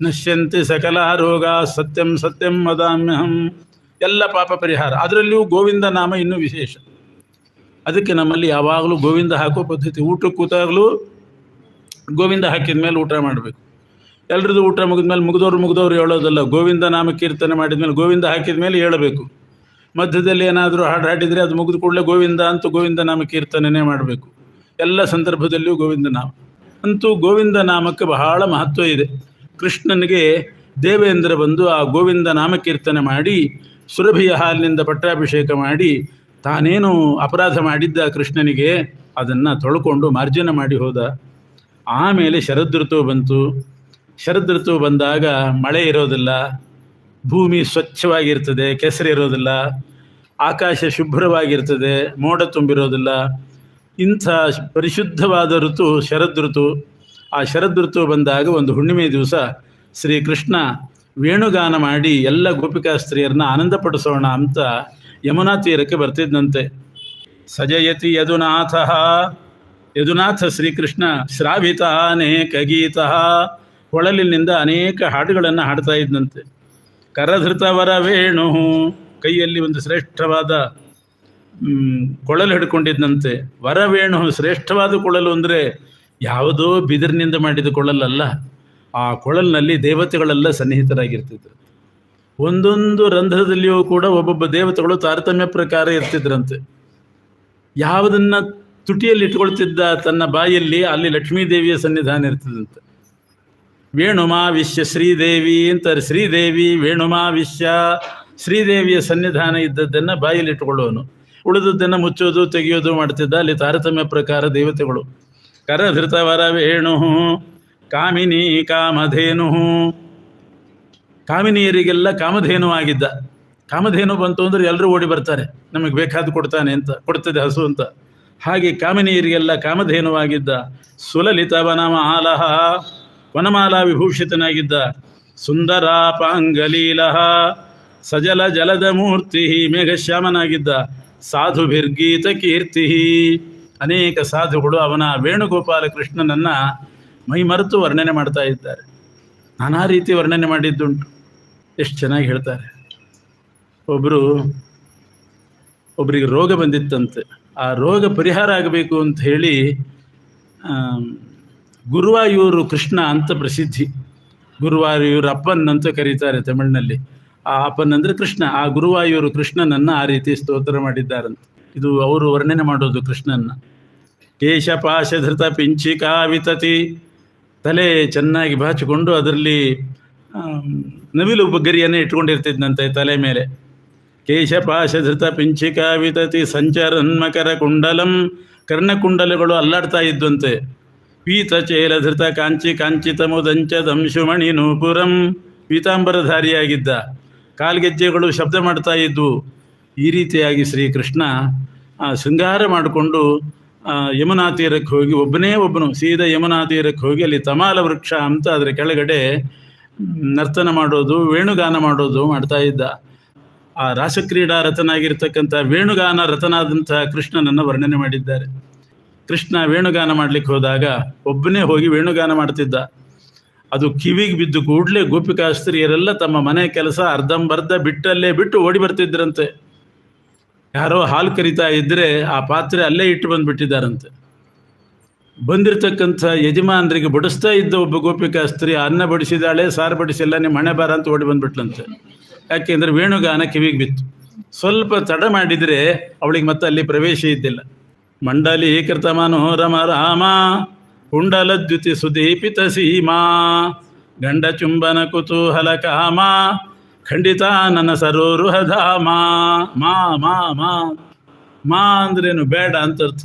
ನಶ್ಯಂತಿ ಸಕಲ ರೋಗ ಸತ್ಯಂ ಸತ್ಯಂ ವದಾಮ್ಯಹಂ. ಎಲ್ಲ ಪಾಪ ಪರಿಹಾರ. ಅದರಲ್ಲಿಯೂ ಗೋವಿಂದ ನಾಮ ಇನ್ನೂ ವಿಶೇಷ. ಅದಕ್ಕೆ ನಮ್ಮಲ್ಲಿ ಯಾವಾಗಲೂ ಗೋವಿಂದ ಹಾಕೋ ಪದ್ಧತಿ. ಊಟಕ್ಕೆ ಕೂತಾಗಲೂ ಗೋವಿಂದ ಹಾಕಿದ ಮೇಲೆ ಊಟ ಮಾಡಬೇಕು. ಎಲ್ರದ್ದು ಊಟ ಮುಗಿದ್ಮೇಲೆ ಮುಗಿದವ್ರು ಹೇಳೋದಲ್ಲ. ಗೋವಿಂದ ನಾಮ ಕೀರ್ತನೆ ಮಾಡಿದ್ಮೇಲೆ ಗೋವಿಂದ ಹಾಕಿದ ಮೇಲೆ ಹೇಳಬೇಕು. ಮಧ್ಯದಲ್ಲಿ ಏನಾದರೂ ಹಾಡು ಹಾಡಿದರೆ ಅದು ಮುಗಿದ ಕೂಡಲೇ ಗೋವಿಂದ ಅಂತ ಗೋವಿಂದ ನಾಮ ಕೀರ್ತನೆ ಮಾಡಬೇಕು. ಎಲ್ಲ ಸಂದರ್ಭದಲ್ಲಿಯೂ ಗೋವಿಂದ ನಾಮ. ಅಂತೂ ಗೋವಿಂದ ನಾಮಕ್ಕೆ ಬಹಳ ಮಹತ್ವ ಇದೆ. ಕೃಷ್ಣನಿಗೆ ದೇವೇಂದ್ರ ಬಂದು ಆ ಗೋವಿಂದ ನಾಮ ಕೀರ್ತನೆ ಮಾಡಿ, ಸುರಭಿಯ ಹಾಲಿನಿಂದ ಪಟ್ಟಾಭಿಷೇಕ ಮಾಡಿ, ತಾನೇನು ಅಪರಾಧ ಮಾಡಿದ್ದ ಕೃಷ್ಣನಿಗೆ ಅದನ್ನು ತೊಳ್ಕೊಂಡು ಮಾರ್ಜನ ಮಾಡಿ ಹೋದ. ಆಮೇಲೆ ಶರದೃತು ಬಂತು. ಶರದೃತು ಬಂದಾಗ ಮಳೆ ಇರೋದಿಲ್ಲ, ಭೂಮಿ ಸ್ವಚ್ಛವಾಗಿರ್ತದೆ, ಕೆಸರಿರೋದಿಲ್ಲ, ಆಕಾಶ ಶುಭ್ರವಾಗಿರ್ತದೆ, ಮೋಡ ತುಂಬಿರೋದಿಲ್ಲ. ಇಂಥ ಪರಿಶುದ್ಧವಾದ ಋತು ಶರದೃತು. ಆ ಶರದೃತು ಬಂದಾಗ ಒಂದು ಹುಣ್ಣಿಮೆ ದಿವಸ ಶ್ರೀಕೃಷ್ಣ ವೇಣುಗಾನ ಮಾಡಿ ಎಲ್ಲ ಗೋಪಿಕಾ ಸ್ತ್ರೀಯರನ್ನ ಆನಂದಪಡಿಸೋಣ ಅಂತ ಯಮುನಾ ತೀರಕ್ಕೆ ಬರ್ತಿದ್ದಂತೆ. ಸಜಯತಿ ಯದುನಾಥ ಯದುನಾಥ ಶ್ರೀಕೃಷ್ಣ ಶ್ರಾವಿತ ಅನೇಕ ಗೀತ, ಕೊಳಲಿನಿಂದ ಅನೇಕ ಹಾಡುಗಳನ್ನು ಹಾಡ್ತಾ ಇದ್ದಂತೆ. ಕರಧೃತ ವರವೇಣು, ಕೈಯಲ್ಲಿ ಒಂದು ಶ್ರೇಷ್ಠವಾದ ಕೊಳಲು ಹಿಡ್ಕೊಂಡಿದ್ದಂತೆ. ವರವೇಣು, ಶ್ರೇಷ್ಠವಾದ ಕೊಳಲು ಅಂದರೆ ಯಾವುದೋ ಬಿದಿರಿನಿಂದ ಮಾಡಿದ ಕೊಳಲಲ್ಲ. ಆ ಕೊಳಲಿನಲ್ಲಿ ದೇವತೆಗಳೆಲ್ಲ ಸನ್ನಿಹಿತರಾಗಿರ್ತಿದ್ರು. ಒಂದೊಂದು ರಂಧ್ರದಲ್ಲಿಯೂ ಕೂಡ ಒಬ್ಬೊಬ್ಬ ದೇವತೆಗಳು ತಾರತಮ್ಯ ಪ್ರಕಾರ ಇರ್ತಿದ್ರಂತೆ. ಯಾವುದನ್ನು ತುಟಿಯಲ್ಲಿ ಇಟ್ಕೊಳ್ತಿದ್ದ ತನ್ನ ಬಾಯಲ್ಲಿ, ಅಲ್ಲಿ ಲಕ್ಷ್ಮೀದೇವಿಯ ಸನ್ನಿಧಾನ ಇರ್ತದಂತೆ. ವೇಣುಮಾವಿಶ್ಯ ಶ್ರೀದೇವಿ ಅಂತಾರೆ. ಶ್ರೀದೇವಿ ವೇಣುಮಾವಿಶ್ಯ, ಶ್ರೀದೇವಿಯ ಸನ್ನಿಧಾನ ಇದ್ದದ್ದನ್ನು ಬಾಯಲ್ಲಿ ಇಟ್ಕೊಳ್ಳೋನು, ಉಳಿದದ್ದನ್ನು ಮುಚ್ಚೋದು ತೆಗೆಯೋದು ಮಾಡ್ತಿದ್ದ. ಅಲ್ಲಿ ತಾರತಮ್ಯ ಪ್ರಕಾರ ದೇವತೆಗಳು. ಕರಧೃತವರ ವೇಣು ಕಾಮಿನಿ ಕಾಮಧೇನು, ಕಾಮಿನಿಯರಿಗೆಲ್ಲ ಕಾಮಧೇನು ಆಗಿದ್ದ. ಕಾಮಧೇನು ಬಂತು ಅಂದರೆ ಎಲ್ಲರೂ ಓಡಿ ಬರ್ತಾರೆ, ನಮಗೆ ಬೇಕಾದ ಕೊಡ್ತಾನೆ ಅಂತ, ಕೊಡ್ತದೆ ಹಸು ಅಂತ. ಹಾಗೆ ಕಾಮಿನಿಯರಿಗೆಲ್ಲ ಕಾಮಧೇನುವಾಗಿದ್ದ. ಸುಲಲಿತ ವನಮಾಲಹ, ವನಮಾಲಾ ವಿಭೂಷಿತನಾಗಿದ್ದ. ಸುಂದರಾಪಾಂಗಲೀಲ ಸಜಲ ಜಲದ ಮೂರ್ತಿ, ಮೇಘಶ್ಯಾಮನಾಗಿದ್ದ. ಸಾಧುಭಿರ್ಗೀತ ಕೀರ್ತಿ, ಅನೇಕ ಸಾಧುಗಳು ಅವನ ವೇಣುಗೋಪಾಲ ಕೃಷ್ಣನನ್ನು ಮೈಮರೆತು ವರ್ಣನೆ ಮಾಡ್ತಾ ಇದ್ದಾರೆ. ನಾನಾ ರೀತಿ ವರ್ಣನೆ ಮಾಡಿದ್ದುಂಟು. ಎಷ್ಟು ಚೆನ್ನಾಗಿ ಹೇಳ್ತಾರೆ. ಒಬ್ಬರಿಗೆ ರೋಗ ಬಂದಿತ್ತಂತೆ. ಆ ರೋಗ ಪರಿಹಾರ ಆಗಬೇಕು ಅಂತ ಹೇಳಿ ಗುರುವಾಯೂರು ಕೃಷ್ಣ ಅಂತ ಪ್ರಸಿದ್ಧಿ. ಗುರುವಾಯೂರು ಅಪ್ಪನ್ ಅಂತ ಕರೀತಾರೆ ತಮಿಳಿನಲ್ಲಿ. ಆ ಅಪ್ಪನ್ ಅಂದರೆ ಕೃಷ್ಣ. ಆ ಗುರುವಾಯೂರು ಕೃಷ್ಣನನ್ನು ಆ ರೀತಿ ಸ್ತೋತ್ರ ಮಾಡಿದ್ದಾರಂತೆ. ಇದು ಅವರು ವರ್ಣನೆ ಮಾಡೋದು ಕೃಷ್ಣನ್ನ. ಕೇಶಪಾಶಧೃತ ಪಿಂಚಿಕಾ ವಿತತಿ, ತಲೆ ಚೆನ್ನಾಗಿ ಬಾಚಿಕೊಂಡು ಅದರಲ್ಲಿ ನವಿಲು ಗರಿಯನ್ನೇ ಇಟ್ಕೊಂಡಿರ್ತಿದ್ದಂತೆ ತಲೆ ಮೇಲೆ. ಕೇಶಪಾಶಧೃತ ಪಿಂಚಿಕಾ ವಿತತಿ ಸಂಚರನ್ಮಕರ ಕುಂಡಲಂ, ಕರ್ಣಕುಂಡಲಗಳು ಅಲ್ಲಾಡ್ತಾ ಇದ್ದಂತೆ. ಪೀತಚೇಲಧೃತ ಕಾಂಚಿ ಕಾಂಚಿತ ಮುದಂಚ ದಂಶುಮಣಿ ನೂಪುರಂ, ಪೀತಾಂಬರಧಾರಿಯಾಗಿದ್ದ. ಕಾಲ್ಗೆಜ್ಜೆಗಳು ಶಬ್ದ ಮಾಡ್ತಾ ಇದ್ವು. ಈ ರೀತಿಯಾಗಿ ಶ್ರೀಕೃಷ್ಣ ಶೃಂಗಾರ ಮಾಡಿಕೊಂಡು ಯಮುನಾ ತೀರಕ್ಕೆ ಹೋಗಿ, ಒಬ್ಬನು ಸೀದಾ ಯಮುನಾ ತೀರಕ್ಕೆ ಹೋಗಿ ಅಲ್ಲಿ ತಮಾಲ ವೃಕ್ಷ ಅಂತ ಅದರ ಕೆಳಗಡೆ ನರ್ತನ ಮಾಡೋದು, ವೇಣುಗಾನ ಮಾಡೋದು ಮಾಡ್ತಾ ಇದ್ದ. ಆ ರಾಸಕ್ರೀಡಾ ರಥನಾಗಿರ್ತಕ್ಕಂಥ ವೇಣುಗಾನ ರಥನಾದಂಥ ಕೃಷ್ಣನನ್ನು ವರ್ಣನೆ ಮಾಡಿದ್ದಾರೆ. ಕೃಷ್ಣ ವೇಣುಗಾನ ಮಾಡಲಿಕ್ಕೆ ಹೋದಾಗ ಒಬ್ಬನೇ ಹೋಗಿ ವೇಣುಗಾನ ಮಾಡ್ತಿದ್ದ. ಅದು ಕಿವಿಗೆ ಬಿದ್ದು ಕೂಡಲೇ ಗೋಪಿಕಾಸ್ತ್ರೀಯರೆಲ್ಲ ತಮ್ಮ ಮನೆ ಕೆಲಸ ಅರ್ಧಂಬರ್ಧ ಬಿಟ್ಟು ಓಡಿ ಬರ್ತಿದ್ರಂತೆ. ಯಾರೋ ಹಾಲು ಕರಿತಾ ಇದ್ದರೆ ಆ ಪಾತ್ರೆ ಅಲ್ಲೇ ಇಟ್ಟು ಬಂದುಬಿಟ್ಟಿದ್ದಾರಂತೆ. ಬಂದಿರತಕ್ಕಂಥ ಯಜಮಾನರಿಗೆ ಬಡಿಸ್ತಾ ಇದ್ದ ಒಬ್ಬ ಗೋಪಿಕಾಸ್ತ್ರೀ ಅನ್ನ ಬಡಿಸಿದಾಳೆ, ಸಾರು ಬಡಿಸಿಲ್ಲ, ನಿಮ್ಮ ಮನೆ ಬಾರ ಅಂತ ಓಡಿ ಬಂದುಬಿಟ್ಲಂತೆ. ಯಾಕೆಂದರೆ ವೇಣುಗಾನ ಕಿವಿಗೆ ಬಿತ್ತು. ಸ್ವಲ್ಪ ತಡ ಮಾಡಿದರೆ ಅವಳಿಗೆ ಮತ್ತೆ ಅಲ್ಲಿ ಪ್ರವೇಶ ಇದ್ದಿಲ್ಲ. ಮಂಡಲೀಕೃತ ಮನೋರಮ ರಾಮ ಕುಂಡಲದ್ಯುತಿ ಸುದೀಪಿತ ಸೀಮಾ, ಗಂಡ ಚುಂಬನ ಕುತೂಹಲ ಕಾಮ ಖಂಡಿತ ನನ್ನ ಸರೋರುಹಧಾಮ. ಮಾ ಮಾ ಮಾ ಮಾ ಅಂದ್ರೇನು? ಬೇಡ ಅಂತ ಅರ್ಥ.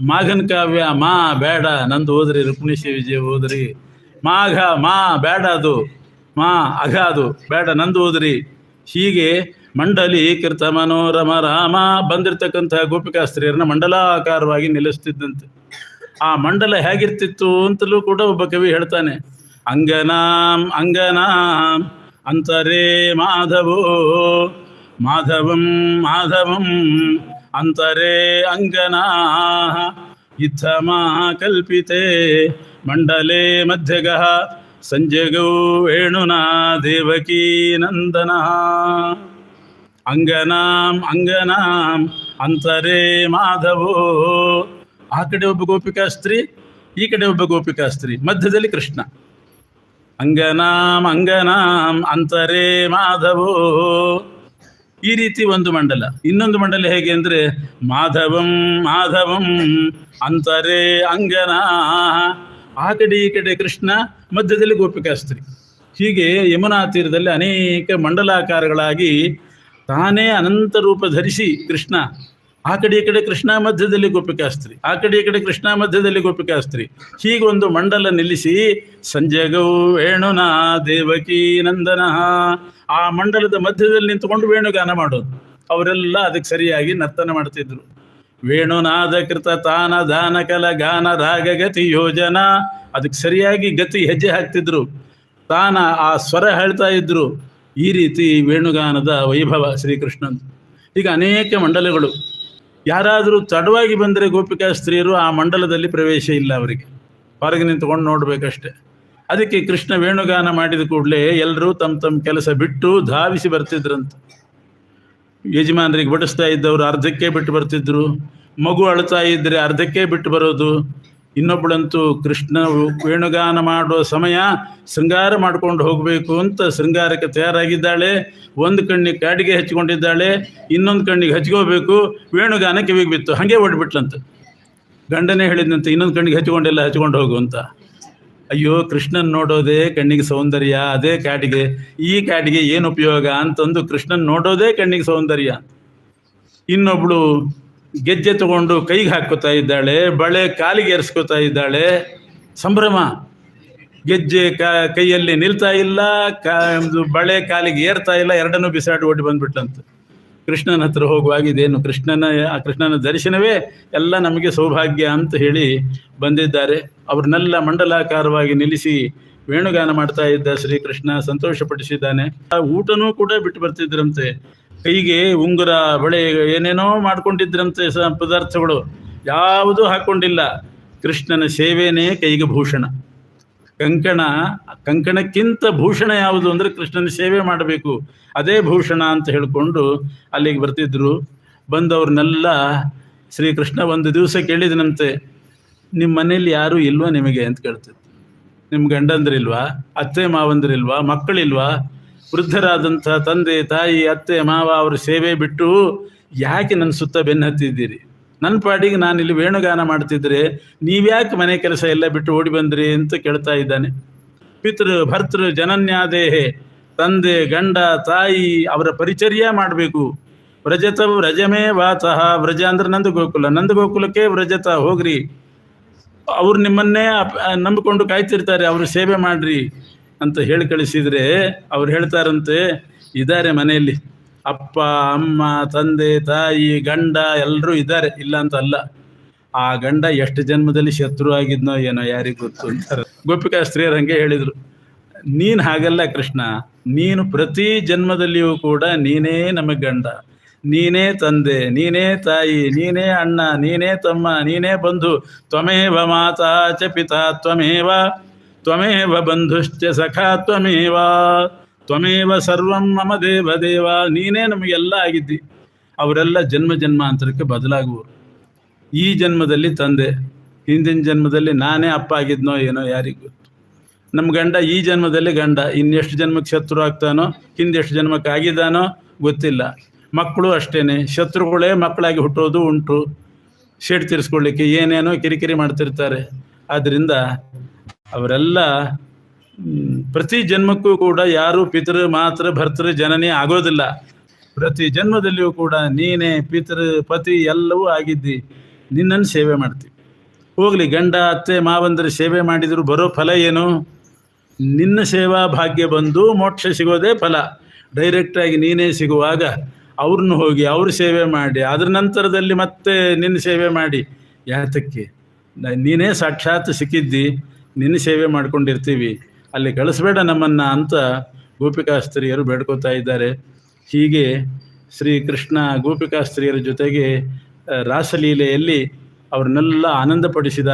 ಮಾಘನ್ ಕಾವ್ಯ ಮಾ ಬೇಡ, ನಂದು ಓದ್ರಿ, ರುಕ್ಮಿಣೀಶ ವಿಜಯ ಓದ್ರಿ. ಮಾಘ ಮಾ ಬೇಡ, ಅದು ಮಾ ಅಘ ಅದು ಬೇಡ, ನಂದು ಓದ್ರಿ. ಹೀಗೆ ಮಂಡಲೀಕೃತ ಮನೋರಮ ರಾಮ ಬಂದಿರತಕ್ಕಂಥ ಗೋಪಿಕಾಸ್ತ್ರೀಯರನ್ನ ಮಂಡಲಾಕಾರವಾಗಿ ನಿಲ್ಲಿಸ್ತಿದ್ದಂತೆ. ಆ ಮಂಡಲ ಹೇಗಿರ್ತಿತ್ತು ಅಂತಲೂ ಕೂಡ ಒಬ್ಬ ಕವಿ ಹೇಳ್ತಾನೆ. ಅಂಗನಾಂ ಅಂಗನಾಂ ಅಂತರೇ ಮಾಧವೋ ಮಾಧವಂ ಮಾಧವಂ ಅಂತರೇ ಅಂಗನಾ ಇತ್ತಮಾ ಕಲ್ಪಿತೆ ಮಂಡಲೇ ಮಧ್ಯಗಃ ಸಂಜಗೌ ವೇಣುನಾ ದೇವಕೀ ನಂದನ. ಅಂಗನಾಂ ಅಂಗನಾಂ ಅಂತರೇ ಮಾಧವೋ, ಆ ಕಡೆ ಒಬ್ಬ ಗೋಪಿಕಾಸ್ತ್ರೀ, ಈ ಕಡೆ ಒಬ್ಬ ಗೋಪಿಕಾಸ್ತ್ರೀ, ಮಧ್ಯದಲ್ಲಿ ಕೃಷ್ಣ. ಅಂಗನಾಂ ಅಂಗನಾಂ ಅಂತರೇ ಮಾಧವೋ, ಈ ರೀತಿ ಒಂದು ಮಂಡಲ. ಇನ್ನೊಂದು ಮಂಡಲ ಹೇಗೆ ಅಂದರೆ ಮಾಧವಂ ಮಾಧವಂ ಅಂತರೇ ಅಂಗನಾ, ಆ ಕಡೆ ಈ ಕಡೆ ಕೃಷ್ಣ, ಮಧ್ಯದಲ್ಲಿ ಗೋಪಿಕಾಸ್ತ್ರೀ. ಹೀಗೆ ಯಮುನಾ ತೀರದಲ್ಲಿ ಅನೇಕ ಮಂಡಲಾಕಾರಗಳಾಗಿ ತಾನೇ ಅನಂತ ರೂಪ ಧರಿಸಿ ಕೃಷ್ಣ, ಆ ಕಡೆ ಈ ಕಡೆ ಕೃಷ್ಣ, ಮಧ್ಯದಲ್ಲಿ ಗೋಪಿಕಾಸ್ತ್ರೀ, ಆ ಕಡೆ ಈ ಕಡೆ ಕೃಷ್ಣ, ಮಧ್ಯದಲ್ಲಿ ಗೋಪಿಕಾಸ್ತ್ರೀ, ಹೀಗೊಂದು ಮಂಡಲ ನಿಲ್ಲಿಸಿ ಸಂಜಗೌ ವೇಣುನಾ ದೇವಕೀ ನಂದನ, ಆ ಮಂಡಲದ ಮಧ್ಯದಲ್ಲಿ ನಿಂತುಕೊಂಡು ವೇಣುಗಾನ ಮಾಡೋದು. ಅವರೆಲ್ಲ ಅದಕ್ಕೆ ಸರಿಯಾಗಿ ನರ್ತನ ಮಾಡ್ತಿದ್ರು. ವೇಣುನಾದ ಕೃತ ತಾನ ದಾನ ಕಲ ಗಾನ ರಾಗ ಗತಿ ಯೋಜನ, ಅದಕ್ಕೆ ಸರಿಯಾಗಿ ಗತಿ ಹೆಜ್ಜೆ ಹಾಕ್ತಿದ್ರು, ತಾನ ಆ ಸ್ವರ ಹೇಳ್ತಾ ಇದ್ರು. ಈ ರೀತಿ ವೇಣುಗಾನದ ವೈಭವ ಶ್ರೀಕೃಷ್ಣನ್. ಈಗ ಅನೇಕ ಮಂಡಲಗಳು. ಯಾರಾದರೂ ತಡವಾಗಿ ಬಂದರೆ ಗೋಪಿಕಾ ಸ್ತ್ರೀಯರು ಆ ಮಂಡಲದಲ್ಲಿ ಪ್ರವೇಶ ಇಲ್ಲ, ಅವರಿಗೆ ಹೊರಗೆ ನಿಂತ್ಕೊಂಡು ನೋಡಬೇಕಷ್ಟೆ. ಅದಕ್ಕೆ ಕೃಷ್ಣ ವೇಣುಗಾನ ಮಾಡಿದ ಕೂಡಲೇ ಎಲ್ಲರೂ ತಮ್ಮ ತಮ್ಮ ಕೆಲಸ ಬಿಟ್ಟು ಧಾವಿಸಿ ಬರ್ತಿದ್ರಂತೆ. ಯಜಮಾನರಿಗೆ ಬಡಿಸ್ತಾ ಇದ್ದವರು ಅರ್ಧಕ್ಕೆ ಬಿಟ್ಟು ಬರ್ತಿದ್ರು, ಮಗು ಅಳ್ತಾ ಇದ್ದರೆ ಅರ್ಧಕ್ಕೆ ಬಿಟ್ಟು ಬರೋದು. ಇನ್ನೊಬ್ಬಳಂತೂ ಕೃಷ್ಣ ವೇಣುಗಾನ ಮಾಡುವ ಸಮಯ ಶೃಂಗಾರ ಮಾಡ್ಕೊಂಡು ಹೋಗಬೇಕು ಅಂತ ಶೃಂಗಾರಕ್ಕೆ ತಯಾರಾಗಿದ್ದಾಳೆ. ಒಂದು ಕಣ್ಣಿಗೆ ಕಾಡಿಗೆ ಹಚ್ಕೊಂಡಿದ್ದಾಳೆ, ಇನ್ನೊಂದು ಕಣ್ಣಿಗೆ ಹಚ್ಕೋಬೇಕು. ವೇಣುಗಾನ ಕಿವಿಗೆ ಬಿತ್ತು, ಹಾಗೆ ಹೊಡ್ಬಿಟ್ಲಂತೆ. ಗಂಡನೇ ಹೇಳಿದಂತೆ ಇನ್ನೊಂದು ಕಣ್ಣಿಗೆ ಹಚ್ಕೊಂಡು ಹೋಗು ಅಂತ. ಅಯ್ಯೋ, ಕೃಷ್ಣನ್ ನೋಡೋದೇ ಕಣ್ಣಿಗೆ ಸೌಂದರ್ಯ, ಅದೇ ಕಾಡಿಗೆ, ಈ ಕಾಡಿಗೆ ಏನು ಉಪಯೋಗ ಅಂತಂದು ಕೃಷ್ಣನ್ ನೋಡೋದೇ ಕಣ್ಣಿಗೆ ಸೌಂದರ್ಯ. ಇನ್ನೊಬ್ಳು ಗೆಜ್ಜೆ ತಗೊಂಡು ಕೈಗೆ ಹಾಕ್ಕೋತಾ ಇದ್ದಾಳೆ, ಬಳೆ ಕಾಲಿಗೆ ಏರಿಸ್ಕೋತಾ ಇದ್ದಾಳೆ. ಸಂಭ್ರಮ. ಗೆಜ್ಜೆ ಕೈಯಲ್ಲಿ ನಿಲ್ತಾ ಇಲ್ಲ, ಬಳೆ ಕಾಲಿಗೆ ಏರ್ತಾ ಇಲ್ಲ, ಎರಡನ್ನೂ ಬಿಸಾಡಿ ಓಡಿ ಬಂದ್ಬಿಟ್ಟಂತೆ. ಕೃಷ್ಣನ ಹತ್ರ ಹೋಗುವಾಗ ಇದೇನು ಕೃಷ್ಣನ ದರ್ಶನವೇ ಎಲ್ಲ ನಮಗೆ ಸೌಭಾಗ್ಯ ಅಂತ ಹೇಳಿ ಬಂದಿದ್ದಾರೆ. ಅವ್ರನ್ನೆಲ್ಲ ಮಂಡಲಾಕಾರವಾಗಿ ನಿಲ್ಲಿಸಿ ವೇಣುಗಾನ ಮಾಡ್ತಾ ಇದ್ದ ಶ್ರೀಕೃಷ್ಣ ಸಂತೋಷಪಡಿಸಿದ್ದಾನೆ. ಆ ಊಟನೂ ಕೂಡ ಬಿಟ್ಟು ಬರ್ತಿದ್ರಂತೆ. ಕೈಗೆ ಉಂಗುರ, ಬಳೆ, ಏನೇನೋ ಮಾಡ್ಕೊಂಡಿದ್ರಂತೆ ಪದಾರ್ಥಗಳು, ಯಾವುದೂ ಹಾಕ್ಕೊಂಡಿಲ್ಲ. ಕೃಷ್ಣನ ಸೇವೆನೇ ಕೈಗೆ ಭೂಷಣ. ಕಂಕಣಕ್ಕಿಂತ ಭೂಷಣ ಯಾವುದು ಅಂದರೆ ಕೃಷ್ಣನ ಸೇವೆ ಮಾಡಬೇಕು, ಅದೇ ಭೂಷಣ ಅಂತ ಹೇಳಿಕೊಂಡು ಅಲ್ಲಿಗೆ ಬರ್ತಿದ್ರು. ಬಂದವ್ರನ್ನೆಲ್ಲ ಶ್ರೀಕೃಷ್ಣ ಒಂದು ದಿವಸ ಕೇಳಿದನಂತೆ, ನಿಮ್ಮ ಮನೇಲಿ ಯಾರೂ ಇಲ್ವಾ ನಿಮಗೆ ಅಂತ ಕೇಳ್ತಿದ್ರು. ನಿಮ್ಮ ಗಂಡಂದ್ರಿಲ್ವಾ, ಅತ್ತೆ ಮಾವಂದ್ರಿಲ್ವಾ, ಮಕ್ಕಳಿಲ್ವಾ? ವೃದ್ಧರಾದಂಥ ತಂದೆ ತಾಯಿ ಅತ್ತೆ ಮಾವ ಅವ್ರ ಸೇವೆ ಬಿಟ್ಟು ಯಾಕೆ ನನ್ನ ಸುತ್ತ ಬೆನ್ನು ಹತ್ತಿದ್ದೀರಿ? ನನ್ನ ಪಾಡಿಗೆ ನಾನಿಲ್ಲಿ ವೇಣುಗಾನ ಮಾಡ್ತಿದ್ರೆ ನೀವ್ಯಾಕೆ ಮನೆ ಕೆಲಸ ಎಲ್ಲ ಬಿಟ್ಟು ಓಡಿ ಬಂದ್ರಿ ಅಂತ ಕೇಳ್ತಾ ಇದ್ದಾನೆ. ಭರ್ತೃ ಜನನ್ಯಾದೇಹೆ, ತಂದೆ ಗಂಡ ತಾಯಿ ಅವರ ಪರಿಚರ್ಯ ಮಾಡಬೇಕು. ವ್ರಜತ ವ್ರಜಮೇ ವಾತಃ, ವ್ರಜ ಅಂದ್ರೆ ನಂದಗೋಕುಲ, ನಂದಗೋಕುಲಕ್ಕೆ ವ್ರಜತ ಹೋಗ್ರಿ. ಅವ್ರು ನಿಮ್ಮನ್ನೇ ನಂಬಿಕೊಂಡು ಕಾಯ್ತಿರ್ತಾರೆ, ಅವ್ರ ಸೇವೆ ಮಾಡ್ರಿ ಅಂತ ಹೇಳಿ ಕಳಿಸಿದರೆ ಅವ್ರು ಹೇಳ್ತಾರಂತೆ, ಇದ್ದಾರೆ ಮನೆಯಲ್ಲಿ ಅಪ್ಪ ಅಮ್ಮ ತಂದೆ ತಾಯಿ ಗಂಡ ಎಲ್ಲರೂ ಇದ್ದಾರೆ, ಇಲ್ಲ ಅಂತ ಅಲ್ಲ. ಆ ಗಂಡ ಎಷ್ಟು ಜನ್ಮದಲ್ಲಿ ಶತ್ರು ಆಗಿದ್ನೋ ಏನೋ ಯಾರಿಗೆ ಗೊತ್ತು ಅಂತಾರೆ. ಗೋಪಿಕಾ ಸ್ತ್ರೀಯರು ಹಂಗೆ ಹೇಳಿದರು. ನೀನು ಹಾಗಲ್ಲ ಕೃಷ್ಣ, ನೀನು ಪ್ರತಿ ಜನ್ಮದಲ್ಲಿಯೂ ಕೂಡ ನೀನೇ ನಮಗೆ ಗಂಡ, ನೀನೇ ತಂದೆ, ನೀನೇ ತಾಯಿ, ನೀನೇ ಅಣ್ಣ, ನೀನೇ ತಮ್ಮ, ನೀನೇ ಬಂಧು. ತ್ವಮೇವ ಮಾತಾ ಚ ಪಿತಾ ತ್ವಮೇವ ಬಂಧುಶ್ಚ ಸಖಾ ತ್ವಮೇವ ಸರ್ವಂ ಮಮ ದೇವ. ನೀನೇ ನಮಗೆಲ್ಲ ಆಗಿದ್ದಿ. ಅವರೆಲ್ಲ ಜನ್ಮ ಜನ್ಮಾಂತರಕ್ಕೆ ಬದಲಾಗುವರು. ಈ ಜನ್ಮದಲ್ಲಿ ತಂದೆ, ಹಿಂದಿನ ಜನ್ಮದಲ್ಲಿ ನಾನೇ ಅಪ್ಪ ಆಗಿದ್ನೋ ಏನೋ ಯಾರಿಗೆ ಗೊತ್ತು. ನಮ್ಮ ಗಂಡ ಈ ಜನ್ಮದಲ್ಲಿ ಗಂಡ, ಇನ್ನೆಷ್ಟು ಜನ್ಮಕ್ಕೆ ಶತ್ರು ಆಗ್ತಾನೋ, ಹಿಂದೆಷ್ಟು ಜನ್ಮಕ್ಕೆ ಆಗಿದ್ದಾನೋ ಗೊತ್ತಿಲ್ಲ. ಮಕ್ಕಳು ಅಷ್ಟೇನೆ, ಶತ್ರುಗಳೇ ಮಕ್ಕಳಾಗಿ ಹುಟ್ಟೋದು ಉಂಟು. ಶೇಡ್ ತೀರಿಸ್ಕೊಳ್ಳಿಕ್ಕೆ ಏನೇನೋ ಕಿರಿಕಿರಿ ಮಾಡ್ತಿರ್ತಾರೆ. ಆದ್ದರಿಂದ ಅವರೆಲ್ಲ ಪ್ರತಿ ಜನ್ಮಕ್ಕೂ ಕೂಡ ಯಾರೂ ಪಿತೃ ಮಾತೃ ಭರ್ತೃ ಜನನಿ ಆಗೋದಿಲ್ಲ. ಪ್ರತಿ ಜನ್ಮದಲ್ಲಿಯೂ ಕೂಡ ನೀನೇ ಪಿತೃ ಪತಿ ಎಲ್ಲವೂ ಆಗಿದ್ದಿ, ನಿನ್ನನ್ನು ಸೇವೆ ಮಾಡ್ತೀವಿ. ಹೋಗಲಿ, ಗಂಡ ಅತ್ತೆ ಮಾವಂದರೆ ಸೇವೆ ಮಾಡಿದರೂ ಬರೋ ಫಲ ಏನು? ನಿನ್ನ ಸೇವಾ ಭಾಗ್ಯ ಬಂದು ಮೋಕ್ಷ ಸಿಗೋದೇ ಫಲ. ಡೈರೆಕ್ಟಾಗಿ ನೀನೇ ಸಿಗುವಾಗ ಅವ್ರನ್ನ ಹೋಗಿ ಅವ್ರ ಸೇವೆ ಮಾಡಿ, ಅದರ ನಂತರದಲ್ಲಿ ಮತ್ತೆ ನಿನ್ನ ಸೇವೆ ಮಾಡಿ ಯಾತಕ್ಕೆ? ನೀನೇ ಸಾಕ್ಷಾತ್ ಸಿಕ್ಕಿದ್ದಿ, ನಿನ್ನ ಸೇವೆ ಮಾಡ್ಕೊಂಡಿರ್ತೀವಿ, ಅಲ್ಲಿ ಕಳಿಸ್ಬೇಡ ನಮ್ಮನ್ನು ಅಂತ ಗೋಪಿಕಾ ಸ್ತ್ರೀಯರು ಬೇಡ್ಕೋತಾ ಇದ್ದಾರೆ. ಹೀಗೆ ಶ್ರೀಕೃಷ್ಣ ಗೋಪಿಕಾ ಸ್ತ್ರೀಯರ ಜೊತೆಗೆ ರಾಸಲೀಲೆಯಲ್ಲಿ ಅವ್ರನ್ನೆಲ್ಲ ಆನಂದಪಡಿಸಿದ.